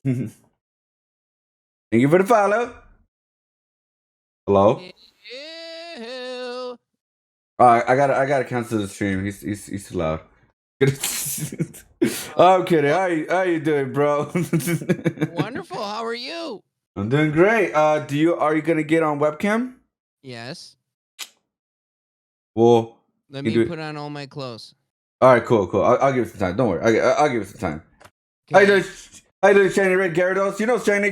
Thank you for the follow. Hello. Ew. I gotta cancel the stream. He's too loud. I'm kidding. How you doing, bro? Wonderful. How are you? I'm doing great. Are you gonna get on webcam? Yes. Well, Let you me do it. put on all my clothes. All right, cool. I'll give it some time. Don't worry. I'll give it some time. How you doing? Okay. How you doing, shiny red Gyarados? You know, shiny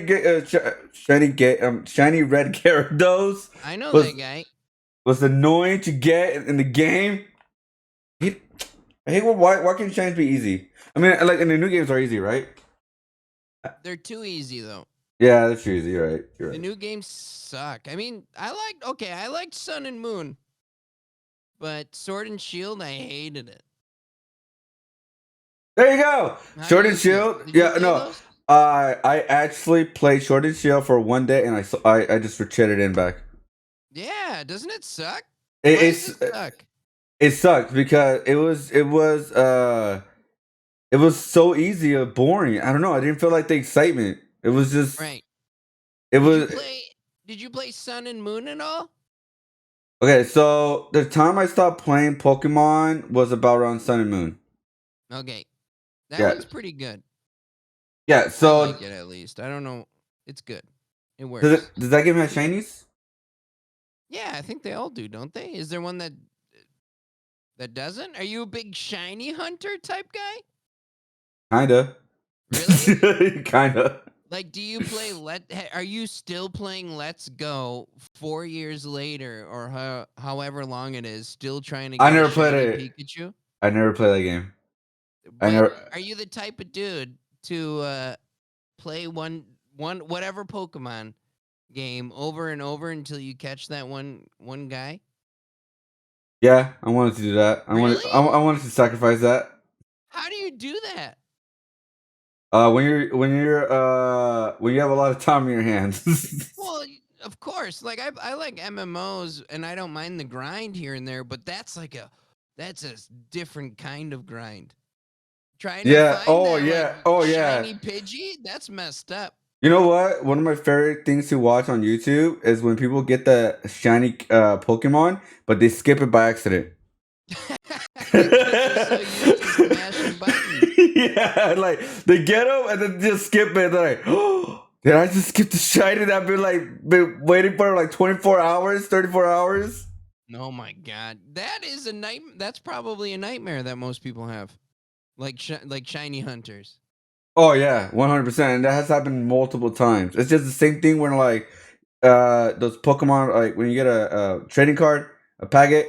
red Gyarados I know was that guy. was annoying to get in the game. I hate why can't shinies be easy? I mean, like in the new games are easy, right? They're too easy though. Yeah, that's easy. You're right. You're The right. new games suck. I mean, I liked Sun and Moon, but Sword and Shield, I hated it. There you go. How do Sword and you feel? Shield. Did you Yeah, play no. those? I actually played Sword and Shield for one day, and I just retreated in back. Yeah, doesn't it suck? It, Why does it's it suck? it sucked because it was so easy or boring. I don't know. I didn't feel like the excitement. It was just Right. it Did you was play did you play Sun and Moon at all? okay. So the time I stopped playing Pokemon was about around Sun and Moon. Okay. That Yeah, one's pretty good. yeah. I So like it at least. I don't know. It's good. It does works. does that game have shinies? Yeah, I think they all do, don't they? Is there one that doesn't? Are you a big shiny hunter type guy? Kinda. Really? Kinda. Like, do you play are you still playing Let's Go 4 years later or however long it is, still trying to I get a never played shiny it. Pikachu? I never played that game. I But never. are you the type of dude to play one whatever Pokemon game over and over until you catch that one guy? Yeah, I wanted to do that. Really? I wanted to sacrifice that. How do you do that? When you have a lot of time in your hands. Well, of course. Like I like MMOs and I don't mind the grind here and there, but that's a different kind of grind. Trying to Yeah. find Oh that like yeah. Oh yeah. shiny Pidgey, that's messed up. You know what? One of my favorite things to watch on YouTube is when people get the shiny Pokemon, but they skip it by accident. Because they're so used to smashing buttons. Yeah, like they get them and then just skip it. They're like, oh, did I just skip the shiny that I've been waiting for like 24 hours, 34 hours? Oh my god. That is a nightmare. That's probably a nightmare that most people have. Like shiny hunters. Oh yeah, 100%. And that has happened multiple times. It's just the same thing when like those Pokemon, like when you get a trading card, a packet,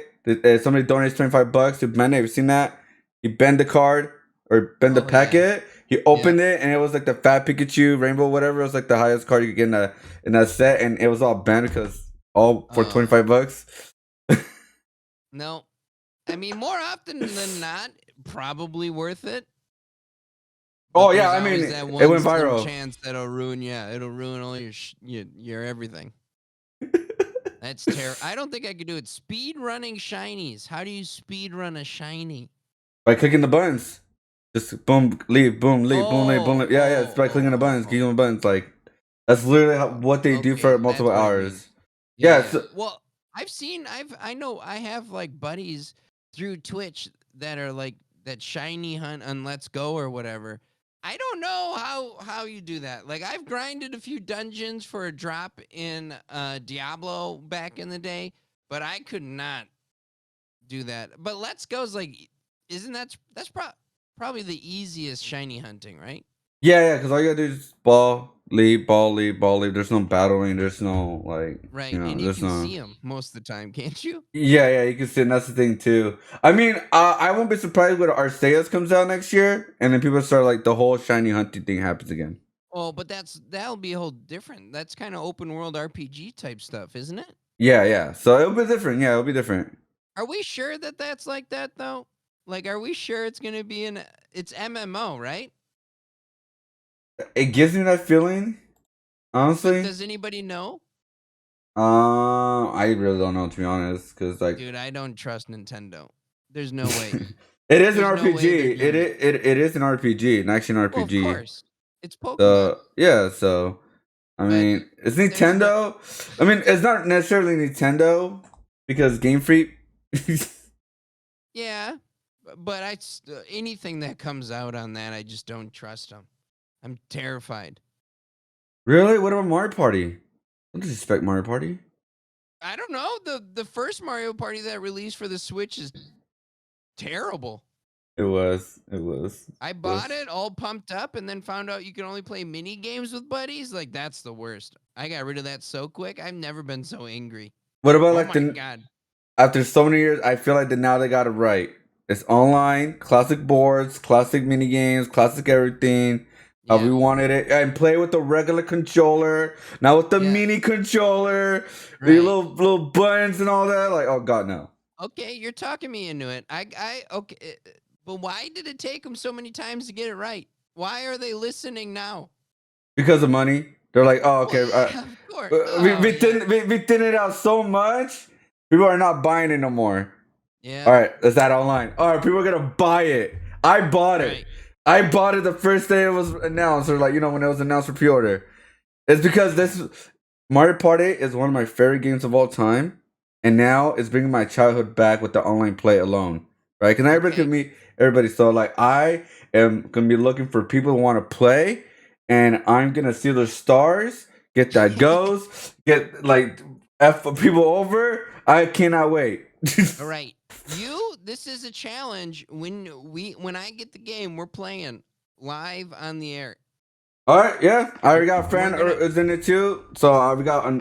somebody donates $25 to bend it. Have you seen that? You bend the card or bend the Oh yeah. packet. You Yeah. opened it and it was like the fat Pikachu rainbow, whatever. It was like the highest card you could get in that set, and it was all bent because all for $25. No. I mean, more often than not, probably worth it. Oh But yeah, there's I mean always that it one went slim viral. chance that'll ruin. Yeah, it'll ruin all your everything. That's terrible. I don't think I could do it. Speed running shinies. How do you speed run a shiny? By clicking the buttons. Just boom, leave, boom, leave, boom, leave, boom, leave. Yeah, it's by clicking the buttons, clicking the buttons. Like that's literally what they do Okay, for that's multiple what it means. hours. Yeah, Yeah, yeah. Well, I know I have like buddies through Twitch that are like that shiny hunt on Let's Go or whatever. I don't know how you do that. Like I've grinded a few dungeons for a drop in Diablo back in the day, but I could not do that. But Let's Go's like isn't probably the easiest shiny hunting, right? yeah, because all you gotta do is ball, leave, ball, leave, ball, leave. There's no battling. There's no like, Right. And you there's can no. see them most of the time, can't you? Yeah, you can see. And that's the thing too. I mean, I won't be surprised when Arceus comes out next year, and then people start like the whole shiny hunting thing happens again. Oh, but that'll be a whole different. That's kind of open world RPG type stuff, isn't it? Yeah. So it'll be different. Yeah, it'll be different. Are we sure that that's like that though? Like, are we sure it's gonna be it's MMO, right? It gives me that feeling, But honestly. does anybody know? I really don't know, to be honest, because like Dude, I don't trust Nintendo. There's no way. it is an There's no way they're RPG. doing it. It is an RPG, an action Well, of RPG. course. It's Pokemon. So yeah, so I But mean, it's there's the Nintendo. I mean, it's not necessarily Nintendo because Game Freak. yeah, but anything that comes out on that, I just don't trust them. I'm terrified. Really? What about Mario Party? Don't disrespect Mario Party. I don't know. The first Mario Party that released for the Switch is terrible. It was. It was. I It bought was. it all pumped up and then found out you can only play mini games with buddies. Like that's the worst. I got rid of that so quick. I've never been so angry. What about Oh like my the god. after so many years? I feel like now they got it right. It's online, classic boards, classic mini games, classic everything. How we Yeah. wanted it, and play with the regular controller, not with the Yeah. mini controller, the Right. little buttons and all that. Like, oh god, no. Okay, you're talking me into it. Okay, but why did it take them so many times to get it right? Why are they listening now? Because of money. They're like, oh, Well, okay. yeah, of course. We Oh we yeah. thin we thin it out so much, people are not buying it no more. All Yeah. right, that's that online. All right, people are gonna buy it. I bought it. Right. I bought it the first day it was announced, or like when it was announced for pre-order. It's because this Mario Party is one of my favorite games of all time, and now it's bringing my childhood back with the online play alone, right? Because everybody Okay. can meet everybody. So like, I am gonna be looking for people who want to play, and I'm gonna steal their stars, get that goes, get like f people over. I cannot wait. All right. This is a challenge. When I get the game, we're playing live on the air. All right, yeah, I already got a We're friend gonna is in it too. So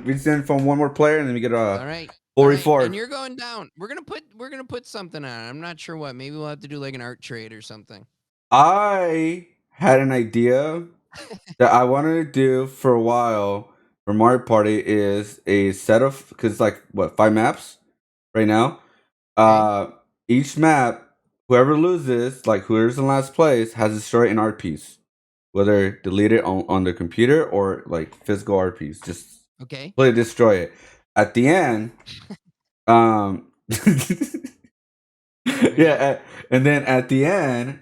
we send from one more player, and then we get All right. full All right. And reward. you're going down. We're gonna put something on it. I'm not sure what. Maybe we'll have to do like an art trade or something. I had an idea that I wanted to do for a while for Mario Party is a set of because like what 5 maps right now. Okay. Uh, each map, whoever loses, like whoever's in last place, has to destroy an art piece, whether delete it on the computer or like physical art piece. Just Okay. play destroy it. At the end, um, Okay. and then at the end,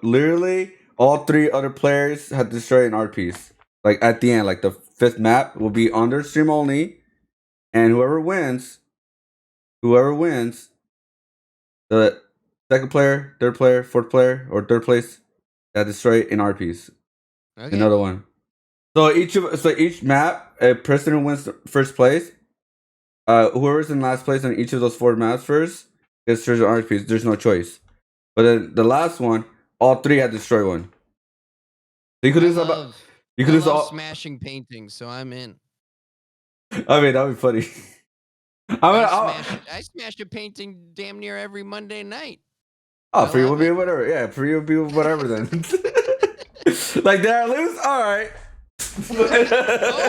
literally all three other players have destroyed an art piece. Like at the end, like the fifth map will be on their stream only, and whoever wins, the second player, third player, fourth player, or third place that destroy an art piece. Okay. Another one. So each map, a person who wins first place, whoever's in last place on each of those 4 maps first destroys an art piece. There's no choice. But then the last one, all three had to destroy one. So you could I lose about. love You could I lose love all. smashing paintings, so I'm in. I mean, that'd be funny. I smash a painting damn near every Monday night. Oh, I for you would love be it. whatever. Yeah, for you would be whatever then. Like, did I lose? All right. Oh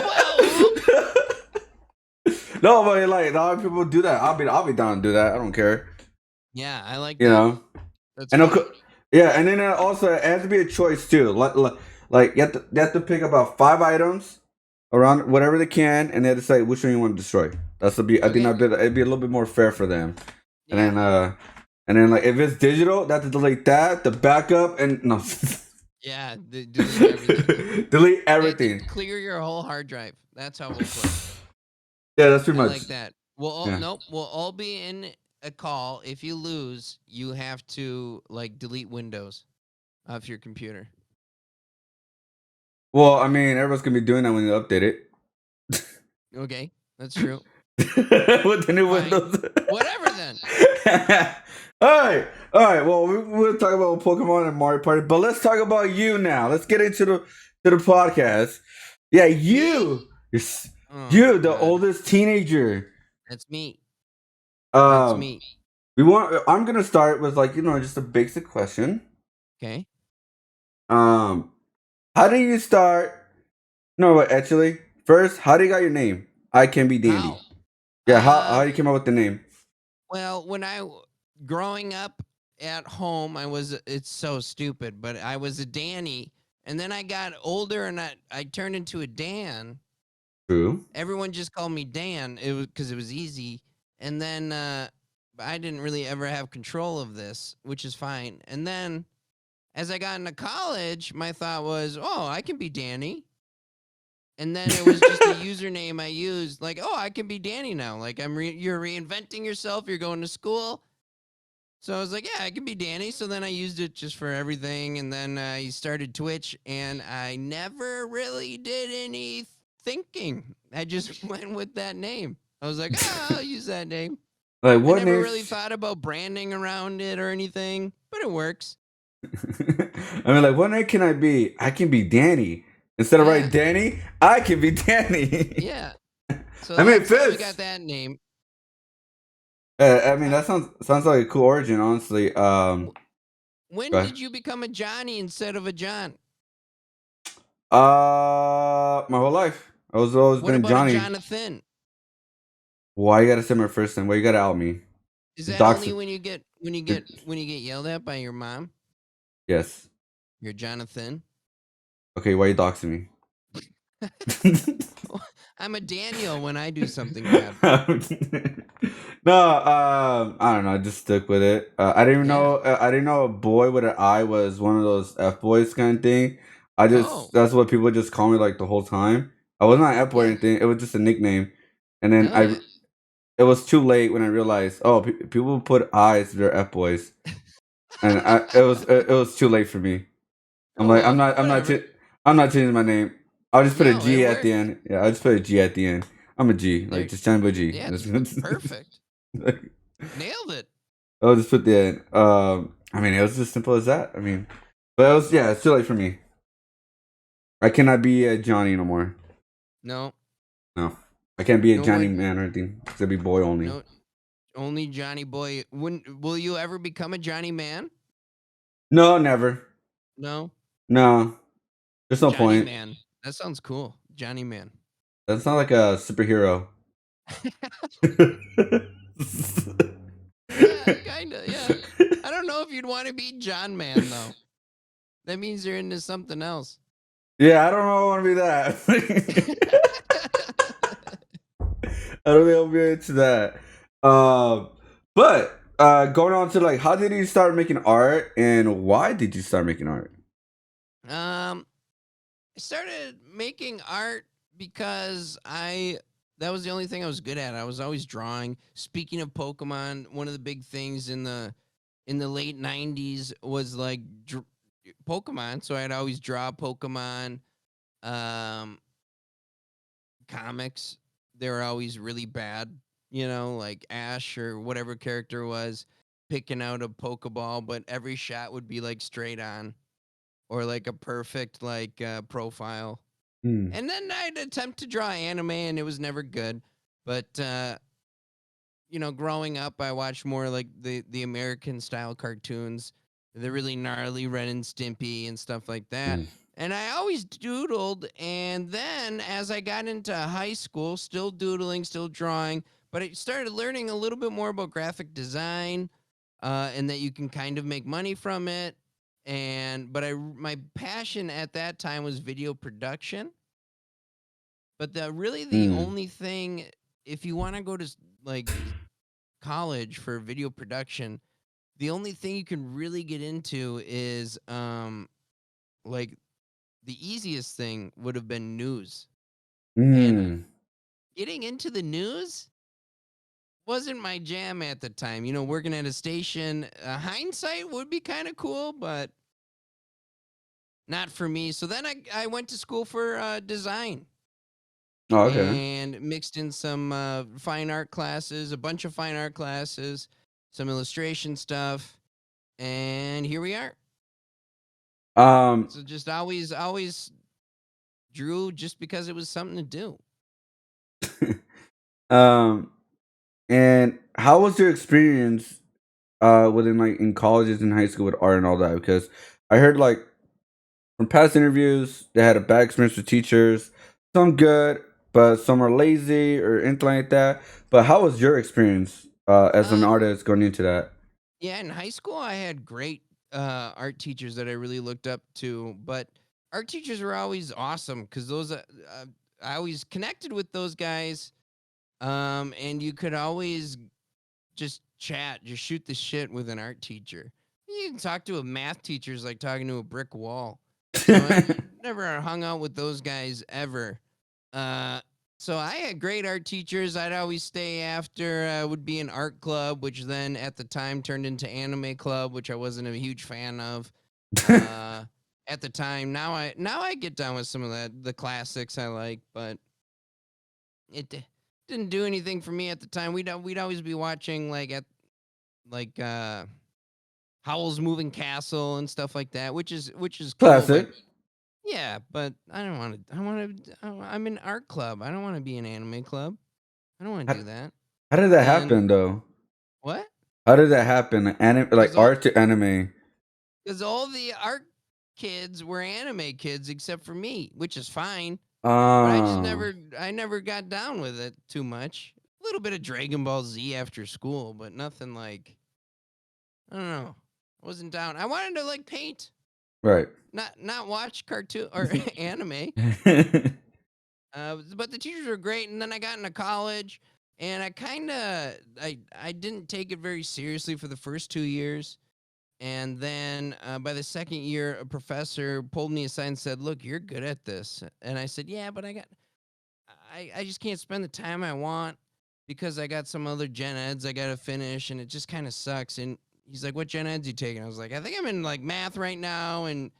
No, but like, a lot of people do that. I'll be down to do that. I don't care. yeah, I like You that. know. That's And funny. yeah, and then also it has to be a choice too. Like you have to pick about 5 items around whatever they can, and they have to say which one you want to destroy. That's to be. I think Okay. it'd be a little bit more fair for them. And Yeah. and then like if it's digital, they have to delete that, the backup, and no, Yeah. Delete everything. delete They have to everything. clear your whole hard drive. That's how we'll play. Yeah, that's pretty I much. like that. We'll all Yeah. Nope. We'll all be in a call. If you lose, you have to like delete Windows off your computer. Well, I mean, everyone's gonna be doing that when you update it Okay, that's true. with the new Fine. Windows. Whatever then. All right. Well, we'll talk about Pokemon and Mario Party, but let's talk about you now. Let's get into the podcast. Yeah, Me? you're, Oh my you, the god. oldest teenager. That's me. That's Um, me. I'm gonna start with like just a basic question. Okay. Um, how do you start? No, but actually, first, how do you got your name? I can be dandy. How? Yeah, how you came up with the name? Well, growing up at home, it's so stupid, but I was a Danny, and then I got older and I turned into a Dan. True. Everyone just called me Dan. It was because it was easy, and then I didn't really ever have control of this, which is fine. And then as I got into college, my thought was, oh, I can be Danny. And then it was just a username I used. Like, oh, I can be Danny now. Like, you're reinventing yourself. You're going to school. So I was like, yeah, I can be Danny. So then I used it just for everything. And then I started Twitch, and I never really did any thinking. I just went with that name. I was like, I'll use that name. Like I what never name? really thought about branding around it or anything, but it works. I mean, like, what name can I be? I can be Danny. Instead of Yeah. writing Danny, I can be Danny. Yeah. So I mean, it that's how we got fits. that name. I mean, that sounds like a cool origin, honestly. Wh- When Go ahead. did you become a Johnny instead of a John? My whole life, I was always What been about a Johnny. Jonathan? Why you gotta say my first name? Why you gotta out me? Is You're that only doxing. when you get You're, yelled at by your mom? yes. You're Jonathan. Okay. Why you doxing me? I'm a Daniel when I do something bad. No, I don't know. I just stuck with it. I didn't even Yeah. know. I didn't know a boy with an I was one of those F boys kind of thing. Oh, That's what people just call me like the whole time. I was not an F boy or yeah. anything. It was just a nickname. And then Oh, yeah. it was too late when I realized, oh, people put I's to their F boys, and it was too late for me. I'm Oh like, well, whatever. I'm not changing my name. I'll just put a No, it G at the worked. end. Yeah, I'll just put a G at the end. I'm a G, like There. just Jonnyboig G. Yeah, perfect. Nailed it. I'll just put the end. I mean, it was as simple as that. I mean, but it was, yeah, it's too late for me. I cannot be a Johnny no more. No, No, I can't be a no more. Johnny man or anything. It's gonna be boy only. No, only Johnny Boy. Will you ever become a Johnny Man? No, never. No, No, there's no Johnny point. Man. That sounds cool. Johnny Man. That's not like a superhero. Yeah, kinda. Yeah. I don't know if you'd want to be John Man though. That means you're into something else. Yeah, I don't know. I want to be that. I don't think I'll be into that. But going on to like, how did you start making art, and why did you start making art? I started making art because that was the only thing I was good at. I was always drawing. Speaking of Pokemon, one of the big things in the late '90s was like Pokemon. So I'd always draw Pokemon um, comics. They were always really bad, like Ash or whatever character was picking out a Pokeball, but every shot would be like straight on or like a perfect like profile. Hmm. And then I'd attempt to draw anime, and it was never good. But growing up, I watched more like the American style cartoons, the really gnarly Ren and Stimpy and stuff like that. Hmm. And I always doodled. And then as I got into high school, still doodling, still drawing, but I started learning a little bit more about graphic design, and that you can kind of make money from it. My passion at that time was video production. But the Hmm. only thing, if you want to go to like college for video production, the only thing you can really get into is like the easiest thing would have been news. And Hmm. getting into the news wasn't my jam at the time. Working at a station, hindsight would be kind of cool, but not for me. So then I went to school for design. Oh, okay. And mixed in some fine art classes, a bunch of fine art classes, some illustration stuff, and here we are. Um. So just always drew just because it was something to do. um. And how was your experience within like in colleges and high school with art and all that? Because I heard like from past interviews they had a bad experience with teachers. Some good, but some are lazy or anything like that. But how was your experience as an Uh, artist going into that? yeah, in high school I had great art teachers that I really looked up to, but art teachers were always awesome because I always connected with those guys, and you could always just chat, just shoot the shit with an art teacher. You Talking to talk to a math teacher is like talking to a brick wall. So I never hung out with those guys ever. Uh, so I had great art teachers. I'd always stay after. Would be an art club, which then at the time turned into anime club, which I wasn't a huge fan of. Uh, at the time, now I get down with some of the classics I like, but didn't do anything for me at the time. We'd always be watching like Howl's Moving Castle and stuff like that, which is cool, but Classic. yeah, but I don't want to. I want to. I'm in art club. I don't want to be an anime club. I don't want to How, do that. how did that And happen though? what? How did that happen? Like Because art to anime. all the art kids were anime kids except for me, which is fine. But Oh, I never got down with it too much. A little bit of Dragon Ball Z after school, but nothing like, I don't know. I wasn't down. I wanted to like paint, right. not watch cartoon or anime. But the teachers were great, and then I got into college, and I didn't take it very seriously for the first 2 years, and then by the second year, a professor pulled me aside and said, "Look, you're good at this," and I said, "Yeah, but I just can't spend the time I want because I got some other gen eds I gotta finish, and it just kind of sucks." And he's like, "What gen eds you taking?" I was like, "I think I'm in like math right now and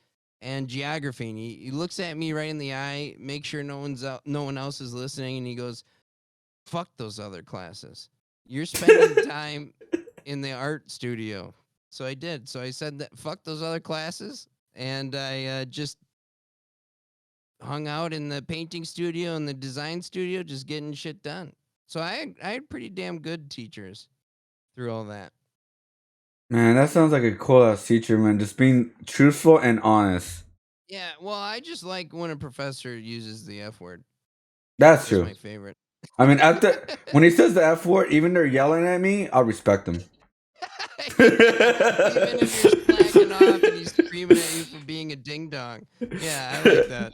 geography." And he looks at me right in the eye, make sure no one else is listening, and he goes, "Fuck those other classes. You're spending time in the art studio." So I did. So I said that fuck those other classes, and I just hung out in the painting studio and the design studio, just getting shit done. So I had pretty damn good teachers through all that. Man, that sounds like a cool ass teacher, man. Just being truthful and honest. Yeah, well, I just like when a professor uses the F word. That's That's true. my favorite. I mean, after when he says the F word, even they're yelling at me, I'll respect him. Even if you're slacking off and he's screaming at you for being a ding dong. Yeah, I like that.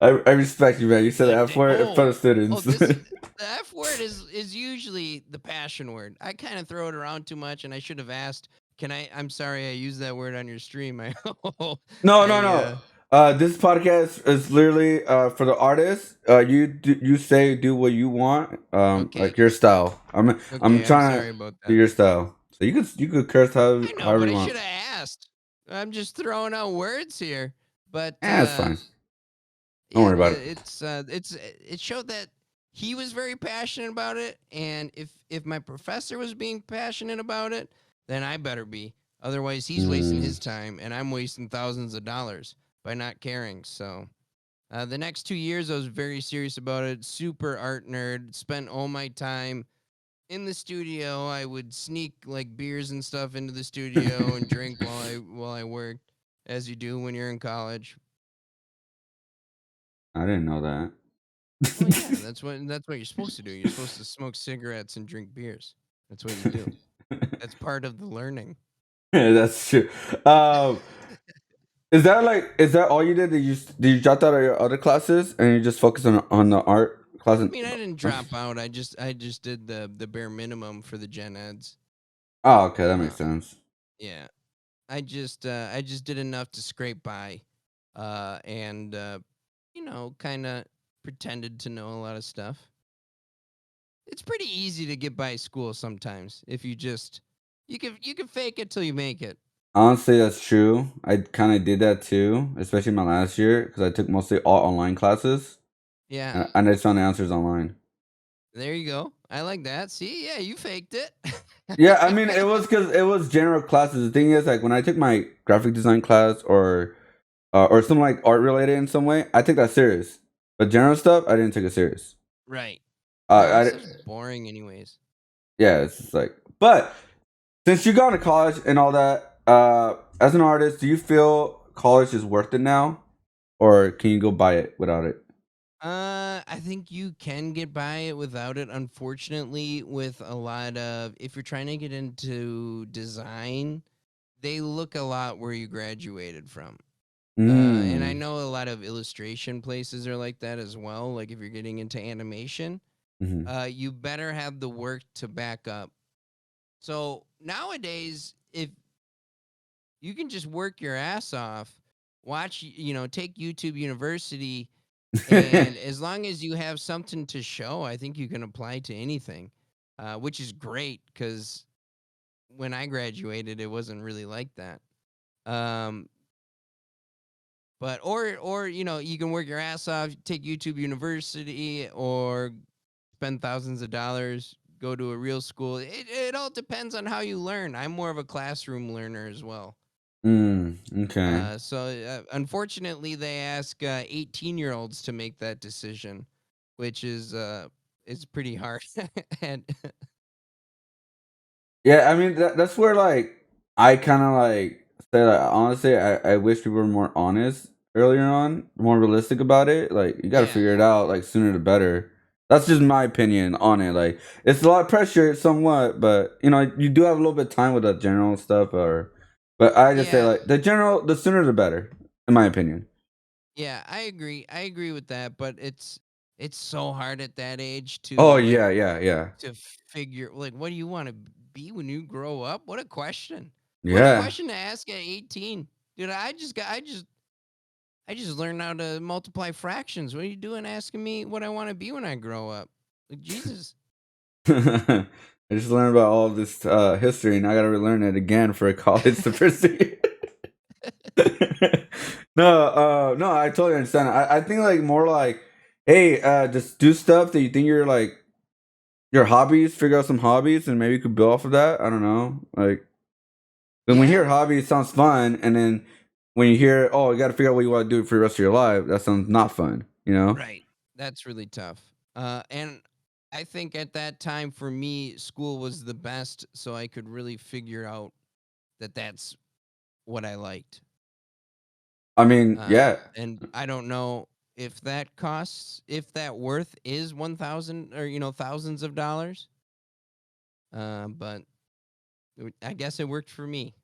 I respect you, man. You said the F word in front of Oh, students. the F word is usually the passion word. I kind of throw it around too much, and I should have asked. I'm sorry, I used that word on your stream. No, no, I no. This podcast is literally for the artist. You say do what you want, okay, like your style. I'm okay. I'm trying to sorry about do that. your style. So you could curse I know, however but you I want. should have asked. I'm just throwing out words here, but It's fine. Don't yeah, worry about it. it showed that he was very passionate about it, and if my professor was being passionate about it, then I better be. Otherwise, he's wasting Mm. his time, and I'm wasting thousands of dollars by not caring. So, the next 2 years, I was very serious about it. Super art nerd. Spent all my time in the studio. I would sneak like beers and stuff into the studio and drink while I worked, as you do when you're in college. I didn't know that. Well, yeah, that's what you're supposed to do. You're supposed to smoke cigarettes and drink beers. That's what you do. That's part of the learning. Yeah, that's true. Um, is that all you did? Did you drop out of your other classes and you just focus on the art class? I mean, I didn't drop out. I just did the bare minimum for the gen eds. Oh, okay, that Uh, makes sense. yeah, I just did enough to scrape by, and kind of pretended to know a lot of stuff. It's pretty easy to get by school sometimes if you can fake it till you make it. Honestly, that's true. I kind of did that too, especially my last year because I took mostly all online classes, Yeah, and I just found the answers online. there you go. I like that. See, yeah, you faked it. Yeah, I mean, it was because it was general classes. The thing is, like when I took my graphic design class or something like art related in some way, I took that serious. But general stuff, I didn't take it serious. Right. No, that I stuff's boring anyways. yeah, it's just like. But since you got to college and all that, as an artist, do you feel college is worth it now, or can you go buy it without it? I think you can get by it without it. Unfortunately, with a lot of if you're trying to get into design, they look a lot where you graduated from. And I Mm. know a lot of illustration places are like that as well. Like if you're getting into animation, Hmm. you better have the work to back up. So nowadays, if you can just work your ass off, watch, take YouTube University, and as long as you have something to show, I think you can apply to anything, which is great because when I graduated, it wasn't really like that. Um, but or you can work your ass off, take YouTube University, or spend thousands of dollars, go to a real school. It all depends on how you learn. I'm more of a classroom learner as well. Okay. Unfortunately, they ask 18-year-olds to make that decision, which is pretty hard. and Yeah, I mean that's where like I kind of like say like honestly I wish people were more honest earlier on, more realistic about it. Like you got to yeah, figure it out like sooner the better. That's just my opinion on it. Like it's a lot of pressure somewhat, but you do have a little bit of time with the general stuff or but I just say yeah, like the sooner the better in my opinion. yeah. I agree. I agree with that. But it's so hard at that age to Oh like yeah, yeah, yeah. to figure like what do you want to be when you grow up? What a question! What a Yeah. question to ask at 18, dude. I just learned how to multiply fractions. What are you doing asking me what I want to be when I grow up? Like Jesus. I just learned about all this history and I got to relearn it again for a college to pursue. No, I totally understand. I think like more like, hey, just do stuff that you think you're like your hobbies. Figure out some hobbies, and maybe you could build off of that. I don't know. Like when we Yeah, hear hobby, it sounds fun, and then when you hear, oh, you got to figure out what you want to do for the rest of your life, that sounds not fun. You know? right. That's really tough. And I think at that time for me, school was the best, so I could really figure out that that's what I liked. I mean, yeah. And I don't know if that worth is 1,000 or thousands of dollars. But I guess it worked for me.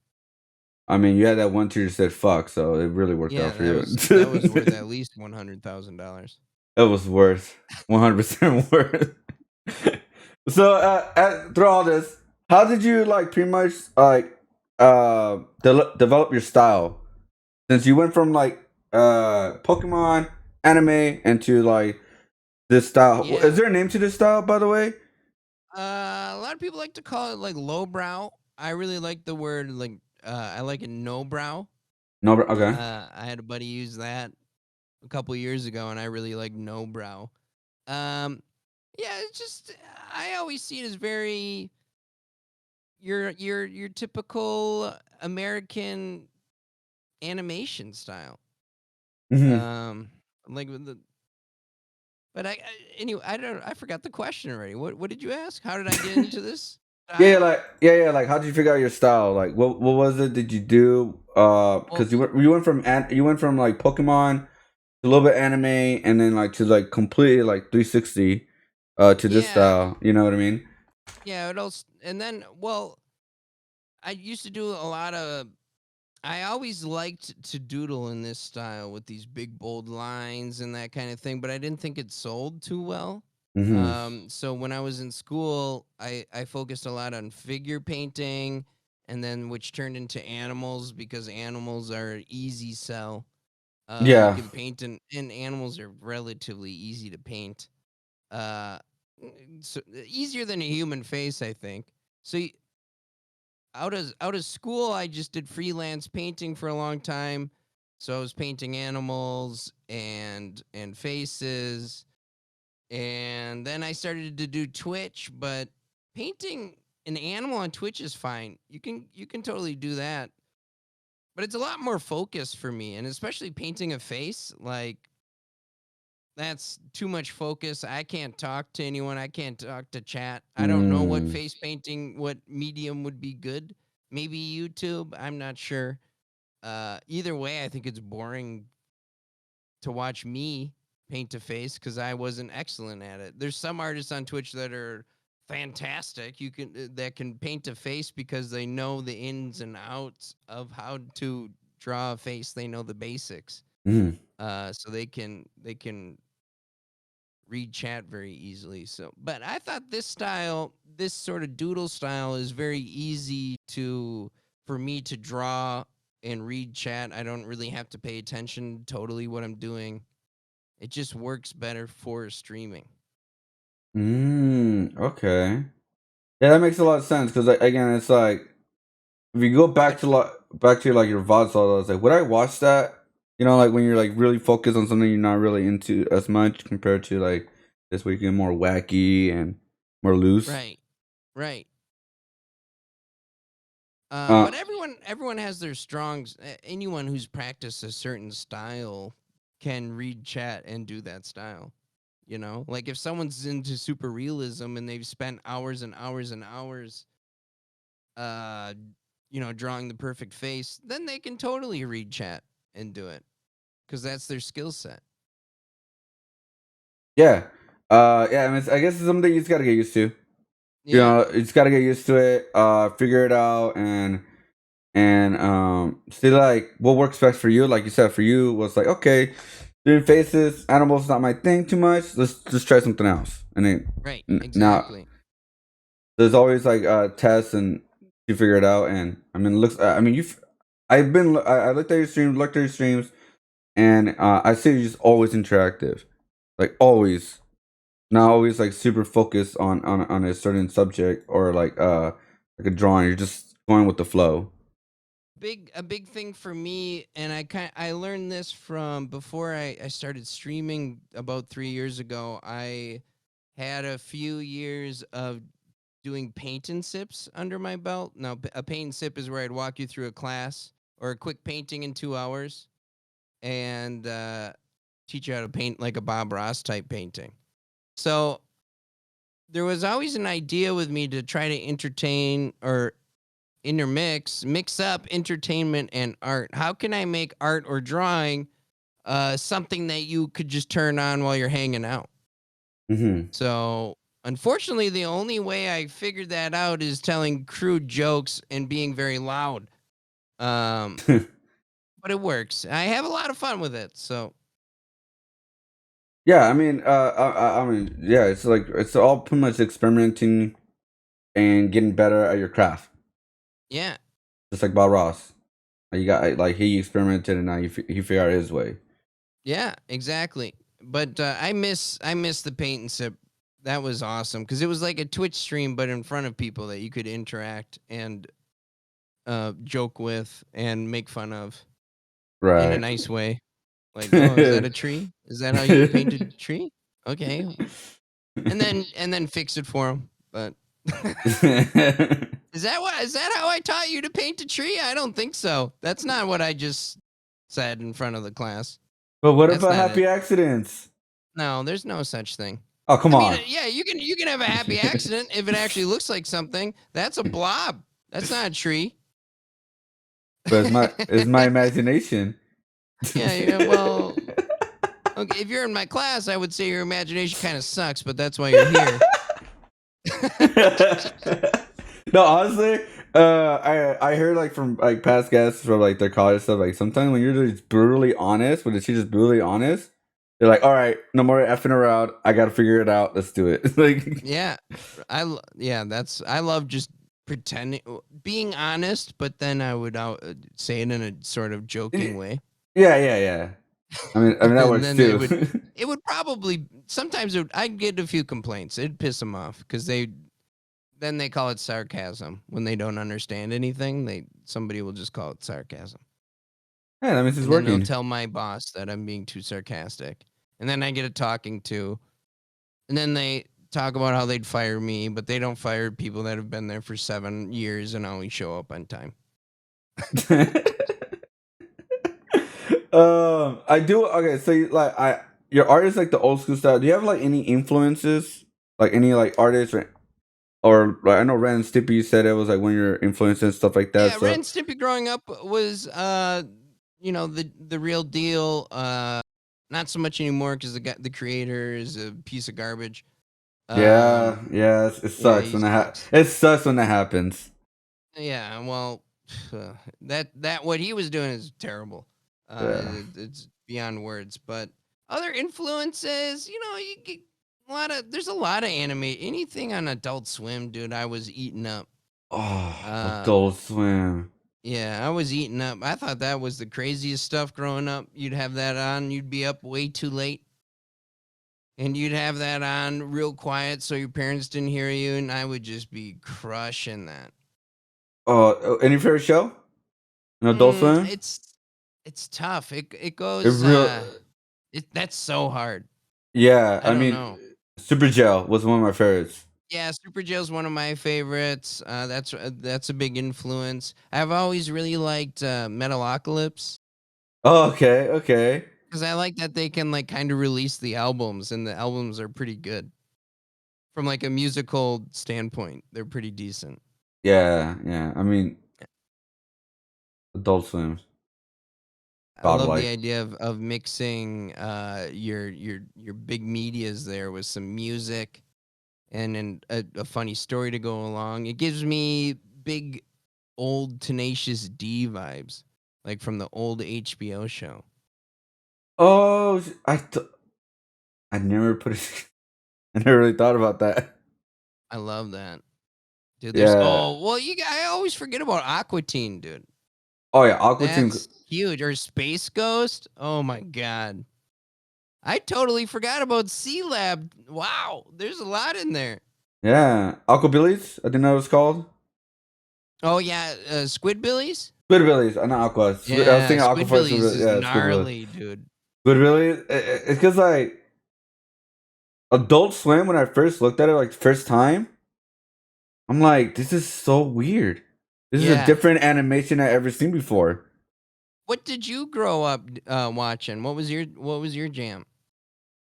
I mean, you had that one teacher said fuck, so it really worked out Yeah, for you. that was worth at least $100,000. It was worth 100% worth. So, through all this, how did you like pretty much like develop your style? Since you went from like Pokemon anime into like this style. Yeah. Is there a name to this style, by the way? A lot of people like to call it like lowbrow. I really like the word like I like it no brow. No, okay. I had a buddy use that a couple years ago, and I really like no brow. Um, yeah, it's just I always see it as very your typical American animation style. Hmm. Um, like with the but anyway, I forgot the question already. What did you ask? How did I get into this Yeah, style? yeah. Like, how did you figure out your style? Like, what was it? Did you do? Well, Because you went from like Pokemon a little bit anime and then like to like completely like 360 to this yeah, style, you know what I mean? yeah. And then I used to do a lot of. I always liked to doodle in this style with these big bold lines and that kind of thing, but I didn't think it sold too well. Hmm. So when I was in school, I focused a lot on figure painting, and then which turned into animals because animals are easy sell. You Yeah. can paint and animals are relatively easy to paint. Uh, so easier than a human face, I think. So out of school, I just did freelance painting for a long time. So I was painting animals and faces, and then I started to do Twitch. But painting an animal on Twitch is fine. You can totally do that, but it's a lot more focus for me, and especially painting a face. Like that's too much focus. I can't talk to anyone. I can't talk to chat. I don't know what Mm. face painting, what medium would be good. Maybe YouTube. I'm not sure. Either way, I think it's boring to watch me paint a face because I wasn't excellent at it. There's some artists on Twitch that are fantastic. That can paint a face because they know the ins and outs of how to draw a face. They know the basics. Mm. So they can read chat very easily. So, but I thought this sort of doodle style is very easy to for me to draw and read chat. I don't really have to pay attention totally what I'm doing. It just works better for streaming. Okay. Yeah, that makes a lot of sense because again, it's like if you go back to like your VODs, all those, like, would I watch that? You know, like when you're like really focused on something you're not really into as much compared to like this weekend more wacky and more loose. Right. Right. Uh, But everyone has their strongs. Anyone who's practiced a certain style can read chat and do that style. You know, like if someone's into super realism and they've spent hours and hours and hours, uh, drawing the perfect face, then they can totally read chat and do it because that's their skill set. yeah. Yeah. I mean, I guess it's something you just gotta get used to. You Yeah. know, you just gotta get used to it. Figure it out and see like what works best for you. Like you said, for you was like, okay, doing faces, animals not my thing too much. Let's just try something else. And then Right. now Exactly. there's always like tests and you figure it out. And I mean, it looks. I mean, I looked at your streams, and I see you're just always interactive, like always. Not always like super focused on a certain subject or like a drawing. You're just going with the flow. A big thing for me, and I learned this from before I started streaming about 3 years ago. I had a few years of doing paint and sips under my belt. Now, a paint and sip is where I'd walk you through a class or a quick painting in 2 hours and teach you how to paint like a Bob Ross type painting. So there was always an idea with me to try to entertain or mix up entertainment and art. How can I make art or drawing something that you could just turn on while you're hanging out? Hmm. So, unfortunately, the only way I figured that out is telling crude jokes and being very loud. Um, but it works. I have a lot of fun with it. So, Yeah, I mean, I mean, yeah, it's like it's all pretty much experimenting and getting better at your craft, yeah. just like Bob Ross. You got like he experimented and now he figured out his way. Yeah, exactly. But I miss the paint and sip. That was awesome because it was like a Twitch stream, but in front of people that you could interact and joke with and make fun of in a Right. nice way. Like, oh, is that a tree? Is that how you painted a tree? Okay, and then fix it for them. But is that how I taught you to paint a tree? I don't think so. That's not what I just said in front of the class. But what That's about not happy it. accidents? No, there's no such thing. Oh, come I mean, on. yeah, you can have a happy accident if it actually looks like something. That's a blob. That's not a tree. But it's my imagination. Yeah, yeah. Well, okay. If you're in my class, I would say your imagination kind of sucks, but that's why you're here. No, honestly, I heard like from like past guests from like their college stuff. Like sometimes when you're just brutally honest, when the teacher's brutally honest, they're like, "All right, no more effing around. I got to figure it out. Let's do it." Like, Yeah, yeah. I love just pretending, being honest, but then I would say it in a sort of joking way. yeah, yeah, yeah. I mean that And works then too. it would probably sometimes I'd get a few complaints. It'd piss them off because they call it sarcasm when they don't understand anything. Somebody will just call it sarcasm, Yeah, that means it's and then they'll working. tell my boss that I'm being too sarcastic, and then I get a talking to, and then they talk about how they'd fire me, but they don't fire people that have been there for 7 years and always show up on time. I do. Okay, so your art is like the old school style. Do you have like any influences, like any like artists or like, I know Ren and Stimpy, you said it was like one of your influences and stuff like that. Yeah, Ren So and Stimpy growing up was the real deal. Not so much anymore because the creator is a piece of garbage. yeah, Um, yeah, it yeah, sucks he when sucks. it sucks when that happens. Yeah, well, that what he was doing is terrible. Yeah. It's beyond words. But other influences, you get there's a lot of anime. Anything on Adult Swim, dude, I was eating up. Oh, Uh, Adult Swim. Yeah, I was eating up. I thought that was the craziest stuff growing up. You'd have that on, you'd be up way too late, and you'd have that on real quiet so your parents didn't hear you, and I would just be crushing that. Any favorite show? An Adult Swim? It's tough. It It goes real. that's so hard. Yeah, I I don't mean, know. Super Gel was one of my favorites. Yeah, Super Jail's one of my favorites. That's a big influence. I've always really liked Metalocalypse Oh, okay, okay. because I like that they can like kind of release the albums, and the albums are pretty good from like a musical standpoint. They're pretty decent. Yeah, yeah. I mean, Adult Swim, I love the godlike. idea of mixing your big medias there with some music and a funny story to go along. It gives me big old Tenacious D vibes, like from the old HBO show. Oh, I never put it. I never really thought about that. I love that. Dude, there's Yeah. oh well I always forget about Aqua Teen, dude. Oh yeah, Aqua Teen. That's huge. Or Space Ghost. Oh my god. I totally forgot about Sea Lab. Wow, there's a lot in there. Yeah, Aquabillies. I think that was called. Oh yeah, Squidbillies? Squidbillies. Not Aqua. I was Yeah, thinking Aqua first. Squidbillies is Yeah, Squidbillies. gnarly, dude. Squidbillies. It's because like Adult Swim. When I first looked at it, like first time, I'm like, this is so weird. This is a Yeah. different animation I ever seen before. What did you grow up watching? What was your jam?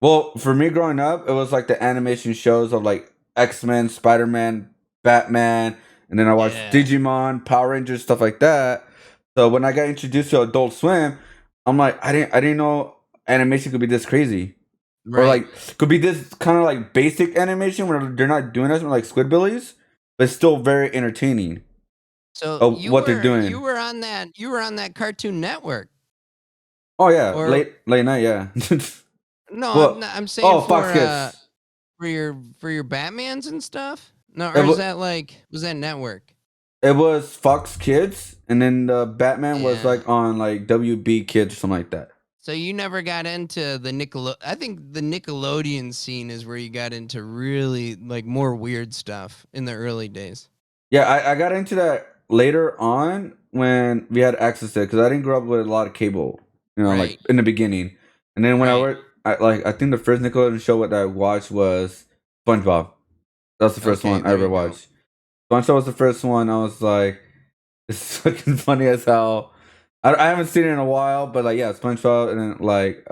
Well, for me growing up, it was like the animation shows of like X-Men, Spider-Man, Batman, and then I watched Yeah. Digimon, Power Rangers, stuff like that. So when I got introduced to Adult Swim, I'm like, I didn't know animation could be this crazy. Or Right. like could be this kind of like basic animation where they're not doing this like Squidbillies, but still very entertaining So of you what they're were doing. you were on that Cartoon Network. Oh yeah, Or late night, yeah. no, I'm Well, not, I'm saying oh Fox Kids. for your Batmans and stuff? No, It, or is wa- that like was that network? it was Fox Kids, and then the Batman was Yeah. like on like WB Kids or something like that. So you never got into the I think the Nickelodeon scene is where you got into really like more weird stuff in the early days. Yeah, I got into that later on when we had access to it because I didn't grow up with a lot of cable, like Right. in the beginning. And then when I Right. worked, I think the first Nickelodeon show that I watched was SpongeBob. That was the first Okay, one I there ever you go. watched. SpongeBob was the first one. I was like, it's fucking funny as hell. I haven't seen it in a while, but like yeah, SpongeBob and then like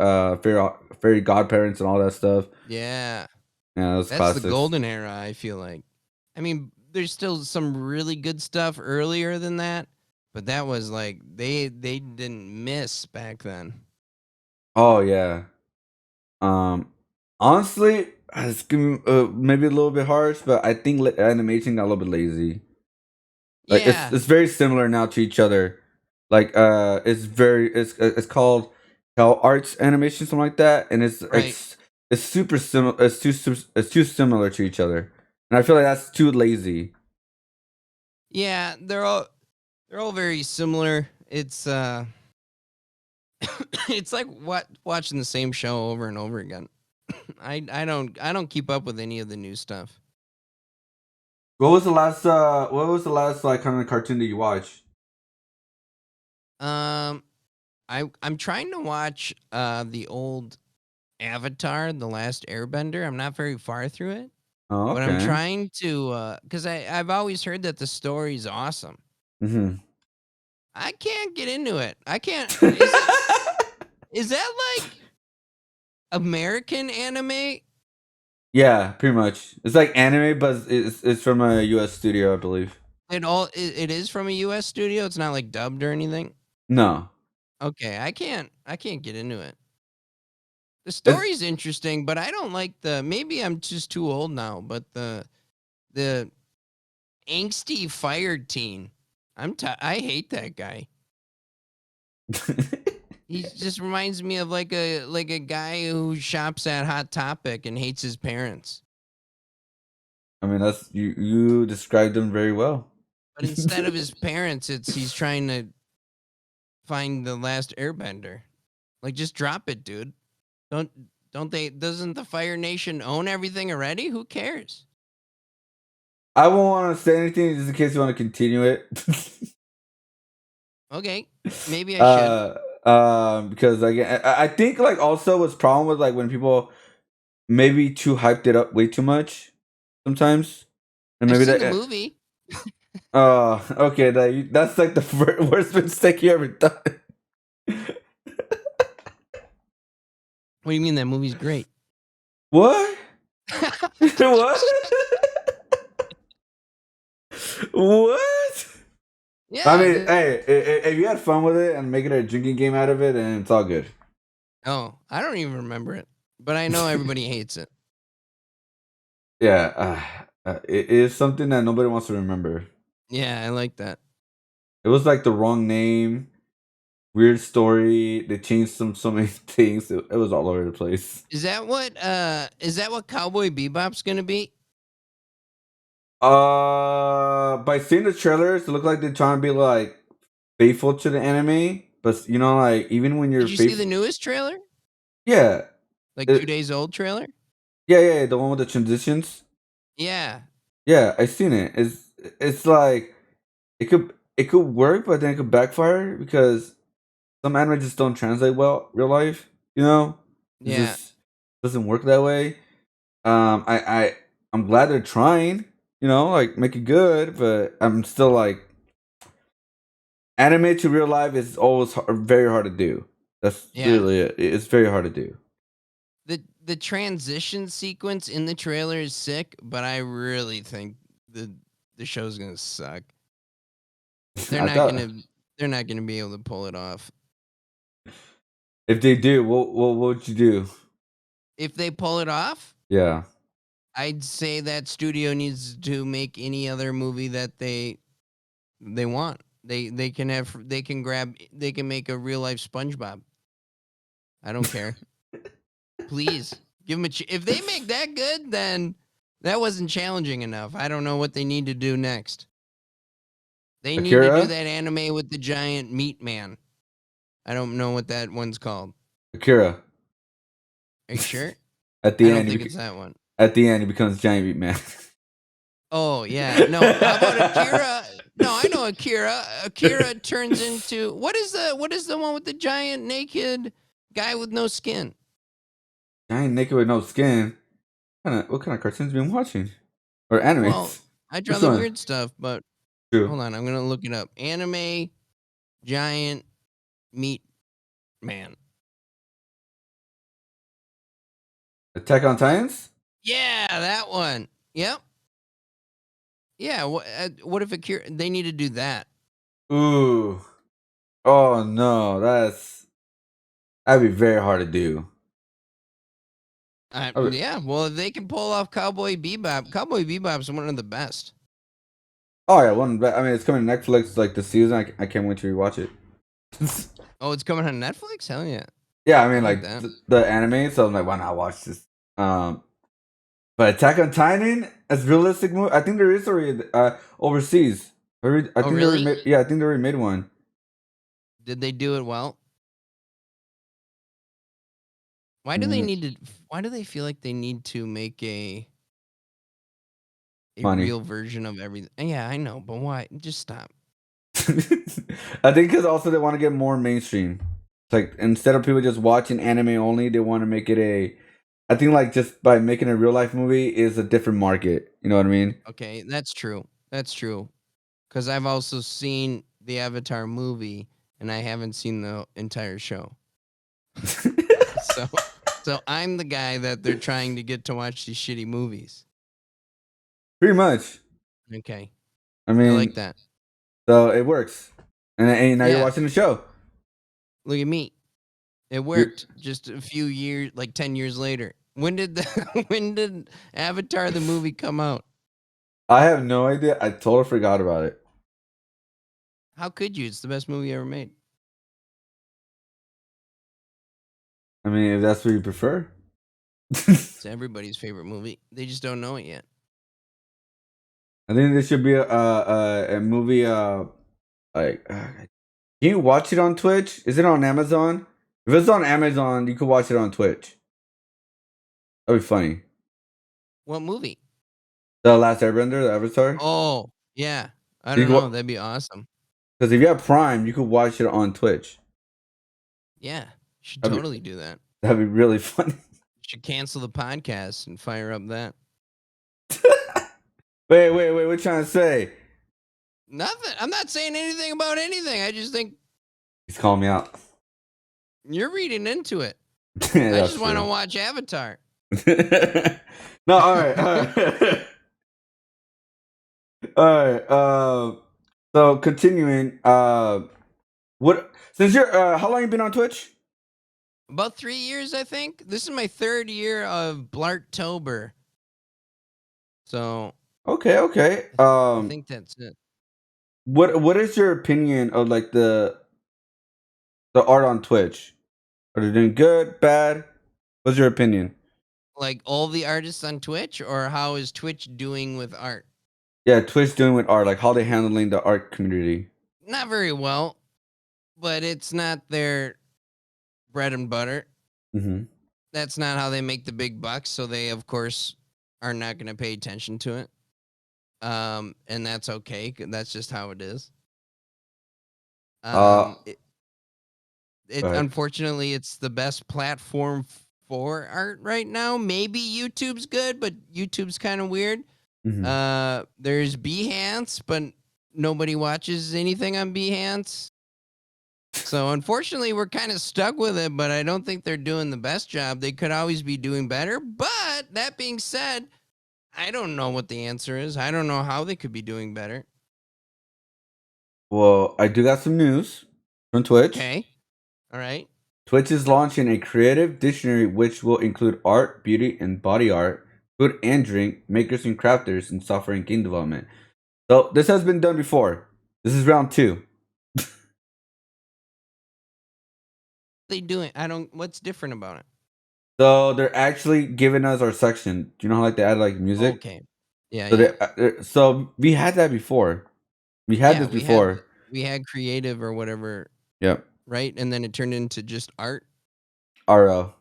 fairy godparents and all that stuff. Yeah. Yeah, those That's the classics. golden era, I feel like. I mean, there's still some really good stuff earlier than that, but that was like they didn't miss back then. Oh yeah. Um, honestly, maybe a little bit harsh, but I think animation got a little bit lazy. Like Yeah, it's very similar now to each other. Like it's called Hell Arts Animation, something like that, and right. it's super similar. It's too similar to each other, and I feel like that's too lazy. Yeah, they're all very similar. It's it's like watching the same show over and over again. I don't keep up with any of the new stuff. What was the last like kind of cartoon that you watched? Um I'm trying to watch the old Avatar, The Last Airbender. I'm not very far through it. Oh, But I'm okay. trying to, cause I've always heard that the story's awesome. Hmm. I can't get into it. I can't is that like American anime? Yeah, pretty much. It's like anime, but it's from a U.S. studio, I believe. It is from a US studio? It's not like dubbed or anything? No, Okay, I can't get into it. The it's story's interesting, but I don't like maybe I'm just too old now, but the angsty fired teen. I hate that guy. He just reminds me of like a guy who shops at Hot Topic and hates his parents. I mean, that's you described them very well. But instead of his parents, he's trying to find the last airbender. Like, just drop it, dude. Don't don't they doesn't the Fire Nation own everything already? Who cares? I won't want to say anything just in case you want to continue it. Okay, maybe I should. Because like I think like also what's problem with like when people maybe too hyped it up way too much sometimes, and I've maybe seen that. the movie. Okay, that's like the worst mistake you ever done. What do you mean that movie's great? What? What? What? I Yeah. mean, hey, if you had fun with it and making a drinking game out of it, then it's all good. Oh, I don't even remember it, but I know everybody hates it. Yeah, it is something that nobody wants to remember. Yeah, I like that. It was like the wrong name, weird story. They changed so many things. It was all over the place. Is that what Cowboy Bebop's gonna be? By seeing the trailers, it looked like they're trying to be like faithful to the anime, but you know, like even when you're Did you see faithful, the newest trailer? yeah, Like it, 2 days old trailer? yeah, the one with the transitions. Yeah. Yeah, I seen it. It's like it could work, but then it could backfire because some anime just don't translate well real life. You know, it Yeah. just doesn't work that way. I'm glad they're trying. You know, like make it good, but I'm still like anime to real life is always very hard to do. That's Yeah. literally it. It's very hard to do. The transition sequence in the trailer is sick, but I really think the show's gonna suck. They're I not thought gonna they're not gonna be able to pull it off. if they do, what would you do? If they pull it off, Yeah. I'd say that studio needs to make any other movie that they want. They can make a real life SpongeBob. I don't care. Please give them if they make that good, then that wasn't challenging enough. I don't know what they need to do next. They need to do Akira? that anime with the giant meat man. I don't know what that one's called. Akira. Are you sure? At I the don't end, think it's that one. at the end, he becomes giant meat man. Oh yeah, no. How about Akira? No, I know Akira. Akira turns into what is the one with the giant naked guy with no skin? Giant naked with no skin. What kind of cartoons have you been watching? Or Well, animes? I draw Which the one? weird stuff, but True. hold on, I'm gonna look it up. Anime giant meat man. Attack on Titans? Yeah, that one. Yep. Yeah. What if Akira? They need to do that. Ooh. Oh no, that'd be very hard to do. I would- Yeah. Well, if they can pull off Cowboy Bebop, Cowboy Bebop's one of the best. Oh yeah, I mean, it's coming to Netflix like this season. I can't wait to rewatch it. Oh, it's coming on Netflix. Hell yeah, Yeah, I I mean, like like that. the anime. So I'm like, why not watch this? Um, but Attack on Titan, as realistic movie, I think there is already overseas. I Oh, think they already really? made. Yeah, I think they already made one. Did they do it well? Why do they Mm, need to? Why do they feel like they need to make a money. real version of everything? Yeah, I know, but why? Just stop. I think because also they want to get more mainstream. It's like instead of people just watching anime only, they want to make it a. I think like just by making a real life movie is a different market. You know what I mean? Okay, that's true. That's true. Because I've also seen the Avatar movie, and I haven't seen the entire show. So, so I'm the guy that they're trying to get to watch these shitty movies. Pretty much. Okay, I I like mean, that. so it works, and now you're Yeah, watching the show. look at me. It You're, worked. Just a few years, like 10 years later. When did when did Avatar the movie come out? I have no idea. I totally forgot about it. How could you? It's the best movie ever made. I mean, if that's what you prefer. It's everybody's favorite movie. They just don't know it yet. I think there should be a movie. Like, can you watch it on Twitch? Is it on Amazon? If it's on Amazon, you could watch it on Twitch. That'd be funny. What movie? The Last Airbender, the Avatar. Oh, yeah. I You don't know. could, That'd be awesome. because if you have Prime, you could watch it on Twitch. Yeah. Should That'd be, totally do that. that'd be really funny. Should cancel the podcast and fire up that. Wait, what you trying to say? Nothing. I'm not saying anything about anything. I just think He's calling me out. you're reading into it. Yeah, I that's just want to true. watch Avatar. No, all right, all right. So continuing. What? Since you're, how long you been on Twitch? About 3 years, I think. This is my 3rd year of Blarttober. So Okay. I think that's it. What is your opinion of like the art on Twitch? Are they doing good, bad? What's your opinion? Like all the artists on Twitch, or how is Twitch doing with art? Yeah, Twitch doing with art, like how they handling the art community. Not very well, but it's not their bread and butter. Mm-hmm. That's not how they make the big bucks, so they of course are not going to pay attention to it. And that's okay. That's just how it is. Uh, It go ahead. unfortunately it's the best platform for art right now. Maybe YouTube's good, but YouTube's kind of weird. Mm-hmm. There's Behance, but nobody watches anything on Behance. So unfortunately, we're kind of stuck with it, but I don't think they're doing the best job. They could always be doing better. But that being said, I don't know what the answer is. I don't know how they could be doing better. Well, I do got some news from Twitch. Okay. All right. Twitch is launching a creative dictionary which will include art, beauty, and body art, food and drink, makers and crafters, and software and game development. So this has been done before. This is round 2. They doing? I don't. What's different about it? So they're actually giving us our section. Do you know how like they add like music? Okay. Yeah. So Yeah. so we had that before. We had Yeah. this before. We had creative or whatever, Yep. right? And then it turned into just art. RL.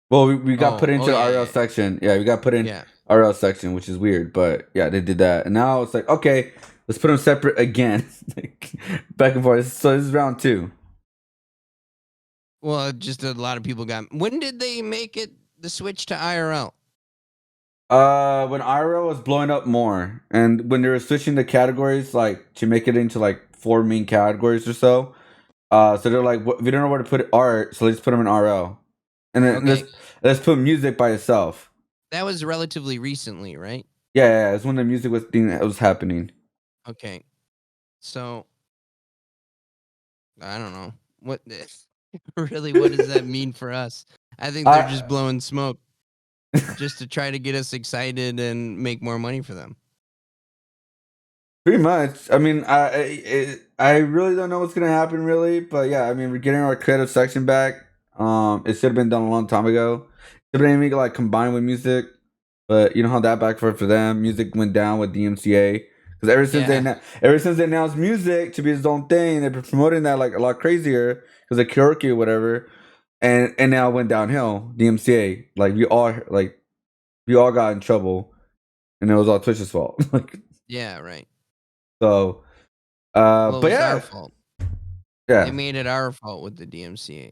Well, we got put Oh into the yeah. RL Yeah. section. Yeah, we got put in Yeah. RL section, which is weird, but yeah, they did that. And now it's like, okay, let's put them separate again. Like, back and forth. So this is round 2. Well, just a lot of people got. When did they make it the switch to IRL? When IRL was blowing up more, and when they were switching the categories, like to make it into like 4 main categories or so. So they're like, we don't know where to put art, so let's put them in RL, and then Okay. let's put music by itself. That was relatively recently, right? Yeah, it's when the music was happening. Okay. So I don't know what really. What does that mean for us? I think they're just I blowing smoke just to try to get us excited and make more money for them. Pretty much. I mean, I really don't know what's gonna happen, really. But yeah, I mean, we're getting our creative section back. It should have been done a long time ago. Should have been even like combined with music, but you know how that backfired for them. Music went down with DMCA because Yeah. ever since they announced music to be its own thing, they've been promoting that like a lot crazier because of karaoke or whatever, and now it went downhill. DMCA, like we all got in trouble, and it was all Twitch's fault. Like Yeah. Right. so. Well, it But was our yeah, fault. They yeah, made it our fault with the DMCA.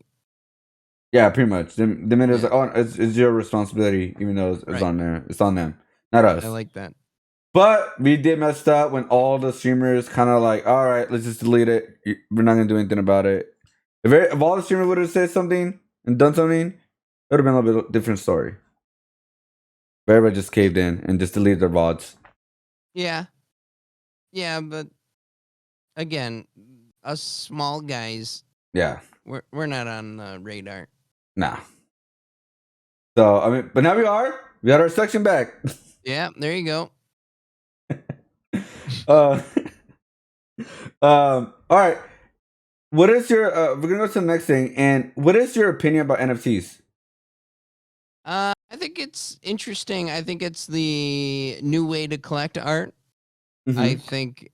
yeah, pretty much. The minute it's Yeah. like, oh, it's your responsibility, even though it's Right. on there. It's on them, not I us. like that. But we did messed up when all the streamers kind of like, all right, let's just delete it. We're not gonna do anything about it. If all the streamers would have said something and done something, it would have been a little bit different story. But everybody just caved in and just deleted their VODs. Yeah. Yeah, but again, us small guys, Yeah, we're not on the radar. nah. So I mean, but now we are. We got our section back. Yeah, there you go. uh, all right. What is your? We're gonna go to the next thing. And what is your opinion about NFTs? I think it's interesting. I think it's the new way to collect art. I Mm-hmm. think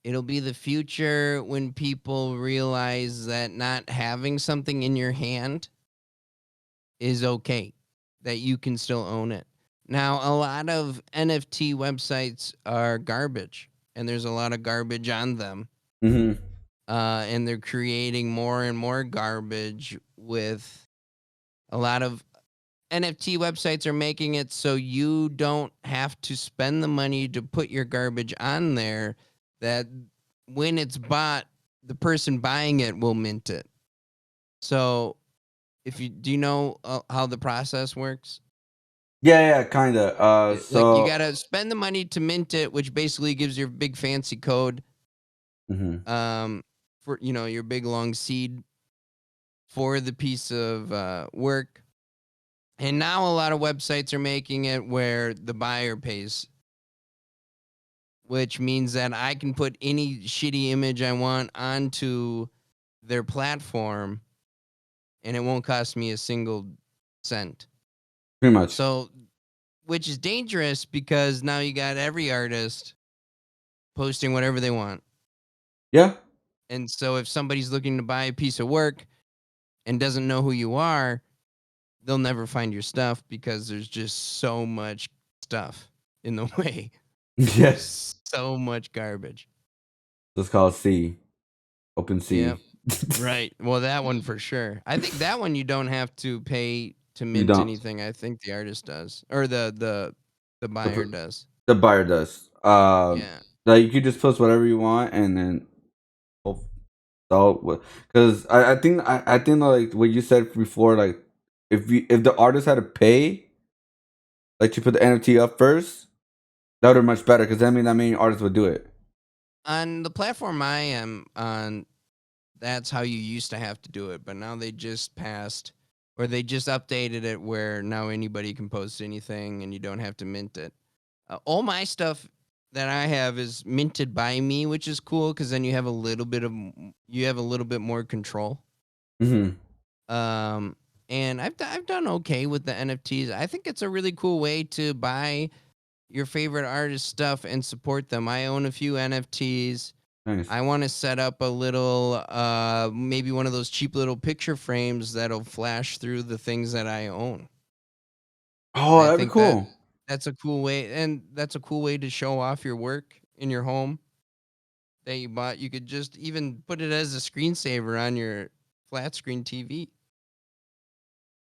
it'll be the future when people realize that not having something in your hand is okay, that you can still own it. Now, a lot of NFT websites are garbage, and there's a lot of garbage on them. Mm-hmm. And they're creating more and more garbage with a lot of NFT websites are making it so you don't have to spend the money to put your garbage on there. That when it's bought, the person buying it will mint it. So, if you do you know how the process works? Yeah, kind of. Like you So. gotta spend the money to mint it, which basically gives your big fancy code, Mm-hmm. um, for your big long seed for the piece of work. And now a lot of websites are making it where the buyer pays, which means that I can put any shitty image I want onto their platform and it won't cost me a single cent. Pretty much. So, which is dangerous because now you got every artist posting whatever they want. Yeah. And so if somebody's looking to buy a piece of work and doesn't know who you are, they'll never find your stuff because there's just so much stuff in the way. Yeah. There's so much garbage. It's called C. Open Yep. C. Right. Well, that one for sure. I think that one you don't have to pay to You mint don't. anything. I think the artist does, or the The, buyer per- does. the buyer does. Yeah. Like you could just post whatever you want, and then because I think like what you said before, like if the artist had to pay, like to put the NFT up first, that would be much better. Because that many artists would do it. On the platform I am on, that's how you used to have to do it, but now they just passed, or they just updated it where now anybody can post anything and you don't have to mint it. All my stuff that I have is minted by me, which is cool because then you have a little bit more control. Hmm. Um, and I've done okay with the NFTs. I think it's a really cool way to buy your favorite artist stuff and support them. I own a few NFTs. Nice. I want to set up a little, maybe one of those cheap little picture frames that'll flash through the things that I own. Oh, I that'd be think that cool. that's a cool way, and that's a cool way to show off your work in your home that you bought. You could just even put it as a screensaver on your flat screen TV.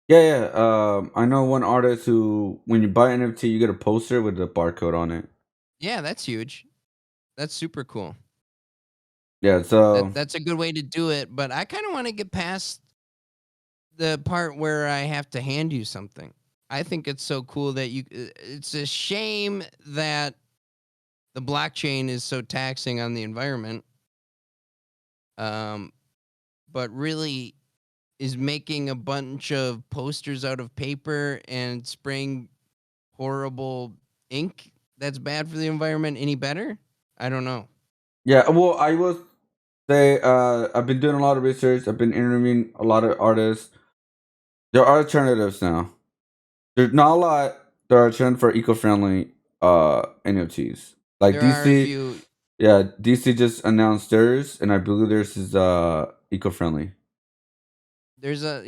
Yeah, yeah. I know one artist who, when you buy NFT, you get a poster with the barcode on it. Yeah, that's huge. That's super cool. Yeah. So That's a good way to do it, but I kind of want to get past the part where I have to hand you something. I think it's so cool that it's a shame that the blockchain is so taxing on the environment. Um, but really is making a bunch of posters out of paper and spraying horrible ink that's bad for the environment any better? I don't know. yeah, well, I will say I've been doing a lot of research. I've been interviewing a lot of artists. There are alternatives now. There's not a lot. There are trends for eco-friendly NFTs. Like There are a DC, few. yeah, DC just announced theirs, and I believe theirs is eco-friendly. There's a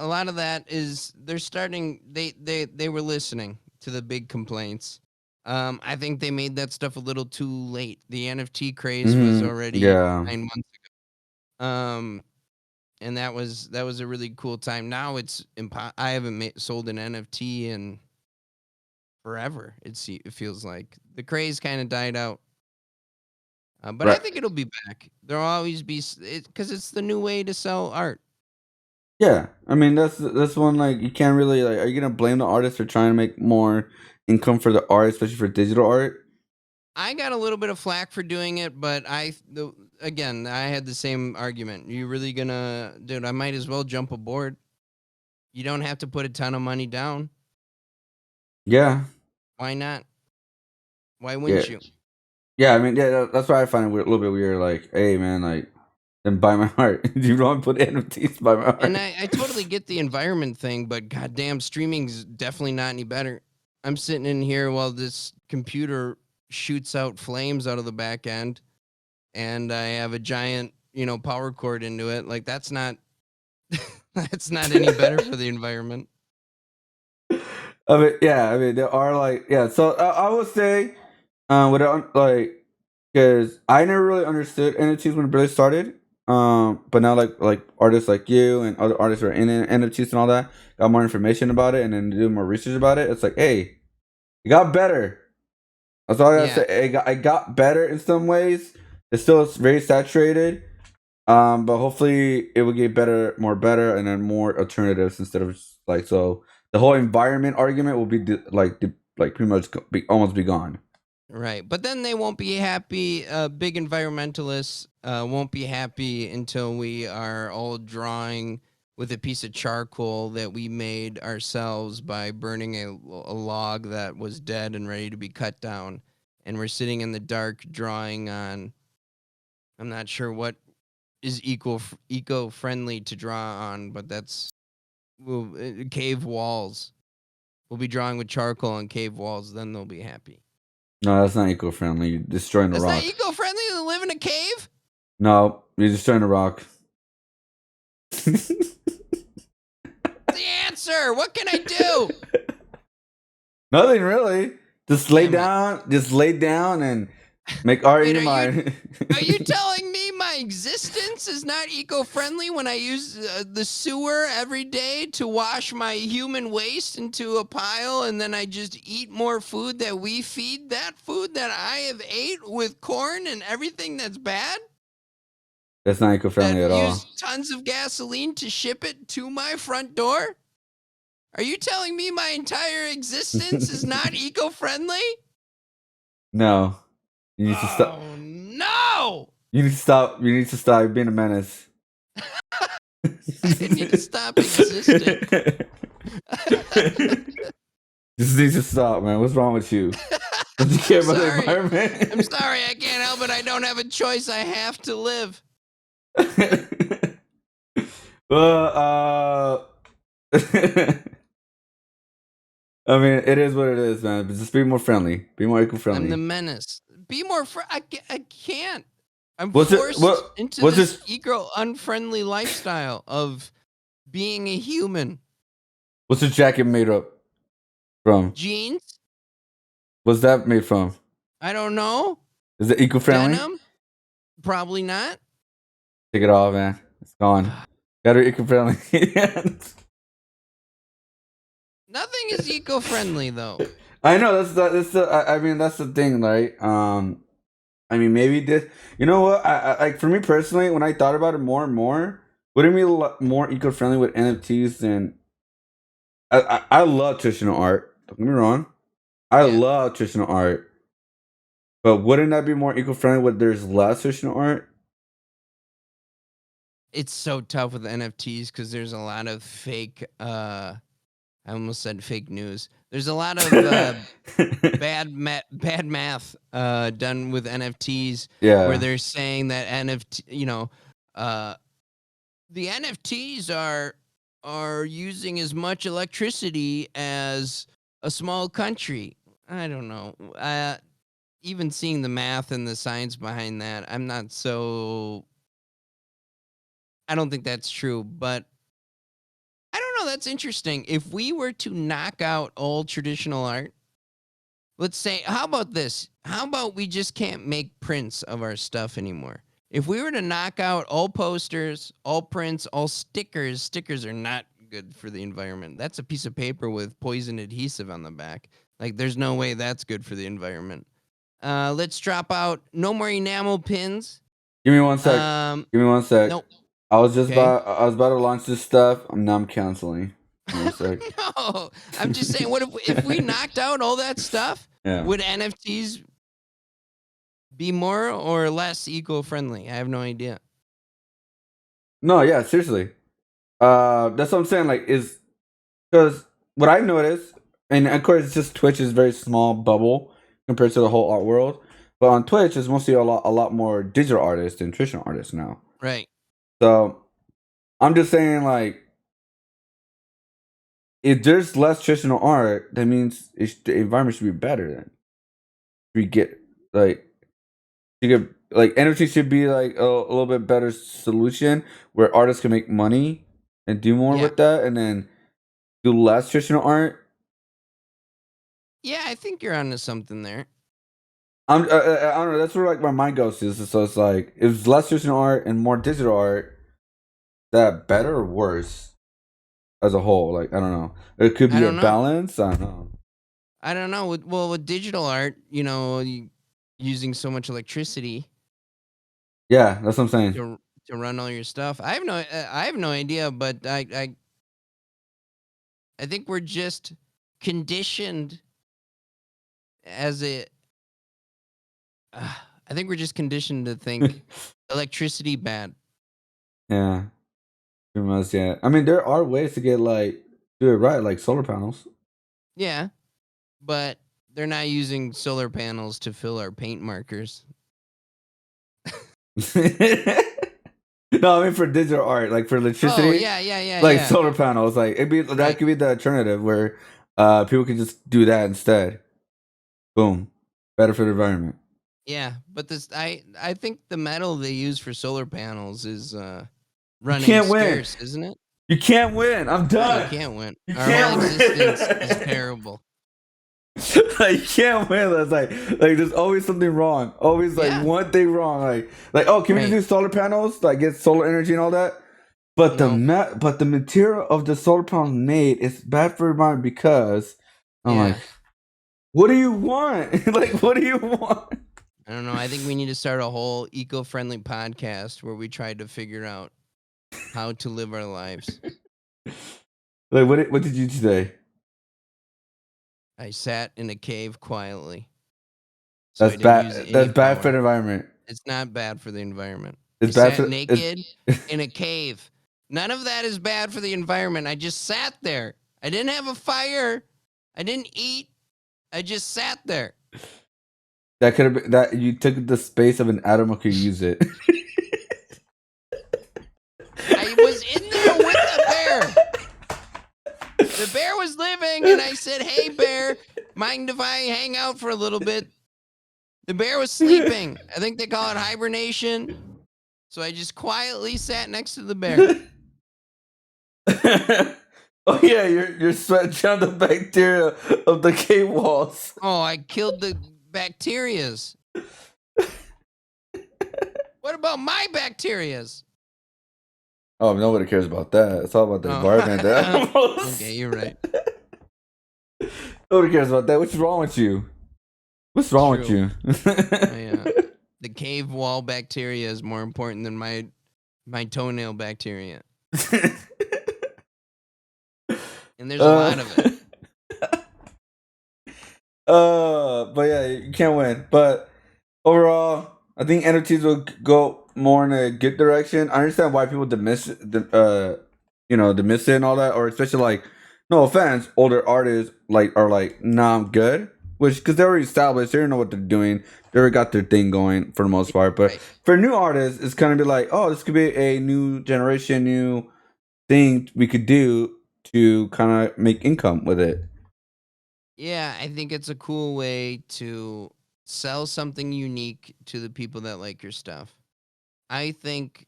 lot of that is they're starting they were listening to the big complaints. I think they made that stuff a little too late. The NFT craze was already Yeah, 9 months. Um and that was a really cool time. Now I haven't sold an NFT in forever. It feels like the craze kind of died out. But I right. think it'll be back. There'll always be because it's the new way to sell art. Yeah, I mean that's one like you can't really like. Are you gonna blame the artist for trying to make more income for the art, especially for digital art? I got a little bit of flack for doing it, but again, I had the same argument. You really gonna, dude? I might as well jump aboard. You don't have to put a ton of money down. Yeah, Why not? Why yeah, wouldn't you? yeah. I mean, yeah, that's why I find it a little bit weird. Like, hey, man, like then buy my heart. You don't put NFTs, buy my And heart. I totally get the environment thing, but goddamn, streaming's definitely not any better. I'm sitting in here while this computer shoots out flames out of the back end, and I have a giant, power cord into it. Like that's not that's not any better for the environment. I mean, yeah, I mean, there are like, yeah. So I would say, without like, because I never really understood NFTs when it really started. But now like artists like you and other artists who are in NFTs and all that got more information about it and then do more research about it. It's like, hey, it got better. That's all I gotta Yeah. say. It got better in some ways. It's still very saturated. But hopefully it will get better, more better, and then more alternatives instead of just, like, so the whole environment argument will be like pretty much almost be gone. Right. But then they won't be happy. Big environmentalists won't be happy until we are all drawing with a piece of charcoal that we made ourselves by burning a log that was dead and ready to be cut down. And we're sitting in the dark drawing on, I'm not sure what is eco-friendly to draw on, but that's cave walls. We'll be drawing with charcoal on cave walls. Then they'll be happy. No, that's not eco-friendly. You're destroying the That's rock. not eco-friendly to live in a cave? No, you're destroying the rock. The answer. What can I do? Nothing really. Just lay Damn it. down. Just lay down and make art in Wait, your mind. Are you telling me my existence is not eco-friendly when I use the sewer every day to wash my human waste into a pile, and then I just eat more food that we feed that food that I have ate with corn and everything that's bad? That's not eco-friendly That at all. use tons of gasoline to ship it to my front door? Are you telling me my entire existence is not eco-friendly? No. You need to stop. Oh no! You need to stop. You need to stop being a menace. I need to stop existing. Just need to stop, man. What's wrong with you? Don't you care about the Sorry. environment? I'm sorry, I can't help it. I don't have a choice. I have to live. Well, I mean, it is what it is, man. But just be more friendly. Be more eco-friendly. I'm the menace. Be more. I can't. I'm What's it- forced what- into what's this this- eco-unfriendly lifestyle of being a human. What's your jacket made up from? Jeans? What's that made from? I don't know. Is it eco-friendly? Denim? Probably not. Take it off, man. It's gone. Gotta be eco-friendly. Nothing is eco-friendly though. I know I mean that's the thing, right? I mean maybe this. You know what? I like for me personally, when I thought about it more and more, wouldn't be more eco-friendly with NFTs than I love traditional art. Don't get me wrong. I Yeah. love traditional art, but wouldn't that be more eco-friendly when there's less traditional art? It's so tough with NFTs because there's a lot of fake. I almost said fake news. There's a lot of bad math done with NFTs Yeah. where they're saying that the NFTs are using as much electricity as a small country. I don't know. Even seeing the math and the science behind that, I don't think that's true, but I don't know. That's interesting. If we were to knock out all traditional art, let's say, how about this? How about we just can't make prints of our stuff anymore? If we were to knock out all posters, all prints, all stickers are not good for the environment. That's a piece of paper with poison adhesive on the back. Like, there's no way that's good for the environment. Let's drop out no more enamel pins. Give me one sec. Give me one sec. Nope. I was Okay. about to launch this stuff. Now I'm canceling. Give me one sec. No, I'm just saying. What if we knocked out all that stuff? Yeah. Would NFTs be more or less eco-friendly? I have no idea. No, yeah, seriously. That's what I'm saying. Like, is because what I noticed, and of course, it's just Twitch is a very small bubble compared to the whole art world. But on Twitch, it's mostly a lot more digital artists than traditional artists now. Right. So I'm just saying, like, if there's less traditional art, that means the environment should be better. Then we get like you get like NFT should be like a little bit better solution where artists can make money and do more Yeah. with that, and then do less traditional art. Yeah, I think you're onto something there. I don't know. That's where like my mind goes to. So it's like if it's less traditional art and more digital art, is that better or worse as a whole? Like I don't know. It could I be a don't know. balance. I don't know. I don't know. With digital art, using so much electricity Yeah, that's what I'm saying. to run all your stuff. I have no idea, but I think we're just conditioned as a. I think we're just conditioned to think electricity bad. Yeah, pretty much. Yeah, I mean there are ways to get like do it right, like solar panels. Yeah, but they're not using solar panels to fill our paint markers. No, I mean for digital art, like for Oh electricity, yeah, yeah, yeah, like yeah. solar panels. Like it'd be that Right. could be the alternative where people can just do that instead. Boom, better for the environment. Yeah, but I think the metal they use for solar panels is You running can't win. scarce, isn't it? You can't win. I'm No, you done. can't win. You Our whole can't existence is win. terrible. Like you can't win. That's like there's always something wrong. Always like Yeah. one thing wrong. Like oh, can we just Right. do solar panels? Like get solar energy and all that. But No. but the material of the solar panels made is bad for environment because I'm like, Yeah. what do you want? Like what do you want? I don't know. I think we need to start a whole eco-friendly podcast where we try to figure out how to live our lives. Like what did you do today? I sat in a cave quietly, so I That's didn't use bad. any That's bad for power. the environment. It's not bad for the environment. I It's bad sat for it's. naked in a cave. None of that is bad for the environment. I just sat there. I didn't have a fire. I didn't eat. I just sat there. That could have been that you took the space of an atom and could use it. I was in there with the bear. The bear was living, and I said, "Hey, bear, mind if I hang out for a little bit?" The bear was sleeping. I think they call it hibernation. So I just quietly sat next to the bear. Oh yeah, you're sweating down the bacteria of the cave walls. Oh, I killed the bacterias. What about my bacterias? Oh, nobody cares about that. It's all about the Oh. environment. The animals. Okay, you're right. Nobody cares about that. What's wrong with you? What's wrong with True. you? The cave wall bacteria is more important than my toenail bacteria. And there's a lot of it. But yeah, you can't win. But overall, I think NFTs will go more in a good direction. I understand why people dismiss it and all that, or especially like, no offense, older artists like are like, nah, I'm good. Which because they're already established, they don't know what they're doing. They already got their thing going for the most part. But Right. for new artists, it's kind of be like, oh, this could be a new generation, new thing we could do to kind of make income with it. Yeah, I think it's a cool way to sell something unique to the people that like your stuff. I think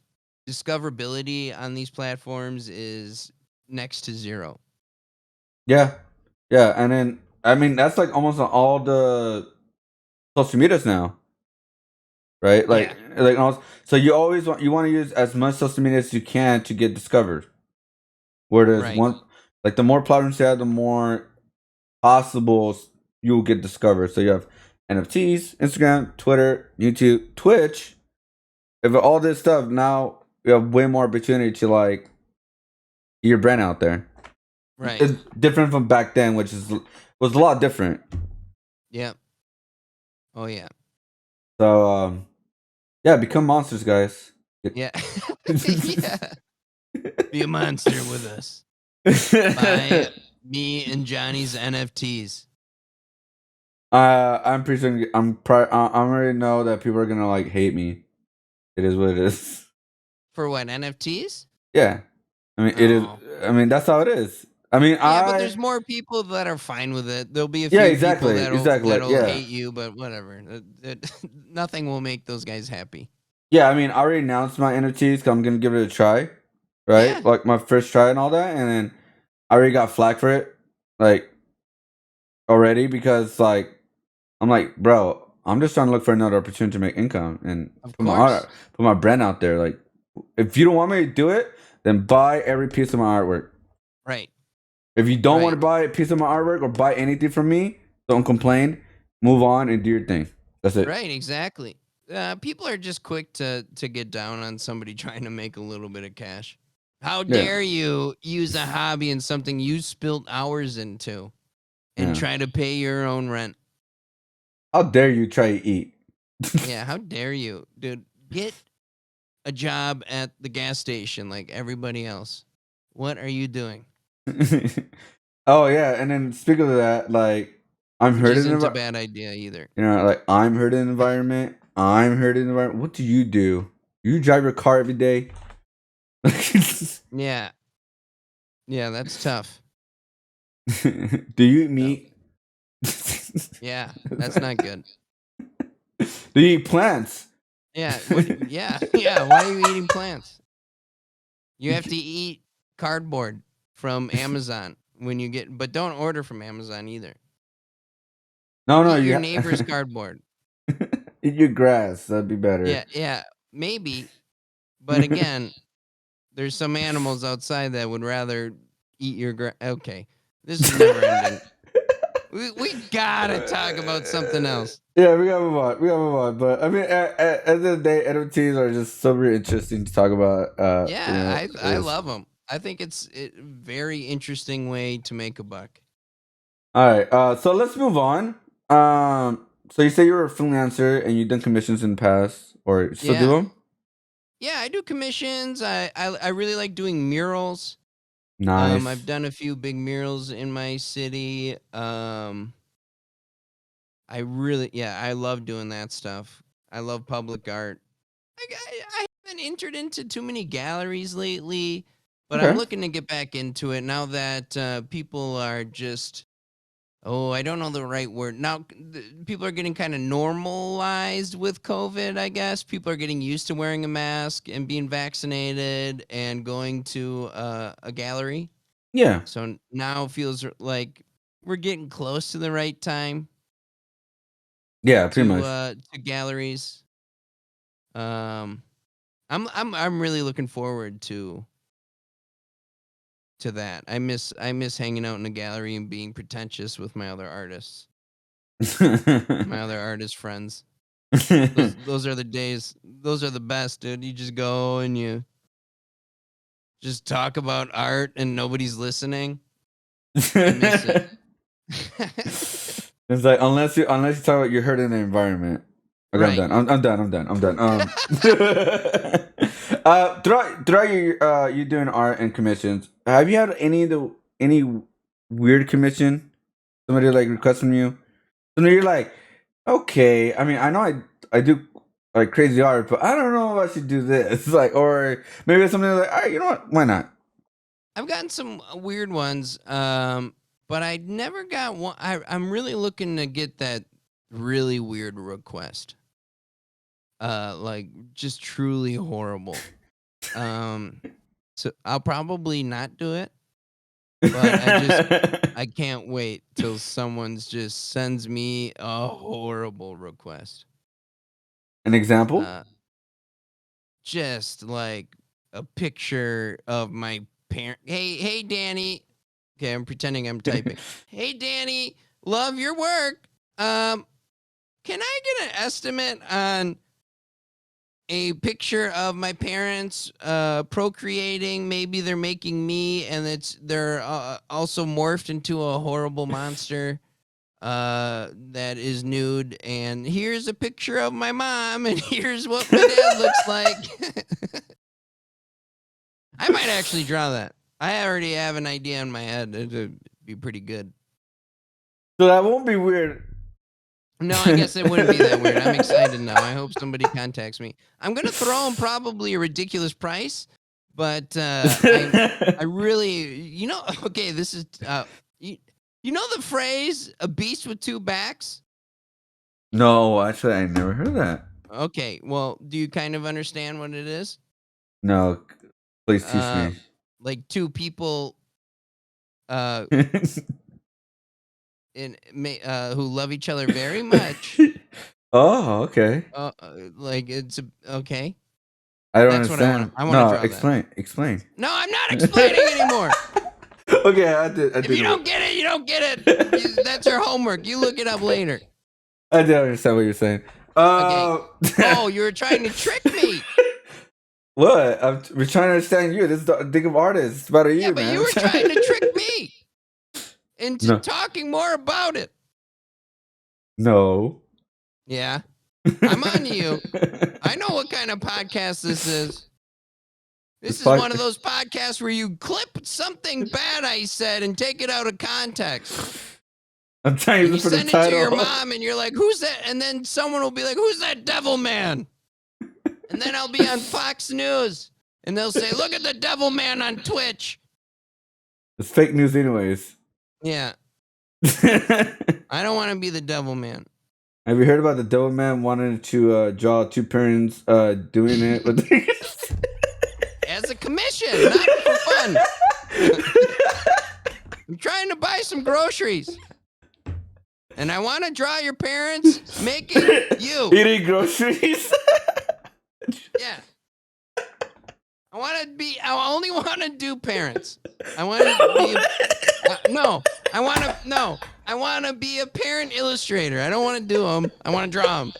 discoverability on these platforms is next to zero. Yeah, yeah, and then I mean that's like almost on all the social medias now, right? Yeah. So you always want to use as much social media as you can to get discovered. Where there's Right. one like the more platforms you have, the more possible you'll get discovered. So you have NFTs, Instagram, Twitter, YouTube, Twitch. If all this stuff now you have way more opportunity to like get your brand out there. Right. It's different from back then, which was a lot different. Yep. Oh yeah. So yeah, become monsters, guys. Yeah. Yeah. Be a monster with us. Buy me and Johnny's NFTs. I'm pretty sure I already know that people are gonna like hate me. It is what it is. For what, NFTs? Yeah. I mean, it is. Oh. I mean, that's how it is. I mean, Yeah, but there's more people that are fine with it. There'll be a Yeah, few people exactly, exactly. that'll Yeah, hate you, but whatever. Nothing will make those guys happy. yeah. I mean, I already announced my NFTs. 'Cause I'm gonna give it a try, right? Yeah, Like my first try and all that, and then I already got flack for it, like already because like I'm like, bro, I'm just trying to look for another opportunity to make income and of put my course. put my brand out there. Like, if you don't want me to do it, then buy every piece of my artwork. Right, If you don't want to right, buy a piece of my artwork or buy anything from me, don't complain. Move on and do your thing. That's it. right. Exactly. People are just quick to get down on somebody trying to make a little bit of cash. How Yeah, dare you use a hobby and something you spilled hours into and yeah. try to pay your own rent? How dare you try to eat? Yeah, how dare you, dude? Get a job at the gas station like everybody else. What are you doing? Oh yeah, and then speaking of that, like I'm Which hurting. isn't a bad idea either. You know, like I'm hurting the environment. I'm hurting the environment. What do? You drive your car every day. Yeah. Yeah, that's tough. Do you eat Tough. meat? Yeah, that's not good. Do you eat plants? Yeah, yeah, why are you eating plants? You have to eat cardboard from Amazon when you get but don't order from Amazon either. No, no, Eat your neighbor's cardboard. eat your grass. That'd be better. Yeah, yeah, maybe, but again, there's some animals outside that would rather eat your okay. This is never ending. We gotta talk about something else. Yeah, we gotta move on. We gotta move on. But I mean, at the end of the day, NFTs are just so very interesting to talk about. Yeah, I love them. I think it's a very interesting way to make a buck. All right. So let's move on. So you say you're a freelancer and you've done commissions in the past, or you still do Yeah, them? yeah. I do commissions. I really like doing murals. I've Nice. done a few big murals in my city. I really, yeah, I love doing that stuff. I love public art. I haven't entered into too many galleries lately, but I'm Okay. looking to get back into it now that people are just, oh, I don't know the right word. Now, people are getting kind of normalized with COVID, I guess. People are getting used to wearing a mask and being vaccinated and going to a gallery. Yeah. So now it feels like we're getting close to the right time Yeah. Pretty much. to galleries. Um, I'm really looking forward to that. I miss hanging out in a gallery and being pretentious with my other artists, my other artist friends. Those are the days. Those are the best, dude. You just go and you just talk about art and nobody's listening. I miss it. It's like unless you talk about you're hurting the environment. Okay, I'm Right. done. I'm done. I'm done. I'm done. Throughout your you doing art and commissions, have you had any weird commission? Somebody like request from you? So you're like, okay. I mean, I know I do like crazy art, but I don't know if I should do this. Like, or maybe it's something like, all right, you know what? Why not? I've gotten some weird ones, but I never got one. I'm really looking to get that really weird request. Like just truly horrible. Um, so I'll probably not do it, but I can't wait till someone's just sends me a horrible request. An example? Uh, just like a picture of my parent. Hey, Danny. Okay, I'm pretending I'm typing. Hey, Danny, love your work. Can I get an estimate on a picture of my parents procreating? Maybe they're making me, and they're also morphed into a horrible monster that is nude. And here's a picture of my mom, and here's what my dad looks like. I might actually draw that. I already have an idea in my head. It'd be pretty good. So that won't be weird. No, I guess it wouldn't be that weird. I'm excited now. I hope somebody contacts me. I'm gonna throw him probably a ridiculous price, but I really, okay, this is you know the phrase "a beast with two backs." No, actually, I never heard that. Okay, well, do you kind of understand what it is? No, please teach Uh, me. like two people uh who love each other very much. Oh, okay. Like okay. I don't That's what I want. understand. I want to No, draw that. explain. No, I'm not explaining anymore. Okay, I did. If you don't get it, you don't get it. That's your homework. You look it up later. I did understand what you're saying. Okay. Oh, you were trying to trick me. What? We're trying to understand you. This is the Think of Artists. It's about Yeah, you, but man. you were trying to trick me into No. talking more about it. No. Yeah. I'm on you. I know what kind of podcast this is. This is one of those podcasts where you clip something bad I said and take it out of context. I'm telling And you you for the send it to title. your mom and you're like, who's that? And then someone will be like, who's that Devilman? And then I'll be on Fox News and they'll say, look at the Devilman on Twitch. It's fake news, anyways. Yeah. I don't want to be the Devilman. Have you heard about the Devilman wanting to draw two parents doing it with As a commission, not for fun. I'm trying to buy some groceries. And I want to draw your parents making you. eating groceries? Yeah. I only want to do parents. I want to be I want to be a parent illustrator. I don't want to do them. I want to draw them.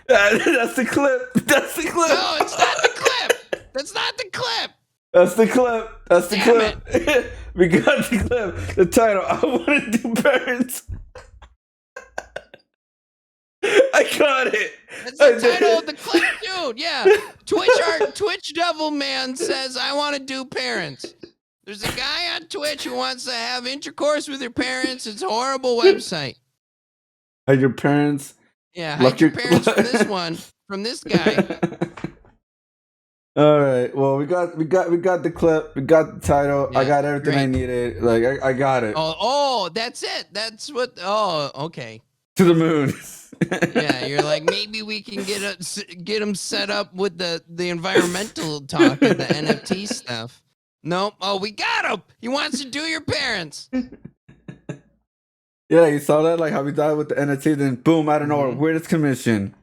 That's the clip. That's the clip. No, it's not the clip. That's not the clip. That's the clip. That's the Damn clip. We got the clip. The title. I want to do parents. I got it. That's the title of the clip, dude. Yeah. Twitch Devilman says, I want to do parents. There's a guy on Twitch who wants to have intercourse with your parents. It's a horrible website. Hide your parents. Yeah, hide your parents from this one, from this guy. All right. Well, we got the clip. We got the title. Yeah, I got everything I great. needed. Like I got it. Oh, that's it. That's what. Oh, okay. To the moon. Yeah, you're like, maybe we can get him set up with the environmental talk and the NFT stuff. Nope. Oh, we got him. He wants to do your parents. Yeah, you saw that, like how we died with the NFT, then boom, out of nowhere, weirdest commission.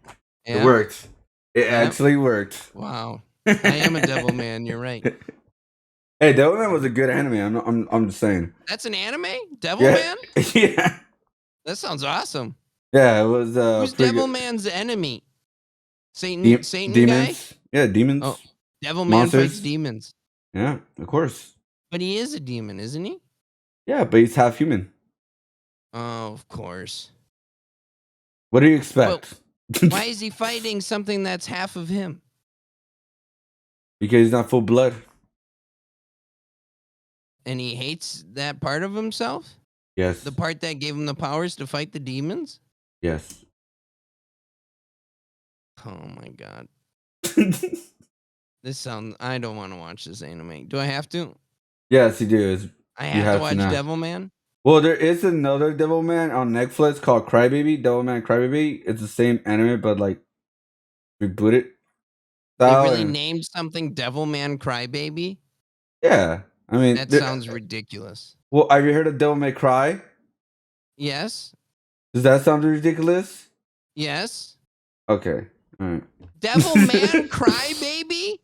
Yeah. It worked. It actually worked. Wow. I am a Devilman. You're right. Hey, Devilman was a good anime. I'm just saying. That's an anime? Devilman? Yeah. That sounds awesome. Yeah, it was. Who's Devilman's enemy? Satan demons. guy? Yeah, demons. Oh, Devilman Monsters. fights demons. Yeah, of course. But he is a demon, isn't he? Yeah, but he's half human. Oh, of course. What do you expect? Why is he fighting something that's half of him? Because he's not full blood. And he hates that part of himself? Yes. The part that gave him the powers to fight the demons? Yes. Oh my god. I don't want to watch this anime. Do I have to? Yes, you do. I have to watch Devilman? Well, there is another Devilman on Netflix called Crybaby, Devilman Crybaby. It's the same anime, but like rebooted. They really named something Devilman Crybaby? Yeah. I mean, that sounds ridiculous. Well, have you heard of Devil May Cry? Yes. Does that sound ridiculous? Yes. Okay. All right. Devilman Crybaby?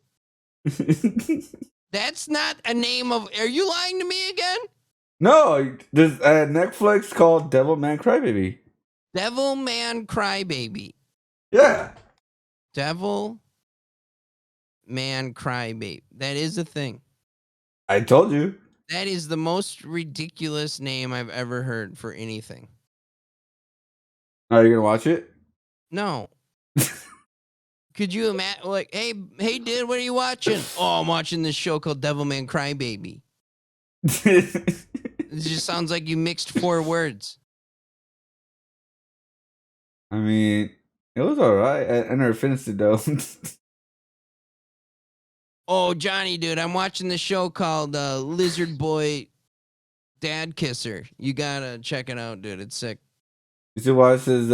That's not a name of... Are you lying to me again? No, there's a Netflix called Devilman Crybaby. Devilman Crybaby. Yeah. Devilman Crybaby. That is a thing. I told you. That is the most ridiculous name I've ever heard for anything. Are you gonna watch it? No. Could you imagine? Like, hey, dude, what are you watching? Oh, I'm watching this show called Devilman Crybaby. It just sounds like you mixed 4 words. I mean, it was alright. I never finished it though. Oh, Johnny, dude, I'm watching this show called Lizard Boy Dad Kisser. You gotta check it out, dude. It's sick. You see why it says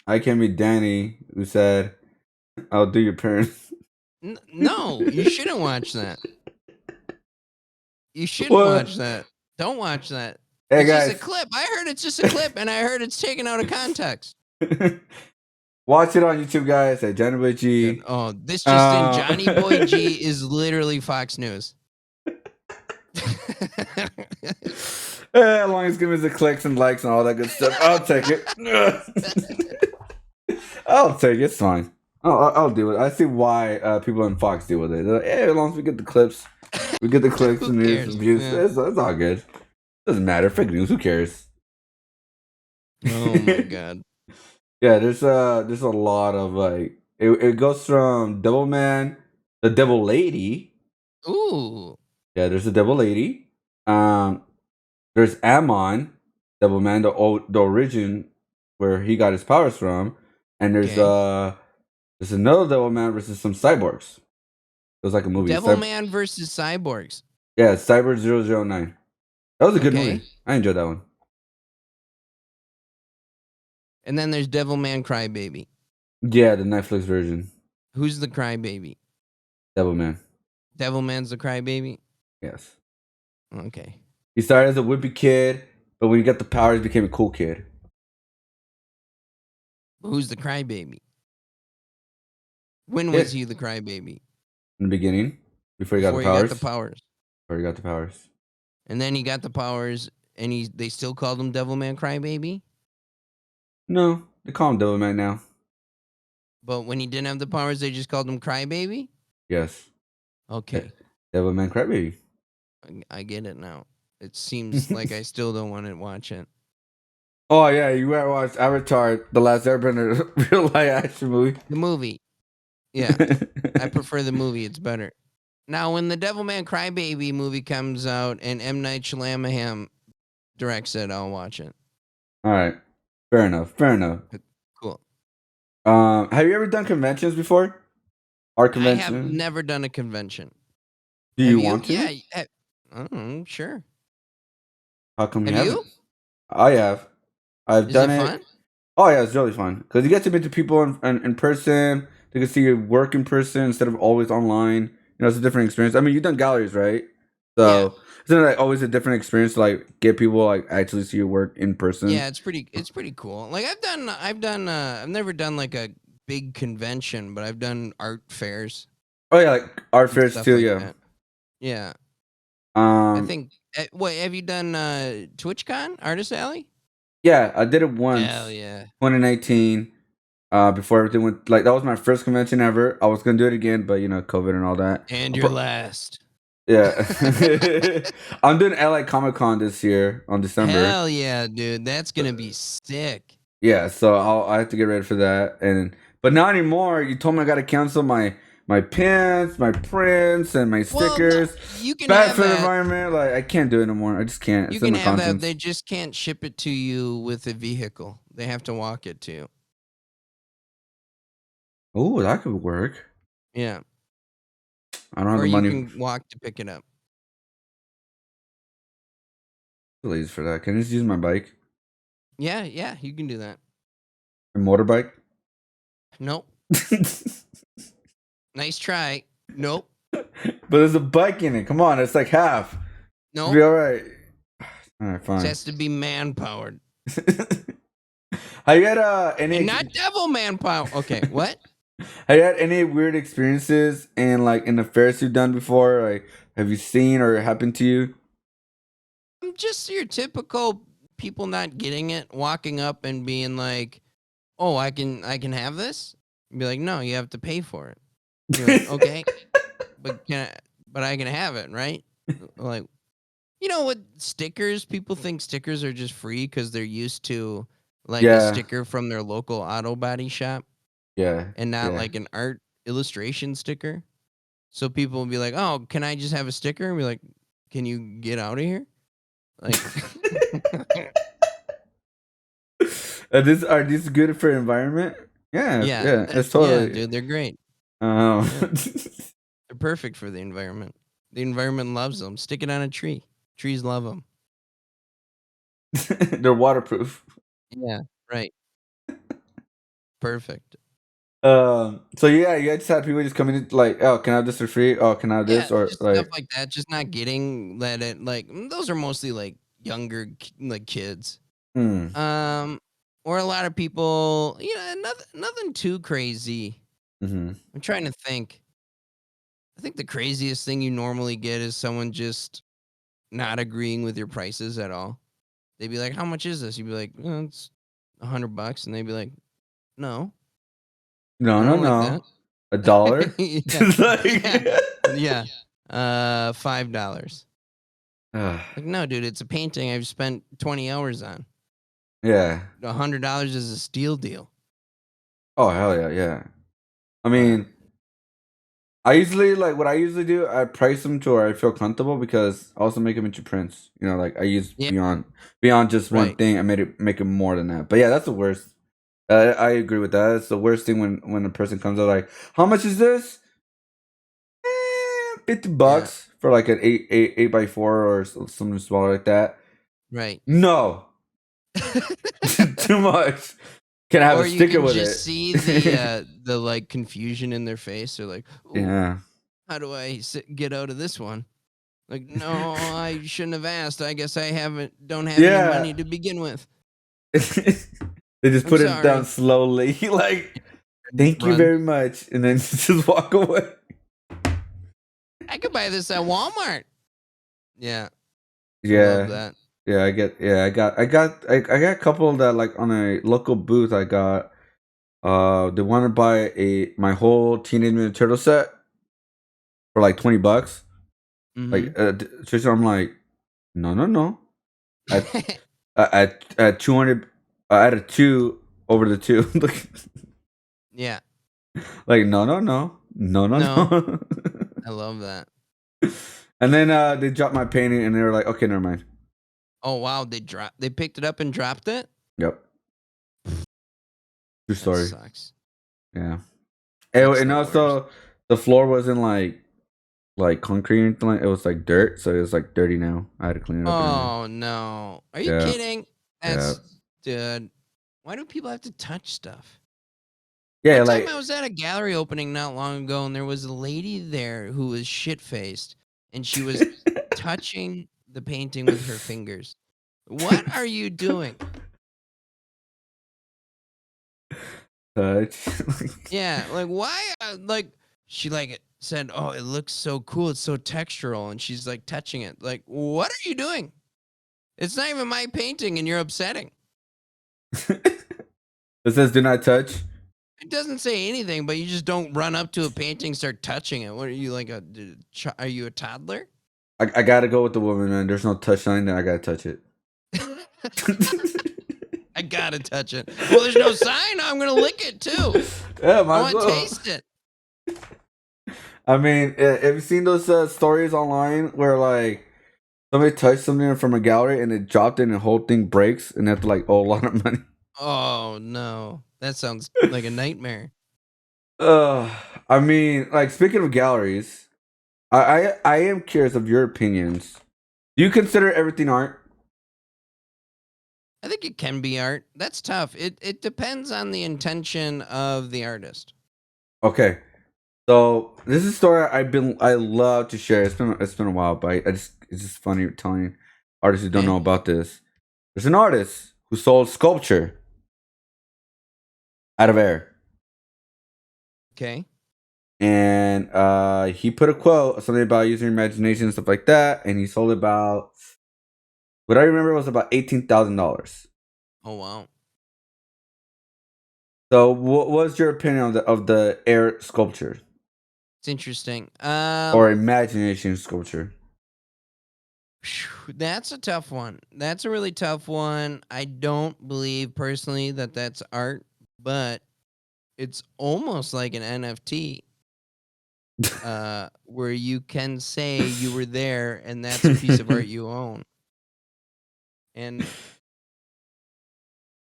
IcanBeDanny who said, "I'll do your parents." No, you shouldn't watch that. You shouldn't What? watch that. Don't watch that. Hey It's just a guys, clip. I heard it's just a clip, and I heard it's taken out of context. watch it on YouTube, guys. At Jonnyboig Dude, G. oh, this just in: Jonnyboig G Uh, is literally Fox News. as long as it gives me the clicks and likes and all that good stuff, I'll take it. I'll take it. It's fine. I'll deal with it. I see why people in Fox deal with it. They're like, hey, as long as we get the clips, we get the clicks Who and news cares? and views. Yeah. It's all good. Doesn't matter. Fake news. Who cares? Oh my god. Yeah, there's a lot of like it goes from Devilman, the Devil Lady. Ooh. Yeah, there's a Devil Lady. There's Ammon, Devilman, the origin where he got his powers from, and there's Okay. there's another Devilman versus some cyborgs. It was like a movie. Devilman versus cyborgs. Yeah, Cyber 009. That was a good Okay. movie. I enjoyed that one. And then there's Devilman Crybaby. Yeah, the Netflix version. Who's the crybaby? Devilman. Devilman's the crybaby? Yes. Okay. He started as a wimpy kid, but when he got the powers, he became a cool kid. Who's the crybaby? When Yeah. was he the crybaby? In the beginning, before he got the Before he got the powers. powers. Before he got the powers. And then he got the powers, and they still called him Devilman Crybaby? No, they call him Devilman now. But when he didn't have the powers, they just called him Crybaby? Yes. Okay. Devilman Crybaby. I get it now. It seems like I still don't want to watch it. Oh yeah, you gotta watch Avatar: The Last Airbender, real life action movie. The movie. Yeah. I prefer the movie. It's better. Now, when the Devilman Crybaby movie comes out and M. Night Shyamalan directs it, I'll watch it. All right, fair enough. Fair enough. Cool. Have you ever done conventions before? Art I have convention? never done a convention. Do Have you you? want to? Yeah. Sure. How come you Have haven't? you? I have. I've Is done it it. fun? Oh yeah, it's really fun because you get to meet the people in person. They can see your work in person instead of always online. You know, it's a different experience. I mean, you've done galleries, right? Yeah. So isn't it like always a different experience to like get people like actually see your work in person? Yeah, it's pretty cool. Like I've never done like a big convention, but I've done art fairs Oh yeah, like art and fairs stuff too. like Yeah. that. Yeah. I Um. think what have you done TwitchCon? Artist Alley? Yeah, I did it Hell once, yeah. 2019. Before everything went like that was my first convention ever. I was gonna do it again, but you know, COVID and all that. And your last. Yeah. I'm doing LA Comic Con this year on December. Hell yeah, dude. That's gonna be sick. Yeah, so I have to get ready for that. But not anymore. You told me I gotta cancel my pins, my prints, and my Well, no, stickers. you can Bad have for the that. environment. Like I can't do it anymore. I just can't. You It's in can the have that. conscience. They just can't ship it to you with a vehicle. They have to walk it to you. Oh, that could work. Yeah. I don't have Or the you money can walk to pick it up. lazy for that. Can I just use my bike? Yeah, you can do that. My motorbike? Nope. Nice try. Nope. But there's a bike in it. Come on, it's like half. It'll be Nope. alright. Alright, It fine. has to be man powered. Have you had any And not devil man power. Okay, what? have you had any weird experiences in the fairs you've done before? Like have you seen or happened to you? I'm just your typical people not getting it, walking up and being like, "Oh, I can have this." And be like, "No, you have to pay for it." You're like, "Okay, but I can have it, right?" Like, you know what? Stickers. People think stickers are just free because they're used to like a Yeah. sticker from their local auto body shop Yeah. and not Yeah. like an art illustration sticker. So people will be like, "Oh, can I just have a sticker?" And be like, "Can you get out of here?" Like, Are these good for environment? Yeah, Yeah, yeah, it's yeah, totally. dude, they're great. Um, Yeah, they're perfect for the environment. The environment loves them. Stick it on a tree. Trees love them. they're waterproof. Yeah, right. Perfect. So yeah, you just had people just coming in like, oh, can I have this for free? Oh, can I have Yeah, this? Or just stuff like, like that. Just not getting that it like those are mostly like younger like kids. hmm, Um, or a lot of people. Nothing too crazy. mm-hmm. I'm trying to think. I think the craziest thing you normally get is someone just not agreeing with your prices at all. They'd be like, "How much is this?" You'd be like, "It's $100," and they'd be like, "No, No, I no, don't like that." no, $1. Yeah, Just yeah, like, yeah. $5. Like, no, dude, it's a painting I've spent 20 hours on. yeah. $100 is a steal deal. Oh hell yeah, yeah. I But mean, I usually like what I usually do. I price them to where I feel comfortable because I also make them into prints. You know, like I use yeah, beyond just one right. thing. I made it make it more than that. But yeah, that's the worst. I agree with that. It's the worst thing when a person comes out like, how much is this? 50 Yeah, bucks for like an 8x4 or something smaller like that. right. No, too much. Can I have a Or you sticker can with just it? see the like confusion in their face. They're like, "Ooh, Yeah. how do I get out of this one?" Like, no, I shouldn't have asked. I guess I don't have any Yeah. money to begin with. They just I'm put it down sorry. slowly, like, thank you Run. very much, and then just walk away. I could buy this at Walmart. Yeah, I love Yeah, that. yeah, I got a couple that like on a local booth. I got they want to buy my whole Teenage Mutant Turtle set for like $20. Mm-hmm. Like, Tristan, I'm like, no, no, no. At at 200, I added two over the two. Yeah. Like, no, no, no, no, no, No, no. I love that. And then they dropped my painting, and they were like, okay, never mind. Oh wow, they picked it up and dropped it? Yep, true That story. sucks. Yeah, That's and the worst. also the floor wasn't like concrete or anything. It was like dirt, so it was like dirty now. I had to clean it up and everything. Oh no. Are you Yeah, kidding? yeah, That's dude. Why do people have to touch stuff? yeah. One time Like, I was at a gallery opening not long ago and there was a lady there who was shit faced and she was touching the painting with her fingers. What are you doing? touch. Yeah, like why? Like she like said, "Oh, it looks so cool. It's so textural," and she's like touching it. Like, what are you doing? It's not even my painting, and you're upsetting. It says "Do not touch." It doesn't say anything, but you just don't run up to a painting, start touching it. What are you like are you a toddler? I gotta go with the woman, man. There's no touch sign there. I gotta touch it. I gotta touch it. Well, there's no sign. I'm gonna lick it too. Yeah, I might as want to well. taste it. I mean, have you seen those stories online where like somebody touched something from a gallery and it dropped it and the whole thing breaks and they have to like owe a lot of money? Oh no, that sounds like a nightmare. Uh, I mean, like speaking of galleries, I am curious of your opinions. Do you consider everything art? I think it can be art. That's tough. It depends on the intention of the artist. Okay, so this is a story I love to share. It's been a while, but I just it's just funny telling artists who don't Okay. know about this. There's an artist who sold sculpture out of air. Okay. And he put a quote, something about using your imagination and stuff like that, and he sold about what I remember was about $18,000. Oh wow. So, what was your opinion of the air sculpture It's interesting. or imagination sculpture? That's a tough one. That's a really tough one. I don't believe personally that that's art, but it's almost like an NFT where you can say you were there and that's a piece of art you own. And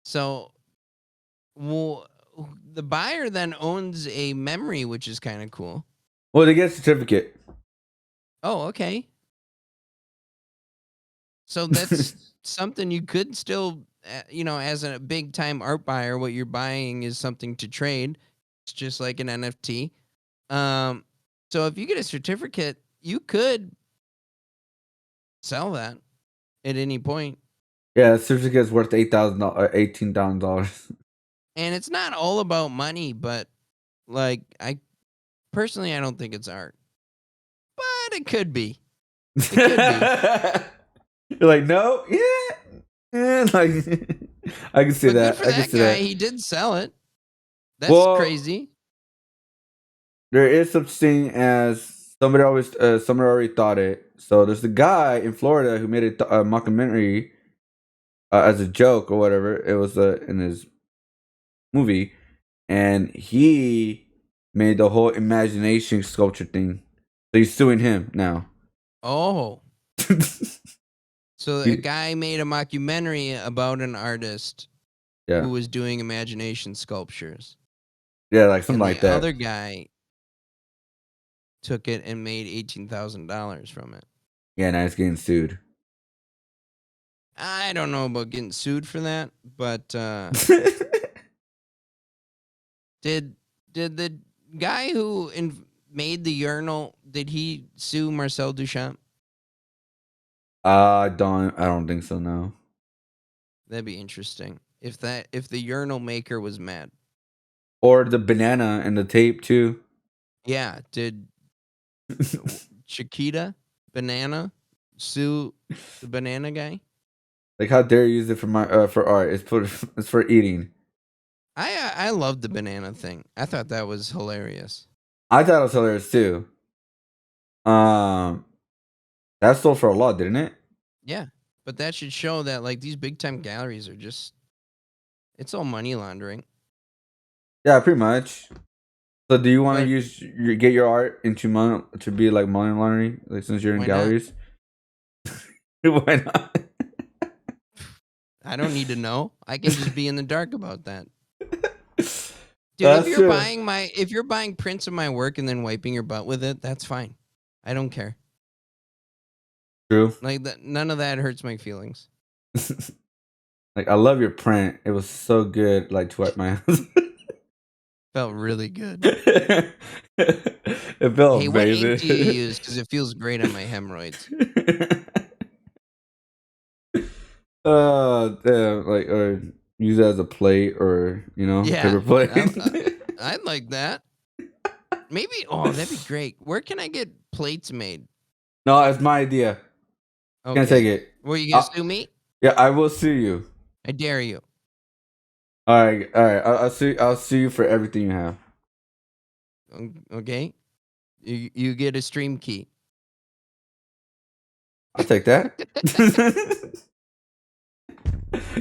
so Well, the buyer then owns a memory, which is kind of cool. Well, they get a certificate. Oh, okay. So that's something you could still, as a big time art buyer, what you're buying is something to trade. It's just like an NFT. Um, so if you get a certificate, you could sell that at any point. Yeah, the certificate is worth $8,000, $18,000. And it's not all about money, but like I personally I don't think it's art. But it could be. It could be. You're like, no, like I can see But good that. for I can that see guy. that. He did sell it. That's Well, crazy. there is such thing as somebody already thought it. So there's a guy in Florida who made a mockumentary as a joke or whatever. It was in his movie, and he made the whole imagination sculpture thing. So he's suing him now. Oh. So a He- guy made a mockumentary about an artist yeah, who was doing imagination sculptures. yeah, like something And like the that. other guy took it and made $18,000 from it. Yeah, now he's getting sued. I don't know about getting sued for that, but did the guy who made the urinal, did he sue Marcel Duchamp? I don't think so. No. That'd be interesting. If the urinal maker was mad. Or the banana and the tape too. Yeah, did Chiquita Banana sue the banana guy? Like, how dare you use it for art? It's for eating. I loved the banana thing. I thought that was hilarious. I thought it was hilarious too. Um, that sold for a lot, didn't it? Yeah, but that should show that like these big time galleries are it's all money laundering. Yeah, pretty much. So, do you want But to get your art into money to be like money laundering? Like, since you're in why not? galleries, why not? I don't need to know. I can just be in the dark about that. Dude, That's true. if you're buying prints of my work and then wiping your butt with it, that's fine. I don't care. True. Like none of that hurts my feelings. Like, I love your print. It was so good. Like, to wipe my hands. Felt really good. It felt Hey, what ink do you amazing. use? Because it feels great on my hemorrhoids. Damn, like, or use it as a plate, or Yeah, paper plate. I'd like that. Maybe. Oh, that'd be great. Where can I get plates made? No, it's my idea. Okay. Can't take it. Were you gonna sue me? Yeah, I will sue you. I dare you. All right, all right. I'll sue you for everything you have. Okay. You get a stream key. I'll take that.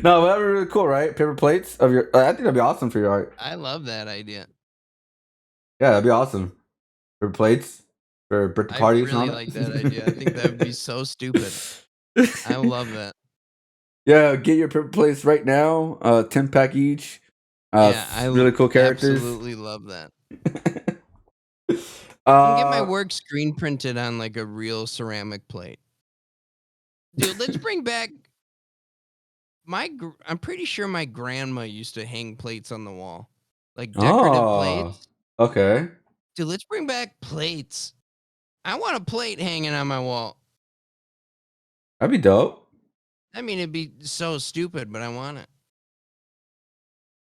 No, that'd be really cool, right? Paper plates of your. I think that'd be awesome for your art. I love that idea. Yeah, that'd be awesome. Paper plates for birthday I parties really and all like that. that idea. I think that would be so stupid. I love that. Yeah, get your paper plates right now. 10-pack each. Yeah, I really cool characters. absolutely love that. I can get my Uh, work screen printed on like a real ceramic plate. Dude, let's bring back I'm pretty sure my grandma used to hang plates on the wall. Like decorative oh, plates. okay. Dude, let's bring back plates. I want a plate hanging on my wall. That'd be dope. I mean, it'd be so stupid, but I want it.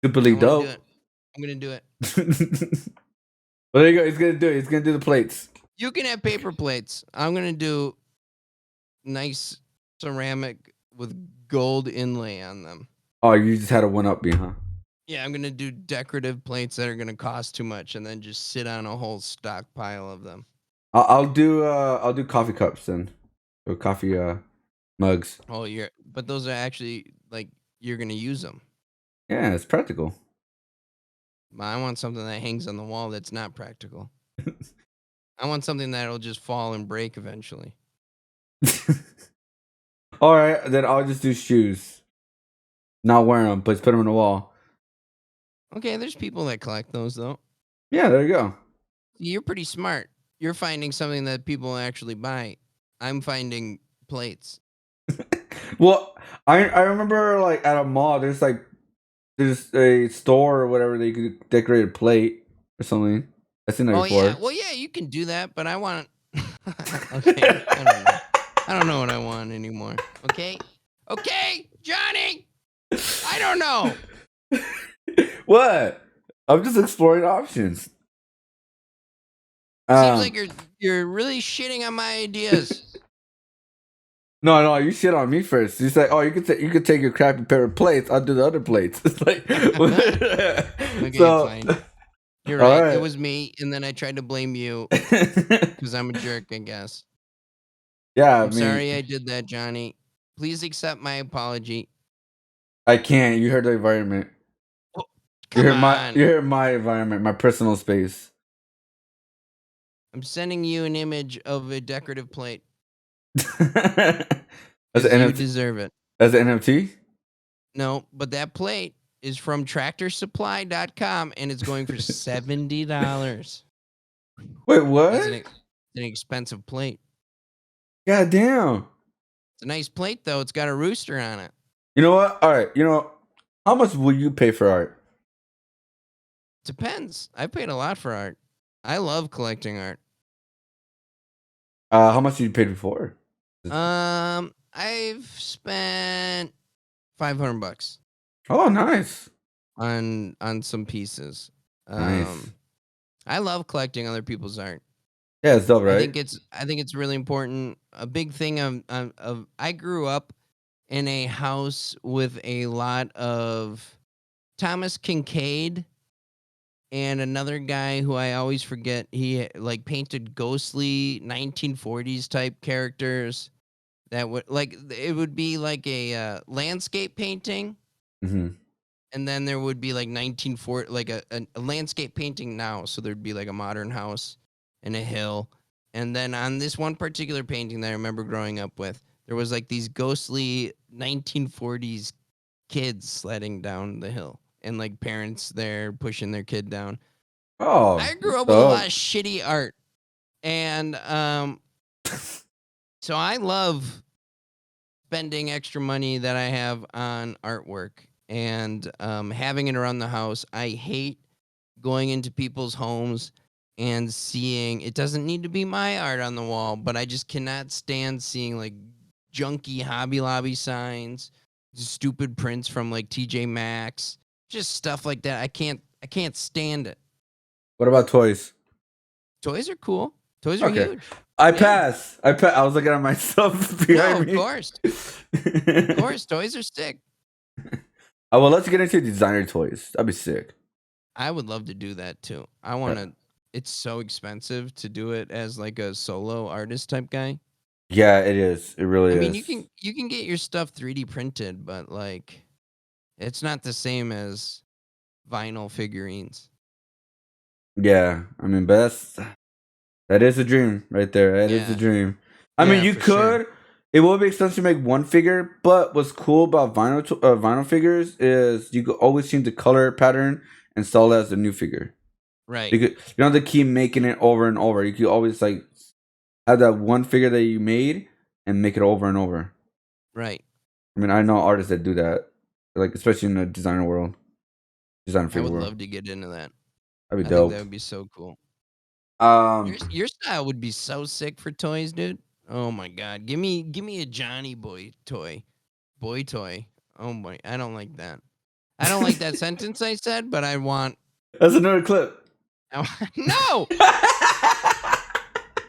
Stupidly I want to dope. do it. I'm going to do it. Well, there you go. He's gonna do it. He's gonna do the plates. You can have paper plates. I'm going to do nice ceramic with gold inlay on them. Oh, you just had a one up me, huh? Yeah, I'm going to do decorative plates that are going to cost too much and then just sit on a whole stockpile of them. I'll do coffee cups then, or coffee mugs. Oh, but those are actually like you're going to use them. Yeah, it's practical. I want something that hangs on the wall that's not practical. I want something that'll just fall and break eventually. All right, then I'll just do shoes. Not wear them, but just put them on the wall. Okay, there's people that collect those though. Yeah, there you go. You're pretty smart. You're finding something that people actually buy. I'm finding plates. Well, I remember like at a mall, there's a store or whatever that you could decorate a plate or something. I've seen that Oh yeah, before. well yeah, you can do that, but I want. Okay, I don't know. I don't know what I want anymore. Okay, okay, Johnny. I don't know. What? I'm just exploring options. Seems Um, like you're really shitting on my ideas. no, you shit on me first. You say, "Oh, you could take your crappy pair of plates. I'll do the other plates." It's like, Okay, so, fine. You're all right. It right. was me, and then I tried to blame you because I'm a jerk, I guess. Yeah, I I'm mean, sorry I did that, Johnny. Please accept my apology. I can't. You heard the environment. Oh, come on. You heard my environment, my personal space. I'm sending you an image of a decorative plate As an because you NFT, deserve it. as an NFT. No, but that plate is from tractorsupply.com and it's going for $70. Wait, That's what? an expensive plate. God damn. It's a nice plate, though. It's got a rooster on it. You know what? All right. How much will you pay for art? Depends. I paid a lot for art. I love collecting art. How much did you pay before? I've spent $500 Oh, nice, on some pieces. nice. I love collecting other people's art. Yeah, it's dope, right? I think it's really important. A big thing of I grew up in a house with a lot of Thomas Kincaid and another guy who I always forget. He like painted ghostly 1940s type characters that would like it would be like a landscape painting, Mm-hmm. and then there would be like 1940 like a landscape painting now. So there'd be like a modern house and a hill, and then on this one particular painting that I remember growing up with, there was like these ghostly 1940s kids sledding down the hill and like parents there pushing their kid down. Oh, I that's grew up with a lot dope. of shitty art. And so I love spending extra money that I have on artwork and having it around the house. I hate going into people's homes and seeing it doesn't need to be my art on the wall, but I just cannot stand seeing like junky Hobby Lobby signs, stupid prints from like TJ Maxx, just stuff like that. I can't stand it. What about toys? Toys are cool. Toys are Okay, huge. I Yeah. pass. I was looking at myself No, behind of me. course. Of course, toys are sick. Oh well, let's get into designer toys. That'd be sick. I would love to do that too. I want to it's so expensive to do it as like a solo artist type guy. Yeah, it is. It really I mean, is. you can get your stuff 3D printed, but like it's not the same as vinyl figurines. Yeah, I mean, but that is a dream right there. That is a Yeah. dream. I mean, Yeah, you for sure. could. It would be expensive to make one figure, but what's cool about vinyl figures is you could always change the color pattern and sell it as a new figure. Right. You don't have to keep making it over and over. You could always like have that one figure that you made and make it over and over. Right. I mean, I know artists that do that, like especially in the designer world, designer I figure would world. love to get into that. That'd be I think that dope. would be so cool. Um, Your style would be so sick for toys, dude. Oh my god. Give me a Johnny Boy toy. Boy toy. Oh my, I don't like that. I don't like that sentence I said, but I want. that's another clip. No,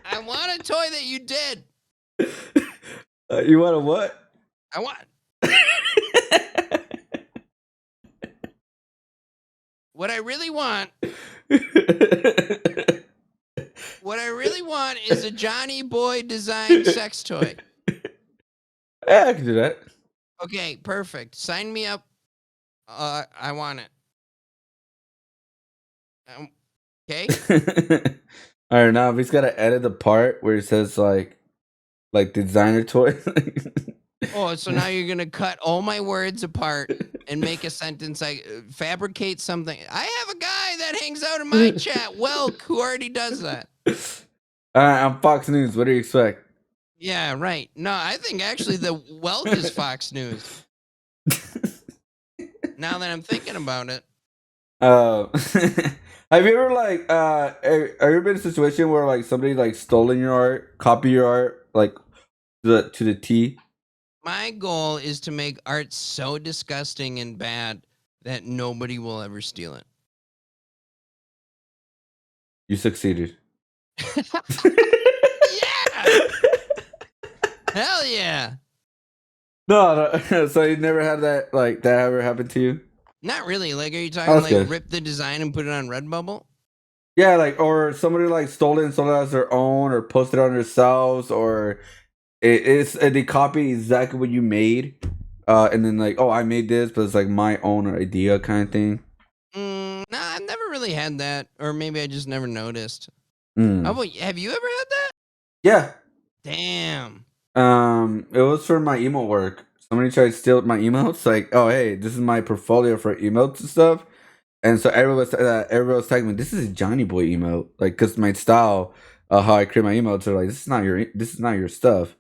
I want a toy that you did. You want a what? I want. What I really want. What I really want is a Johnny Boy designed sex toy. Yeah, I can do that. Okay, perfect. Sign me up. I want it. Okay. All right, now we just gotta edit the part where it says like designer toy. Oh, so now you're gonna cut all my words apart and make a sentence. I fabricate something. I have a guy that hangs out in my chat, Welk, who already does that. I'm Fox News. What do you expect? Yeah, right. No, I think actually the Welk is Fox News. Now that I'm thinking about it. Have you ever have you ever been in a situation where like somebody like stolen your art, copy your art, like to the T? My goal is to make art so disgusting and bad that nobody will ever steal it. You succeeded. Yeah! Hell yeah! No, so you never had that like that ever happen to you? Not really. Like, are you Oh, talking that's like good. rip the design and put it on Redbubble? Yeah, like or somebody like stole it and sold it as their own, or posted it on themselves, or they copy exactly what you made, and then like, oh, I made this, but it's like my own idea kind of thing. Nah, I've never really had that, or maybe I just never noticed. How Mm. about have you ever had that? Yeah. Damn. It was for my email work. Somebody tried to steal my emails. Like, oh hey, this is my portfolio for emails and stuff. And so everyone was tagging me. This is a Jonnyboig email, like, cause my style, how I create my emails are like, this is not your stuff.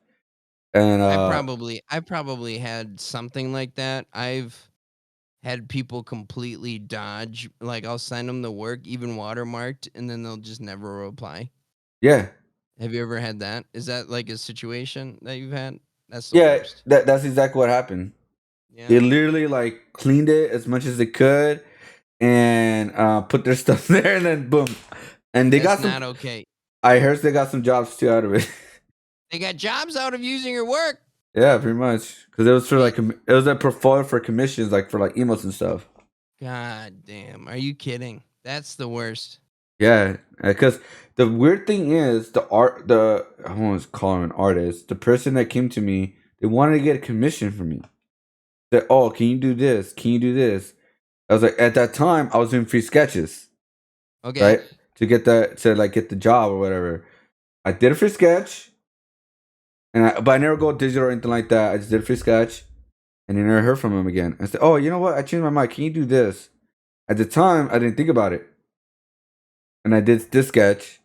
And I probably had something like that. I've had people completely dodge. Like, I'll send them the work, even watermarked, and then they'll just never reply. yeah, Have you ever had that? Is that like a situation that you've had? That's the yeah, worst. that's exactly what happened. Yeah, They literally like cleaned it as much as they could and put their stuff there, and then boom, and they that's got some. not okay. I heard they got some jobs too out of it. They got jobs out of using your work. Yeah, pretty much. Because it was for It, like it was a portfolio for commissions, like for like emails and stuff. God damn. Are you kidding? That's the worst. Yeah, because the weird thing is the I won't call him an artist. The person that came to me, they wanted to get a commission from me. Said, "Oh, can you do this? Can you do this?" I was like, at that time, I was doing free sketches, Okay. right, to get get the job or whatever. I did a free sketch, but I never go digital or anything like that. I just did a free sketch, and I never heard from him again. I said, "Oh, you know what? I changed my mind. Can you do this?" At the time, I didn't think about it, and I did this sketch.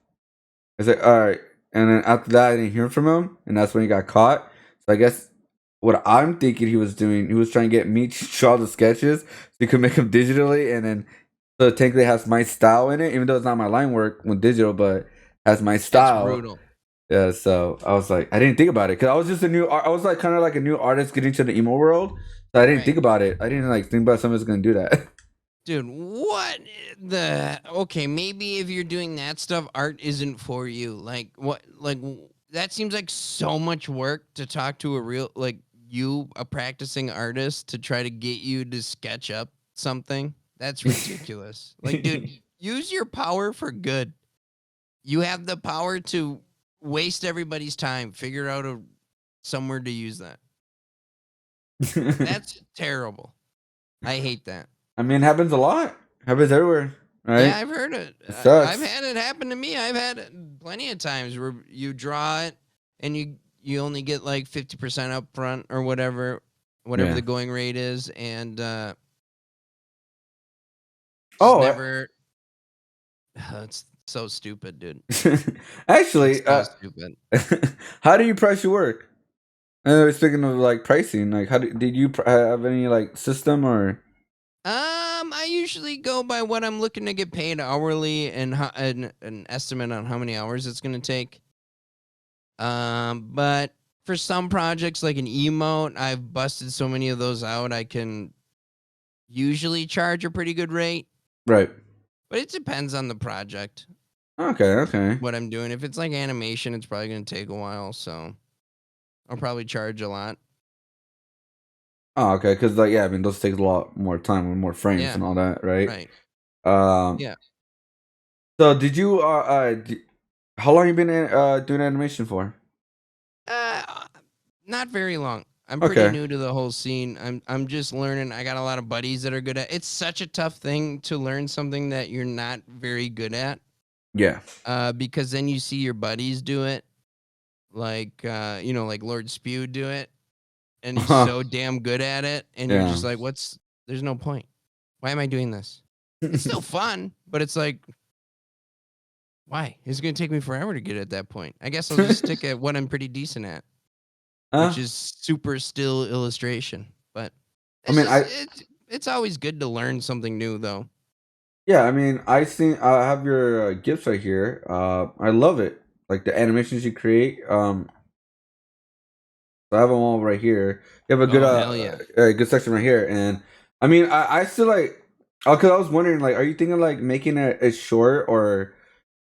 I said, "All right," and then after that, I didn't hear from him, and that's when he got caught. So I guess what I'm thinking he was doing, he was trying to get me to draw the sketches so he could make them digitally, and then so technically has my style in it, even though it's not my line work with digital, but has my That's style. brutal. Yeah, so I was like, I didn't think about it because I was just I was like kind of like a new artist getting to the emo world, so I didn't Right. think about it. I didn't like think about somebody's gonna do that. Dude, what the okay, maybe if you're doing that stuff, art isn't for you. Like what that seems like so much work to talk to a real like you, a practicing artist, to try to get you to sketch up something. That's ridiculous. Like, dude, use your power for good. You have the power to waste everybody's time. Figure out somewhere to use that. That's terrible. I hate that. I mean, it happens a lot. Happens everywhere, Yeah, right? I've heard it. It I've sucks. had it happen to me. I've had it plenty of times where you draw it and you only get like 50% up front or whatever Yeah. the going rate is, and just Oh, never. It's so stupid, dude. It's actually, so stupid. how do you price your work? Speaking of like pricing, like did you have any like system or? I usually go by what I'm looking to get paid hourly and an estimate on how many hours it's gonna take. But for some projects like an emote, I've busted so many of those out. I can usually charge a pretty good rate, Right. but it depends on the project, Okay. Okay. what I'm doing. If it's like animation, it's probably gonna take a while, so I'll probably charge a lot. Oh, okay. Because like, yeah, I mean, those take a lot more time and more frames Yeah, and all that, right? right. Um. Yeah. So did you how long you been doing animation for? Uh, not very long. I'm pretty Okay. new to the whole scene. I'm just learning. I got a lot of buddies that are good at. It's such a tough thing to learn something that you're not very good at. Yeah. Because then you see your buddies do it, like like Lord Spew do it, and he's so damn good at it, and you're Yeah. just like, there's no point. Why am I doing this? It's still fun, but it's like, why? It's gonna take me forever to get at that point. I guess I'll just stick at what I'm pretty decent at, which Huh? is super still illustration. But I it's mean, just it's always good to learn something new, though. yeah, I mean, I have your gifts right here. I love it. Like the animations you create. So I have them all right here. You have a good Oh hell yeah! good section right here, and I mean, I still like. Oh, cause I was wondering, like, are you thinking like making a short or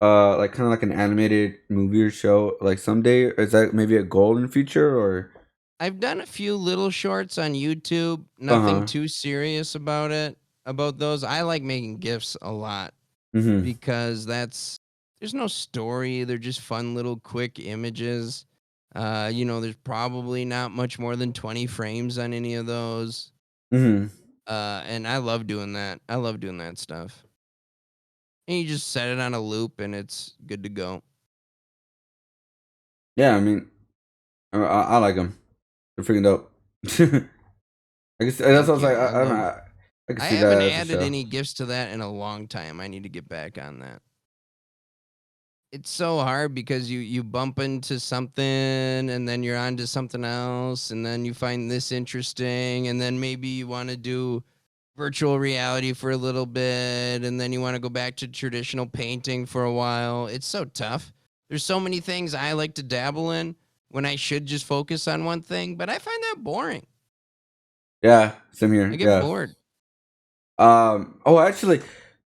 like kind of like an animated movie or show like someday? Is that maybe a goal in the future or? I've done a few little shorts on YouTube. Uh Nothing huh. too serious about it. About those, I like making gifs a lot Mm-hmm. because there's no story. They're just fun little quick images. There's probably not much more than 20 frames on any of those. Mm-hmm. And I love doing that. I love doing that stuff. And you just set it on a loop and it's good to go. Yeah, I mean, I like them. They're freaking dope. I guess that's what I Thank was like. you. I don't know. I can I see haven't that as a added show. any gifts to that in a long time. I need to get back on that. It's so hard because you bump into something and then you're on to something else and then you find this interesting and then maybe you want to do virtual reality for a little bit and then you want to go back to traditional painting for a while. It's so tough. There's so many things I like to dabble in when I should just focus on one thing, but I find that boring. Yeah, same I here. get Yeah. bored. Oh, actually,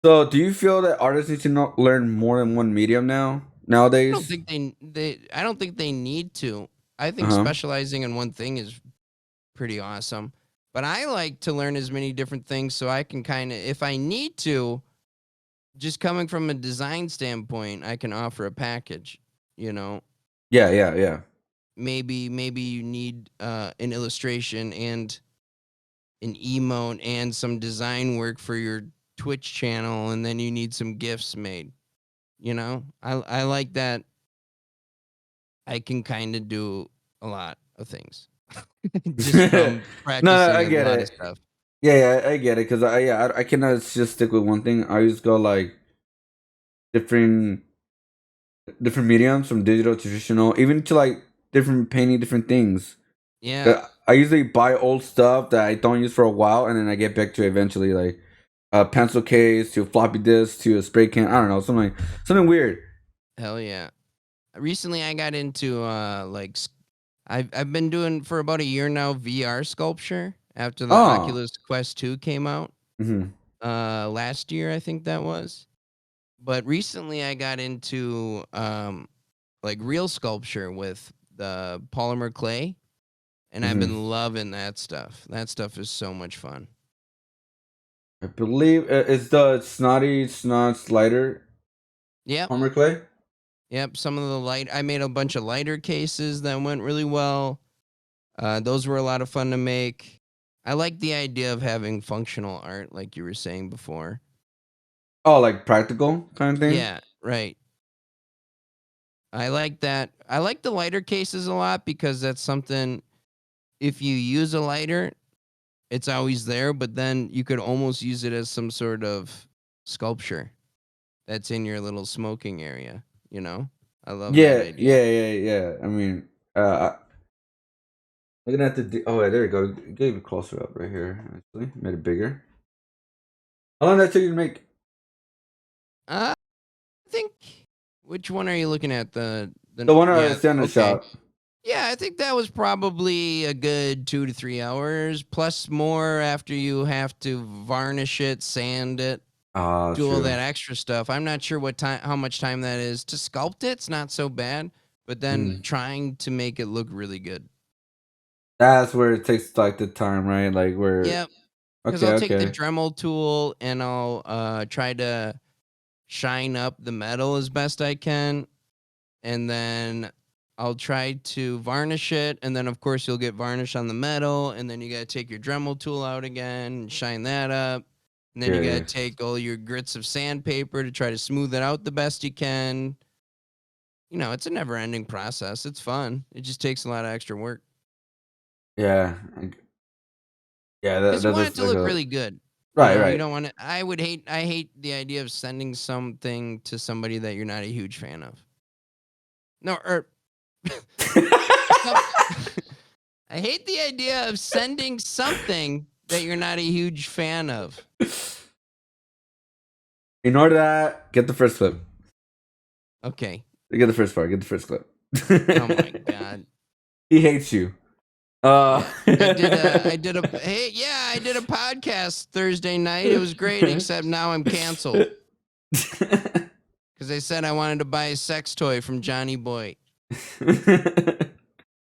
so do you feel that artists need to learn more than one medium I don't nowadays? think I don't think they need to. I Uh think huh. specializing in one thing is pretty awesome. But I like to learn as many different things so I can kind of, if I need to, just coming from a design standpoint, I can offer a package. You know, Yeah, yeah, yeah, maybe you need an illustration and an emote and some design work for your Twitch channel, and then you need some gifts made. I like that. I can kind of do a lot of things just no, from no, practicing I a get lot of it. stuff. Yeah, yeah, I get it. Cause I cannot just stick with one thing. I just go like different different mediums from digital to traditional, even to like different painting different things. Yeah, I usually buy old stuff that I don't use for a while, and then I get back to it eventually, like a pencil case to a floppy disk to a spray can. I don't know, something weird. hell yeah. Recently I got into I've been doing for about a year now VR sculpture after the Oh, Oculus Quest 2 came out hmm, last year I think that was. But recently I got into like real sculpture with the polymer clay and I've hmm. been loving that stuff. That stuff is so much fun. I believe it's the snotty snot slider Yep. armor clay. Yep, some of the light I made a bunch of lighter cases that went really well. Those were a lot of fun to make. I like the idea of having functional art, like you were saying before. Oh, like practical kind of thing. Yeah, right. I like that. I like the lighter cases a lot because that's something, if you use a lighter, it's always there, but then you could almost use it as some sort of sculpture that's in your little smoking area, you know? I love that Yeah, idea. yeah, yeah, yeah. I mean, looking at the oh, yeah, there you go. Gave it closer up right here. Actually, made it bigger. How long did that take you to make? I think, which one are you looking at? The one I Yeah, see on the okay. shop. Yeah, I think that was probably a good 2 to 3 hours, plus more after you have to varnish it, sand it, Ah, do all true. that extra stuff. I'm not sure how much time that is. To sculpt it's not so bad, but then Mm. trying to make it look really good. That's where it takes like the time, right? Like where. Yep, because Okay, I'll take the okay. Dremel tool and I'll try to shine up the metal as best I can, and then I'll try to varnish it, and then of course you'll get varnish on the metal, and then you gotta take your Dremel tool out again and shine that up, and then you Yeah, gotta yeah. take all your grits of sandpaper to try to smooth it out the best you can. It's a never-ending process. It's fun. It just takes a lot of extra work. Yeah. Yeah, Because you want it that's to like look a really good. right, You right. don't want to. I hate the idea of sending something to somebody that you're not a huge fan of. No, or some, I hate the idea of sending something that you're not a huge fan of. In order to that, get the first clip. Okay. Get the first part. Get the first clip. Oh my god. He hates you. Yeah. I did a podcast Thursday night. It was great, except now I'm canceled. Because they said I wanted to buy a sex toy from Jonnyboig.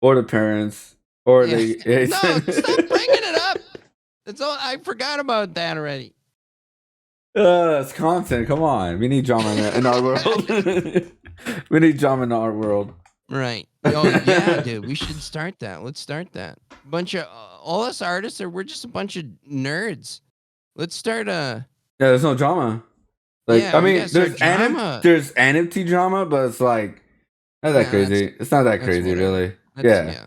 Or the parents. Or Yeah. they No, stop bringing it up. That's all. I forgot about that already. it's content. Come on. We need drama in our world. We need drama in our world. Right. Oh yeah, dude. We should start that. Let's start that. Bunch of all us artists we're just a bunch of nerds. Let's start a. Yeah, there's no drama. Like, Yeah, I we mean, gotta start drama. there's NFT drama, but it's like not that Yeah, crazy. It's not that that's crazy, whatever. really. That's Yeah.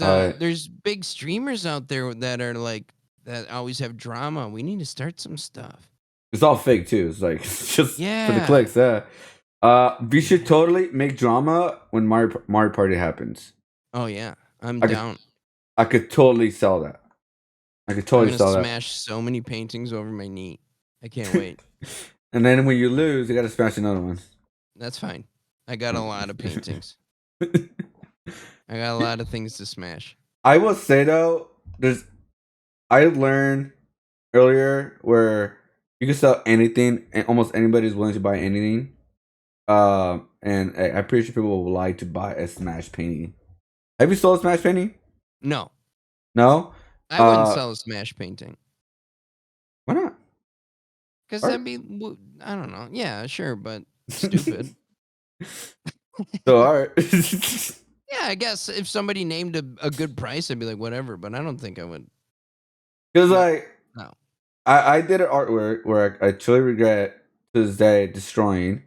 yeah. Uh, There's big streamers out there that are like that always have drama. We need to start some stuff. it's all fake too. It's like it's just for the Yeah. clicks. Yeah. We should totally make drama when Mario Party happens. Oh yeah. I'm I down. I could totally sell that. I could I'm totally gonna sell that. smash so many paintings over my knee. I can't wait. And then when you lose, you got to smash another one. That's fine. I got a lot of paintings. I got a lot of things to smash. I will say though, I learned earlier where you can sell anything, and almost anybody's willing to buy anything. And I'm pretty sure people will like to buy a smash painting. Have you sold a smash painting? No, No. I wouldn't sell a smash painting. Why not? Because that'd be, I don't know. Yeah, sure, but stupid. So art. Yeah, I guess if somebody named a good price, I'd be like, whatever. But I don't think I would. Because No. like, No. I did an artwork where I truly regret to this day destroying.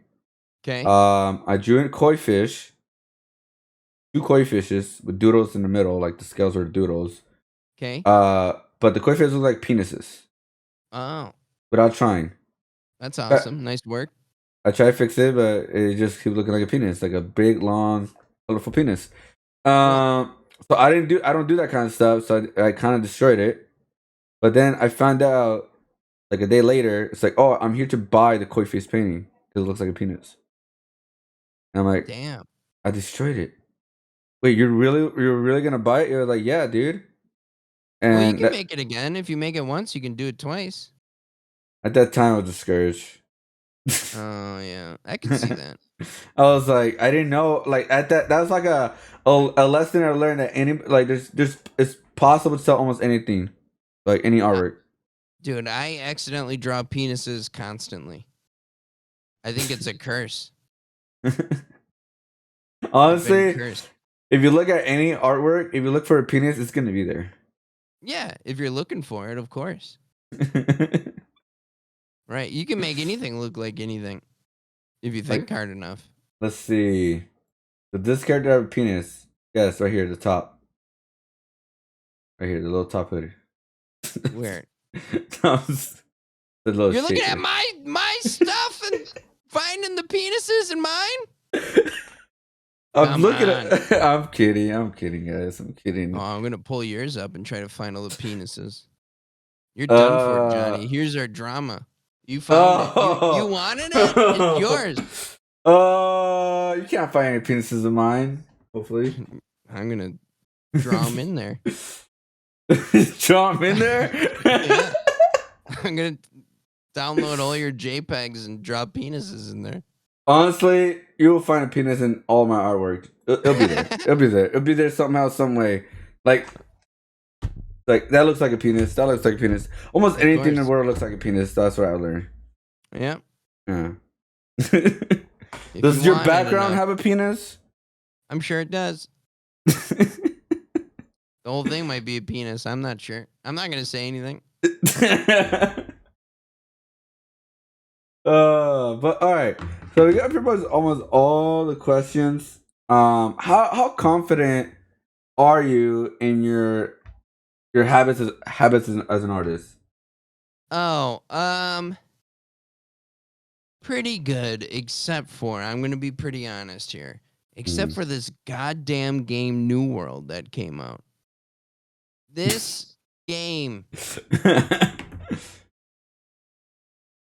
Okay. I drew in koi fish, 2 koi fishes with doodles in the middle, like the scales were doodles. Okay. But the koi fishes look like penises. Oh, Without trying. that's awesome. Nice work. I tried to fix it, but it just keeps looking like a penis, like a big, long, colorful penis. So I don't do that kind of stuff. So I kind of destroyed it. But then I found out like a day later, it's like, oh, I'm here to buy the koi fish painting because it looks like a penis. And I'm like, Damn. I destroyed it. Wait, you're really gonna buy it? You're like, yeah, dude. And Well, you can make it again. If you make it once, you can do it twice. at that time, I was discouraged. Oh yeah, I can see that. I was like, I didn't know. Like at that was like a lesson I learned that any like there's it's possible to sell almost anything, like any artwork. Dude, I accidentally draw penises constantly. I think it's a curse. Honestly, I've been cursed. if you look at any artwork, if you look for a penis, it's gonna be there. Yeah, if you're looking for it, of course. Right, you can make anything look like anything if you think hard enough. Let's see. Does this character have a penis? Yes, right here, the top. Right here, the little top hoodie. Where? The little You're looking shape at there. my stuff and finding the penises in mine? I'm Come looking on. at. I'm kidding, guys. I'm kidding. Oh, I'm gonna pull yours up and try to find all the penises. You're done for, Johnny. Here's our drama. You found it. You wanted it. It's yours. You can't find any penises of mine. Hopefully, I'm gonna draw them in there. Draw them in there. Yeah. I'm gonna download all your JPEGs and draw penises in there. Honestly, you will find a penis in all my artwork. It'll be there. It'll be there. It'll be there somehow, some way. Like that looks like a penis. That looks like a penis. Almost anything in the world looks like a penis. That's what I learned. Yeah. Yeah. Does your background have a penis? I'm sure it does. The whole thing might be a penis. I'm not sure. I'm not gonna say anything. But all right. So we got pretty much almost all the questions. How confident are you in your habits as an artist? Oh, pretty good, except for I'm gonna be pretty honest here. Except Mm. for this goddamn game New World that came out. This game,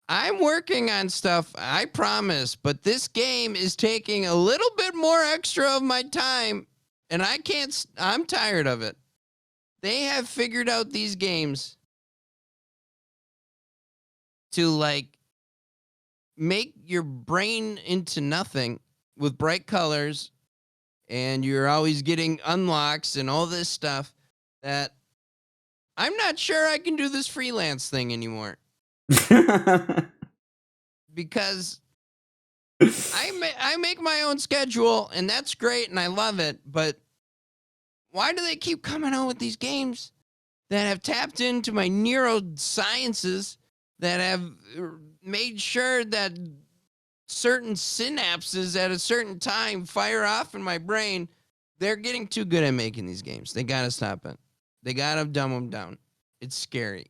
I'm working on stuff, I promise, but this game is taking a little bit more extra of my time, and I can't. I'm tired of it. They have figured out these games to like make your brain into nothing with bright colors, and you're always getting unlocks and all this stuff that I'm not sure I can do this freelance thing anymore because I make my own schedule and that's great and I love it, but why do they keep coming out with these games that have tapped into my neurosciences, that have made sure that certain synapses at a certain time fire off in my brain? They're getting too good at making these games. They gotta stop it. They gotta dumb them down. It's scary.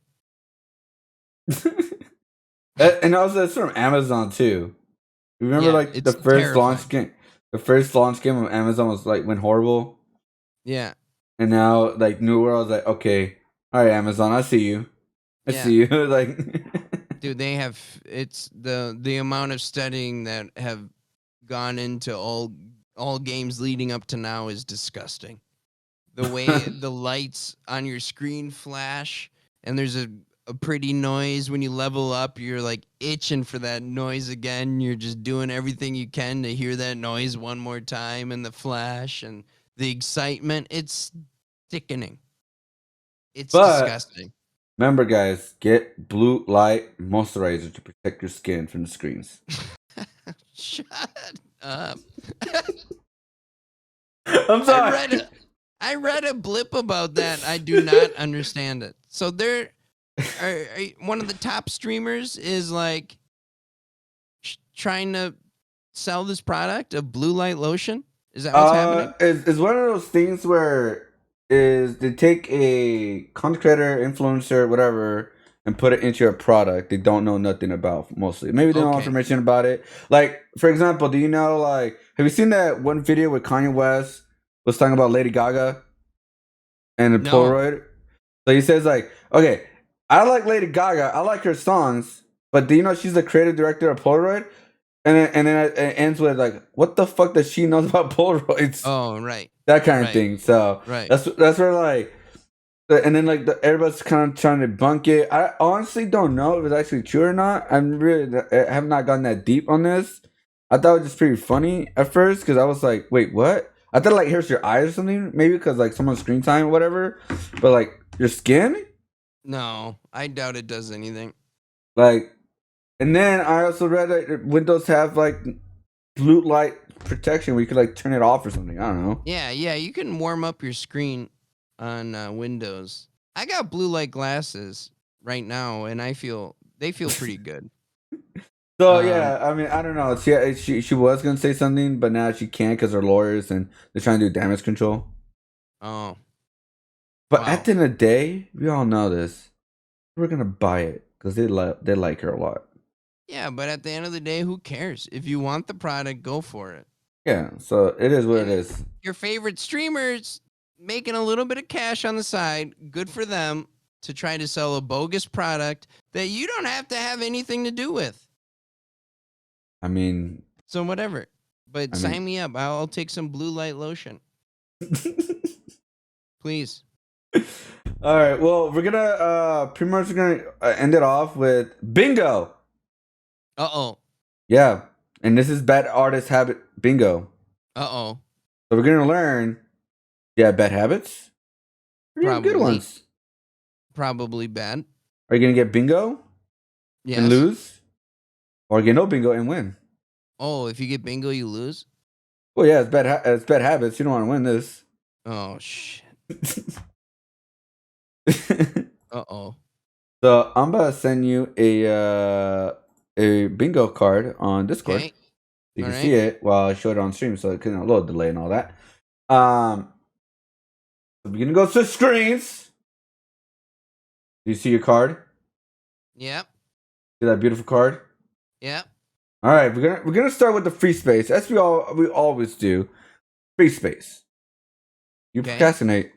And also it's from Amazon too. Remember, Yeah, like the it's first launch terrifying. game, the first launch game of Amazon was like went horrible, Yeah, and now like New World's like, okay, all right, Amazon, I see you, I yeah. see you, like. Dude, they have it's the amount of studying that have gone into all games leading up to now is disgusting. The way the lights on your screen flash and there's a pretty noise when you level up, you're like itching for that noise again. You're just doing everything you can to hear that noise one more time, and the flash and the excitement. It's sickening. It's But disgusting. remember, guys, get blue light moisturizer to protect your skin from the screens. Shut up. I'm I sorry. read a I read a blip about that. I do not understand it. So there one of the top streamers is like trying to sell this product of blue light lotion. Is that what's happening? Is one of those things where is they take a content creator, influencer, whatever, and put it into a product they don't know nothing about mostly. Maybe they know Okay. information about it. Like, for example, do you know, like, have you seen that one video where Kanye West was talking about Lady Gaga and the No. Polaroid? So he says like, okay, I like Lady Gaga, I like her songs, but do you know she's the creative director of Polaroid? And then it ends with like, what the fuck does she know about Polaroids? Oh, right. That kind of Right. thing. So Right. that's where like, and then like everybody's kind of trying to debunk it. I honestly don't know if it's actually true or not. I have not gotten that deep on this. I thought it was just pretty funny at first because I was like, wait, what? I thought like here's your eyes or something, maybe because like someone's screen time or whatever. But like your skin, No, I doubt it does anything. like, and then I also read that Windows have like blue light protection where you could like turn it off or something. I don't know. Yeah, yeah, you can warm up your screen on Windows. I got blue light glasses right now, and they feel pretty good. So Um, yeah, I mean, I don't know. She was gonna say something, but now she can't because they're lawyers and they're trying to do damage control. oh, But at wow. the end of the day, we all know this. We're gonna buy it because they like her a lot. Yeah, but at the end of the day, who cares? If you want the product, go for it. Yeah, so it is what it And is. your favorite streamers making a little bit of cash on the side, good for them to try to sell a bogus product that you don't have to have anything to do with. I mean, So whatever. But I mean. sign me up. I'll take some blue light lotion, please. All right. Well, we're gonna pretty much gonna end it off with bingo. Uh-oh. Yeah, and this is bad artist habit bingo. Uh-oh. So we're gonna learn. Yeah, bad habits. Or you have good Probably. ones. Probably bad. Are you gonna get bingo and Yes. lose, or get no bingo and win? Oh, if you get bingo, you lose? Well, yeah, it's bad habits. You don't want to win this. Oh, shit. Uh-oh. So I'm about to send you a bingo card on Discord. Okay. You All can see right. it while I show it on stream, so it can a little delay and all that. Um, So we're gonna go to screens. Do you see your card? Yep. See that beautiful card? Yep. All right, we're gonna start with the free space, as we always do. Free space. You Okay. procrastinate.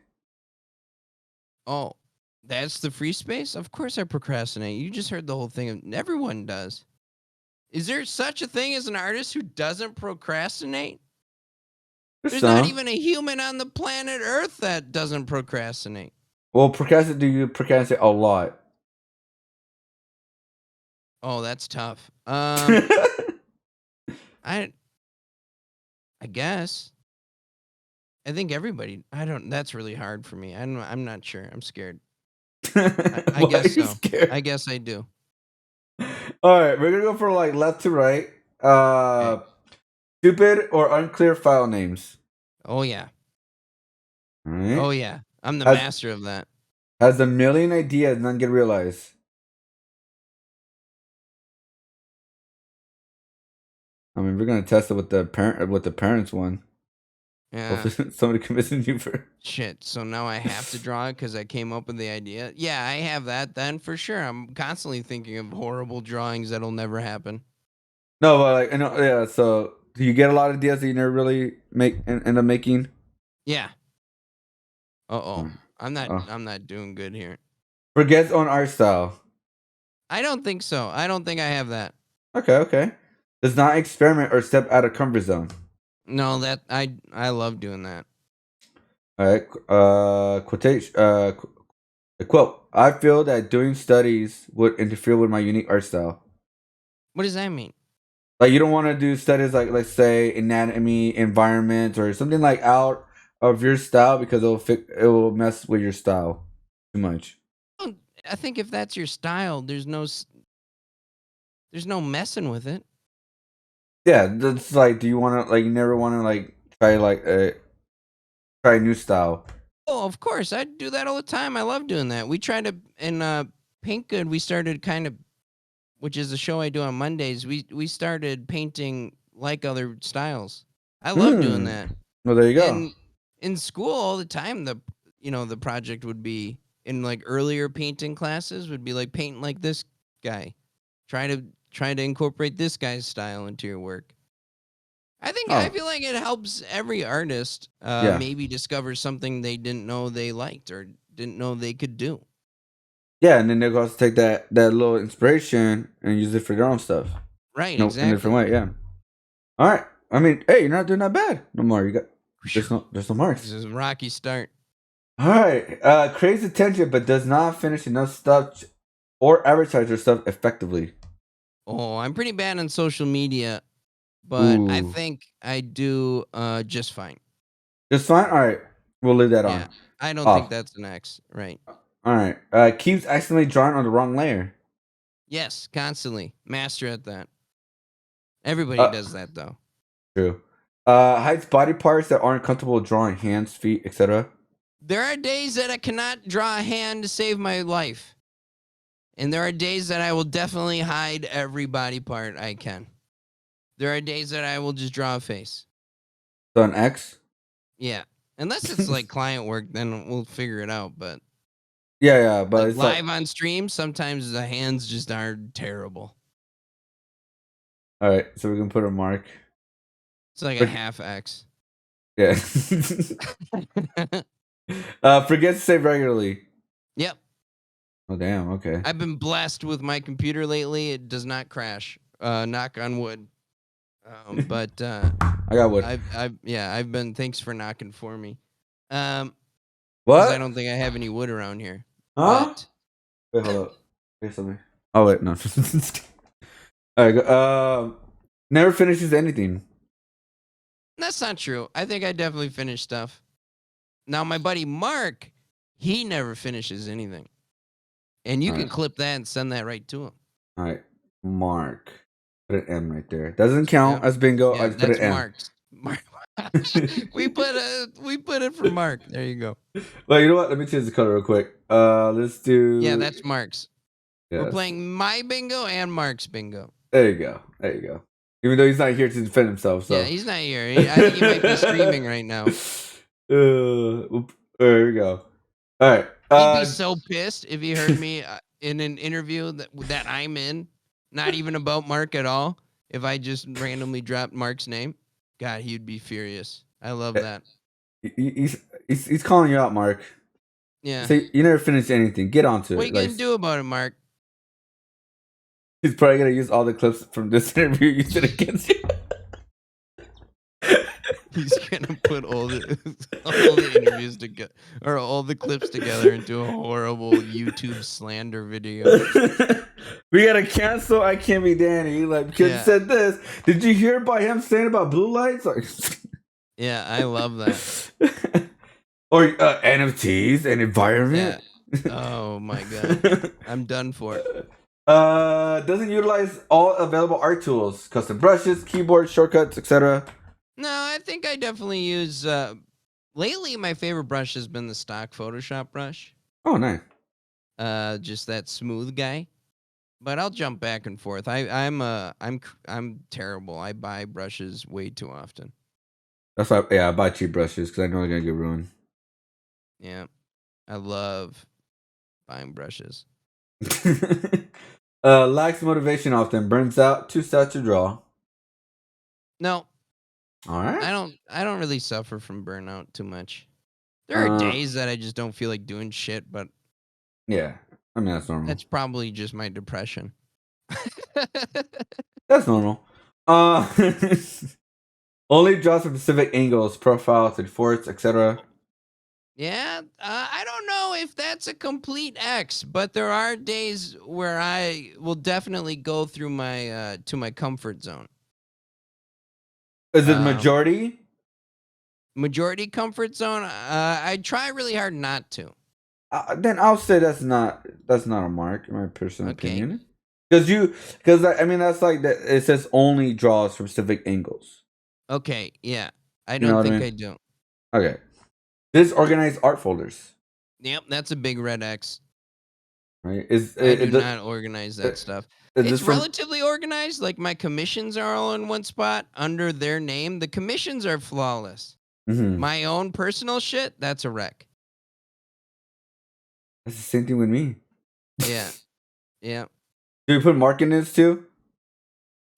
Oh, that's the free space? Of course I procrastinate. You just heard the whole thing. Everyone does. Is there such a thing as an artist who doesn't procrastinate? There's not even a human on the planet Earth that doesn't procrastinate. Well, do you procrastinate a lot? Oh, that's tough. I guess. I think everybody. That's really hard for me. I'm not sure. I'm scared. I guess so. Scared? I guess I do. All right, we're gonna go for like left to right. Okay. Stupid or unclear file names. Oh yeah. All right. Oh yeah. I'm the master of that. Has a million ideas, none get realized. I mean, we're gonna test it with the parents one. Yeah. Hopefully somebody convincing you for Shit. So now I have to draw it because I came up with the idea. Yeah, I have that then for sure. I'm constantly thinking of horrible drawings that'll never happen. No, but like, yeah. So, do you get a lot of ideas that you never really end up making? Yeah. I'm not doing good here. Forgets on art style. I don't think so. I don't think I have that. Okay. Does not experiment or step out of comfort zone. No, that I love doing that. All right. Quotation. A quote. I feel that doing studies would interfere with my unique art style. What does that mean? Like, you don't want to do studies like, let's say, anatomy, environment, or something like out of your style because it will mess with your style too much. I think if that's your style, there's no messing with it. Yeah, that's like, do you want to, like, you never want to, like, try a new style? Oh, of course. I do that all the time. I love doing that. We tried to, in Paint Good, we started kind of, which is a show I do on Mondays. We started painting like other styles. I love doing that. Well, there you go. And in school all the time, the project would be in like earlier painting classes would be like painting like this guy. Try to incorporate this guy's style into your work. I feel like it helps every artist maybe discover something they didn't know they liked or didn't know they could do. Yeah, and then they'll also take that little inspiration and use it for their own stuff. Right, In exactly. a different way, yeah. All right. I mean, hey, you're not doing that bad no more. You got there's no marks. This is a rocky start. All right. Creates attention but does not finish enough stuff or advertise their stuff effectively. Oh, I'm pretty bad on social media, but I Ooh. think I do just fine. Just fine? All right. We'll leave that on. I don't think that's an X, right? All right. Keeps accidentally drawing on the wrong layer. Yes, constantly. Master at that. Everybody does that though. True. Hides body parts that aren't comfortable drawing, hands, feet, etc. There are days that I cannot draw a hand to save my life. And there are days that I will definitely hide every body part I can. There are days that I will just draw a face. So an X? Yeah. Unless it's like client work, then we'll figure it out. But yeah, but like it's live on stream, sometimes the hands just are terrible. All right, so we can put a mark. It's like a half X. Yeah. Forget to save regularly. Yep. Oh damn. Okay. I've been blessed with my computer lately. It does not crash. Knock on wood. But I got wood. I've been. Thanks for knocking for me. What? I don't think I have any wood around here. Huh? But... Wait, hold up. Here's something. Oh wait, no. All right. Go. Never finishes anything. That's not true. I think I definitely finish stuff. Now my buddy Mark, he never finishes anything, and you can clip that and send that right to him. All right, Mark. Put an M right there. Doesn't count as bingo. Yeah, I just put an M. Mark's. Mark. we put it for Mark. There you go. Well, you know what? Let me change the color real quick. Let's do. Yeah, that's Mark's. Yes. We're playing my bingo and Mark's bingo. There you go. Even though he's not here to defend himself, so yeah, he's not here. I think he might be streaming right now. There we go. All right. He'd be so pissed if he heard me in an interview that I'm in, not even about Mark at all. If I just randomly dropped Mark's name, God, he'd be furious. I love that. He's calling you out, Mark. Yeah. So you never finished anything. Get onto What are it. you Like gonna do about it, Mark? he's probably gonna use all the clips from this interview used it against you. He's gonna put all the interviews together or all the clips together into a horrible YouTube slander video. We gotta cancel IcanBeDanny. Like because he said this. Did you hear about him saying about blue lights? Like, yeah, I love that. Or NFTs and environment. Yeah. Oh my god, I'm done for. Doesn't utilize all available art tools, custom brushes, keyboard shortcuts, etc. No, I think I definitely use. Lately, my favorite brush has been the stock Photoshop brush. Oh, nice. Just that smooth guy. But I'll jump back and forth. I'm terrible. I buy brushes way too often. That's why, I buy cheap brushes because I know they're gonna get ruined. Yeah, I love buying brushes. Lacks motivation often, burns out, too sad to draw. No, all right. I don't really suffer from burnout too much. There are days that I just don't feel like doing shit, but yeah, I mean that's normal. That's probably just my depression. That's normal. Only draws from specific angles, profiles, and forts, etc. Yeah, I don't know if that's a complete X, but there are days where I will definitely go through my to my comfort zone. Is it majority? Majority comfort zone? I try really hard not to. Then I'll say that's not a mark in my personal opinion. Because I mean that's like that. It says only draws from specific angles. Okay, yeah, I don't think I do. Okay. Disorganized art folders. Yep, that's a big red X. Right? I do not organize that stuff. It's relatively organized. Like my commissions are all in one spot under their name. The commissions are flawless. Mm-hmm. My own personal shit, that's a wreck. That's the same thing with me. Yeah. Yeah. Do you put mark in this too?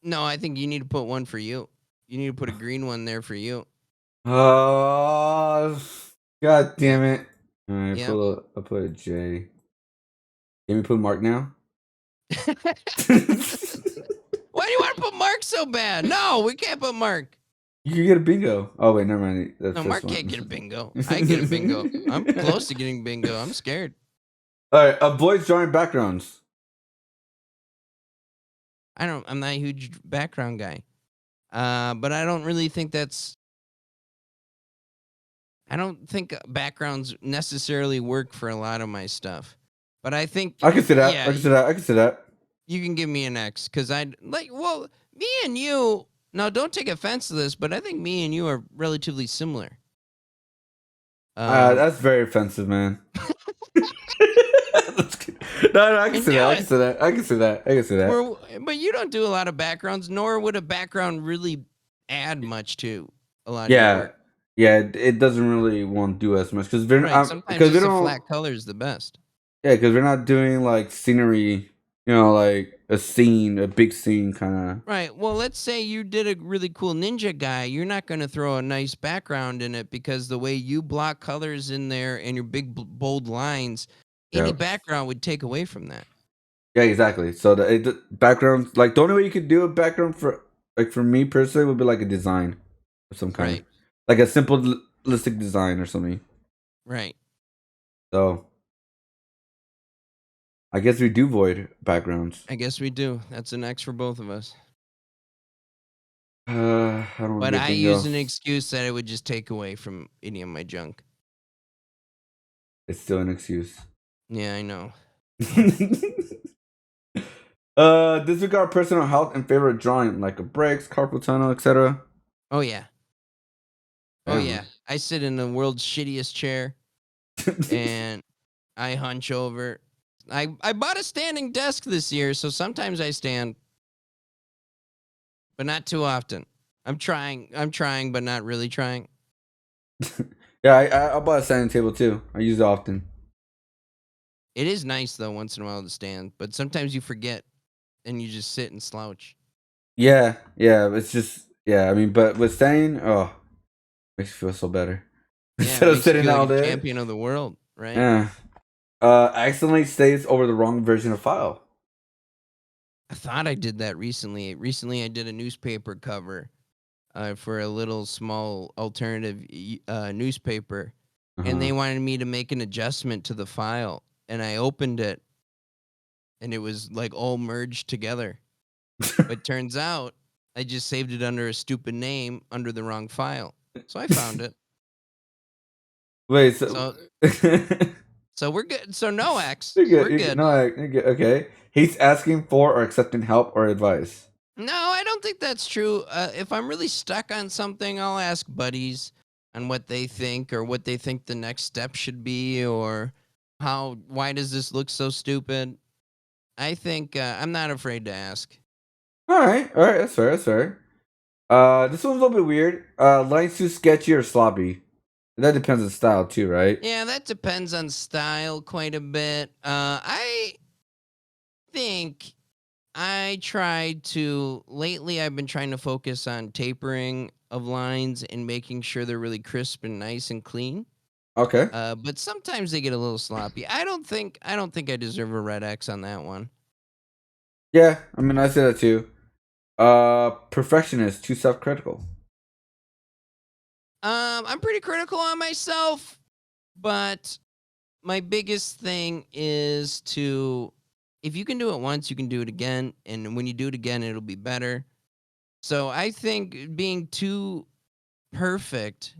No, I think you need to put one for you. You need to put a green one there for you. Oh, god damn it. All right, I'll put a J. Can we put mark now? Why do you want to put mark so bad? No, we can't put mark. You can get a bingo. Oh, wait, never mind. No, Mark can't get a bingo. I get a bingo. I'm close to getting bingo. I'm scared. All right, avoid drawing backgrounds. I'm not a huge background guy. But I don't really think I don't think backgrounds necessarily work for a lot of my stuff. But I think I can see that. Yeah, I can see that. You can give me an X because me and you. Now, don't take offense to this, but I think me and you are relatively similar. That's very offensive, man. No, I can see that. But you don't do a lot of backgrounds, nor would a background really add much to a lot of your work. Yeah, it doesn't really want to do as much because sometimes just a flat color is the best. Yeah, because we're not doing like scenery, like a scene, a big scene kind of. Right. Well, let's say you did a really cool ninja guy. You're not going to throw a nice background in it because the way you block colors in there and your big bold lines, any background would take away from that. Yeah, exactly. So the background, like the only way you could do a background for me personally would be like a design of some kind, right. Like a simplistic design or something. Right. So I guess we do void backgrounds. I guess we do. That's an X for both of us. I use an excuse that it would just take away from any of my junk. It's still an excuse. Yeah, I know. Disregard personal health in favor of drawing, like a brakes, carpal tunnel, etc. Oh yeah. Oh yeah. I sit in the world's shittiest chair, and I hunch over. I bought a standing desk this year, so sometimes I stand, but not too often. I'm trying, but not really trying. Yeah, I bought a standing table too. I use it often. It is nice though once in a while to stand, but sometimes you forget and you just sit and slouch. Yeah, yeah. It's just yeah. I mean, but with standing, oh, makes you feel so better Yeah, it instead of makes you sitting feel like all a day. champion of the world, right? Yeah. Accidentally saves over the wrong version of file. I thought I did that recently. Recently, I did a newspaper cover for a little small alternative newspaper, Uh and huh. they wanted me to make an adjustment to the file, and I opened it, and it was like all merged together. But turns out I just saved it under a stupid name under the wrong file. So I found it. Wait, so So you're so we're good. So no X, good. we're You're good. good. No, you're good. Okay. He's asking for or accepting help or advice. No, I don't think that's true. If I'm really stuck on something, I'll ask buddies on what they think or what they think the next step should be or why does this look so stupid? I think I'm not afraid to ask. All right. That's fair. That's fair. This one's a little bit weird. Lines too sketchy or sloppy. That depends on style too, right? Yeah, that depends on style quite a bit. I think I tried to lately. I've been trying to focus on tapering of lines and making sure they're really crisp and nice and clean. Okay. But sometimes they get a little sloppy. I don't think I deserve a red X on that one. Yeah, I mean I say that too. Perfectionist, too self-critical. I'm pretty critical on myself, but my biggest thing is to if you can do it once, you can do it again, and when you do it again, it'll be better. So I think being too perfect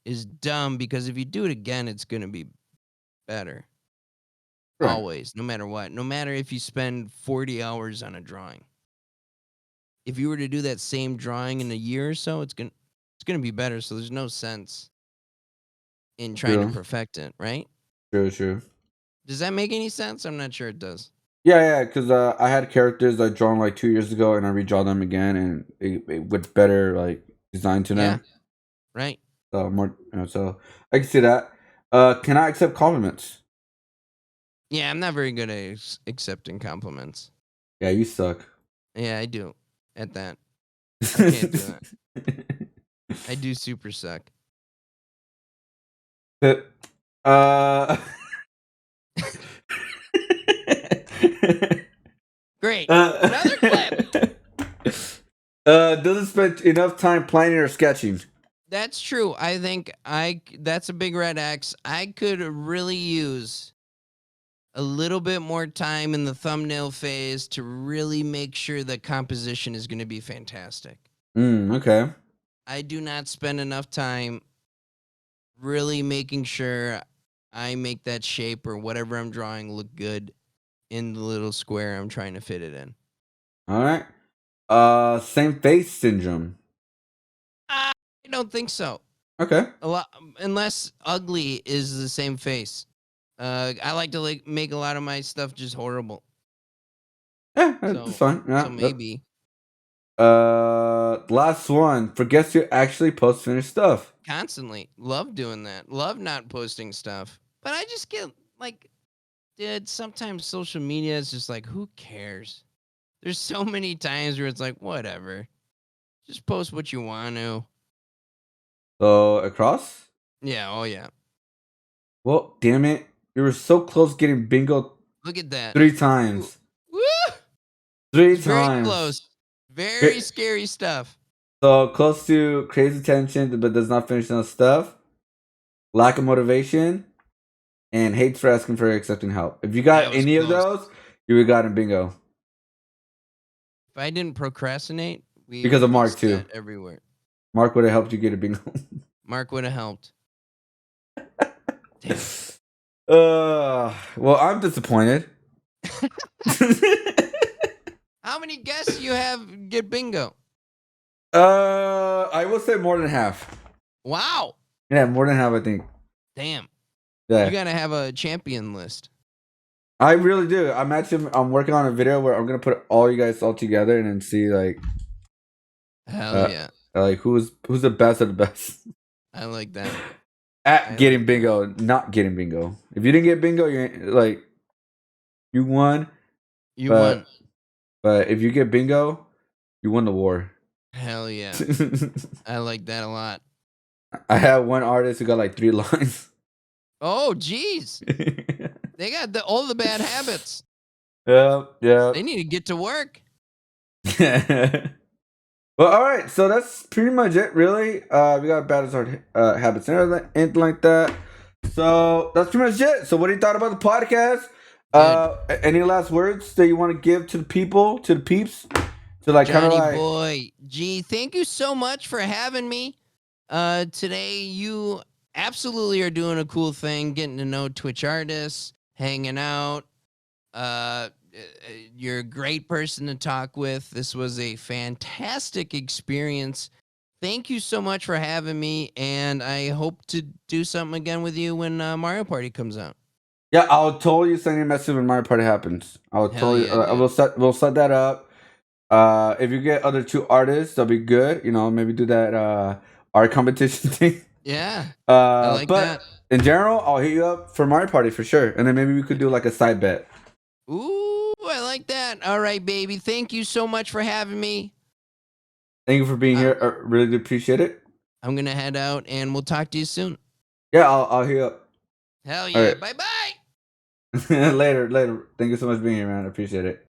is dumb because if you do it again, it's gonna be better. Right. Always, no matter what. No matter if you spend 40 hours on a drawing. If you were to do that same drawing in a year or so, it's gonna be better. So there's no sense in trying to True. perfect it, right? True. True. Does that make any sense? I'm not sure it does. Yeah, yeah. Because I had characters I drawn like 2 years ago, and I redraw them again, and with better like design to Yeah, them. right. So more. So I can see that. Can I accept compliments? Yeah, I'm not very good at accepting compliments. Yeah, you suck. Yeah, I do. At that, I can't do it. I do super suck. uh. Great. Another clip. uh, doesn't spend enough time planning or sketching. That's true. I think that's a big red X. I could really use a little bit more time in the thumbnail phase to really make sure the composition is going to be fantastic. Okay. I do not spend enough time really making sure I make that shape or whatever I'm drawing look good in the little square I'm trying to fit it in. All right. Same face syndrome. I don't think so. Okay. A lot unless ugly is the same face. I like to make a lot of my stuff just horrible. Yeah, that's So fine. so Yeah. maybe Last one. Forgets to actually post finished stuff. constantly love doing that. Love not posting stuff. But I just get like dude, sometimes social media is just like who cares? There's so many times where it's like whatever. Just post what you want to. So across. Yeah, oh yeah. Well, damn it. You were so close getting bingo Look at that. 3 times. Woo! Three It's very times. close. Very Great. scary stuff. So close to crazy attention, but does not finish enough stuff. Lack of motivation and hates for asking for accepting help. If you got That was any of close. those, you would got in bingo If I didn't procrastinate, we because of would be Mark too. set everywhere. Mark would have helped you get a bingo. Mark would have helped. Damn. Well, I'm disappointed. How many guests you have get bingo? I will say more than half. Wow. Yeah, more than half. I think. Damn. You Yeah, gotta have a champion list. I really do. I'm working on a video where I'm gonna put all you guys all together and then see Hell uh yeah. like who's the best of the best. I like that. At getting like bingo, not getting bingo. If you didn't get bingo, you ain't, like you won. you But won. if you get bingo, you won the war. Hell yeah. I like that a lot. I had one artist who got like 3 lines. Oh, jeez. They got all the bad habits. Yeah. They need to get to work. Well, all right. So that's pretty much it, really. We got bad hard habits and anything like that. So that's pretty much it. So what do you thought about the podcast? Any last words that you want to give to the people, to the peeps, to like kind of Johnny like? boy, gee, thank you so much for having me. Today you absolutely are doing a cool thing, getting to know Twitch artists, hanging out. You're a great person to talk with. This was a fantastic experience. Thank you so much for having me, and I hope to do something again with you when Mario Party comes out. Yeah, I'll totally send you a message when Mario Party happens. I'll Hell totally. yeah, dude. We'll set that up. If you get other 2 artists, that'll be good. You know, maybe do that art competition thing. Yeah, I like But that. in general, I'll hit you up for Mario Party for sure, and then maybe we could do like a side bet. Ooh, I like that. All right, baby. Thank you so much for having me. Thank you for being here. I really do appreciate it. I'm gonna head out, and we'll talk to you soon. Yeah, I'll hit you up. Hell All yeah. right. Bye bye. Later. Thank you so much for being here, man. I appreciate it.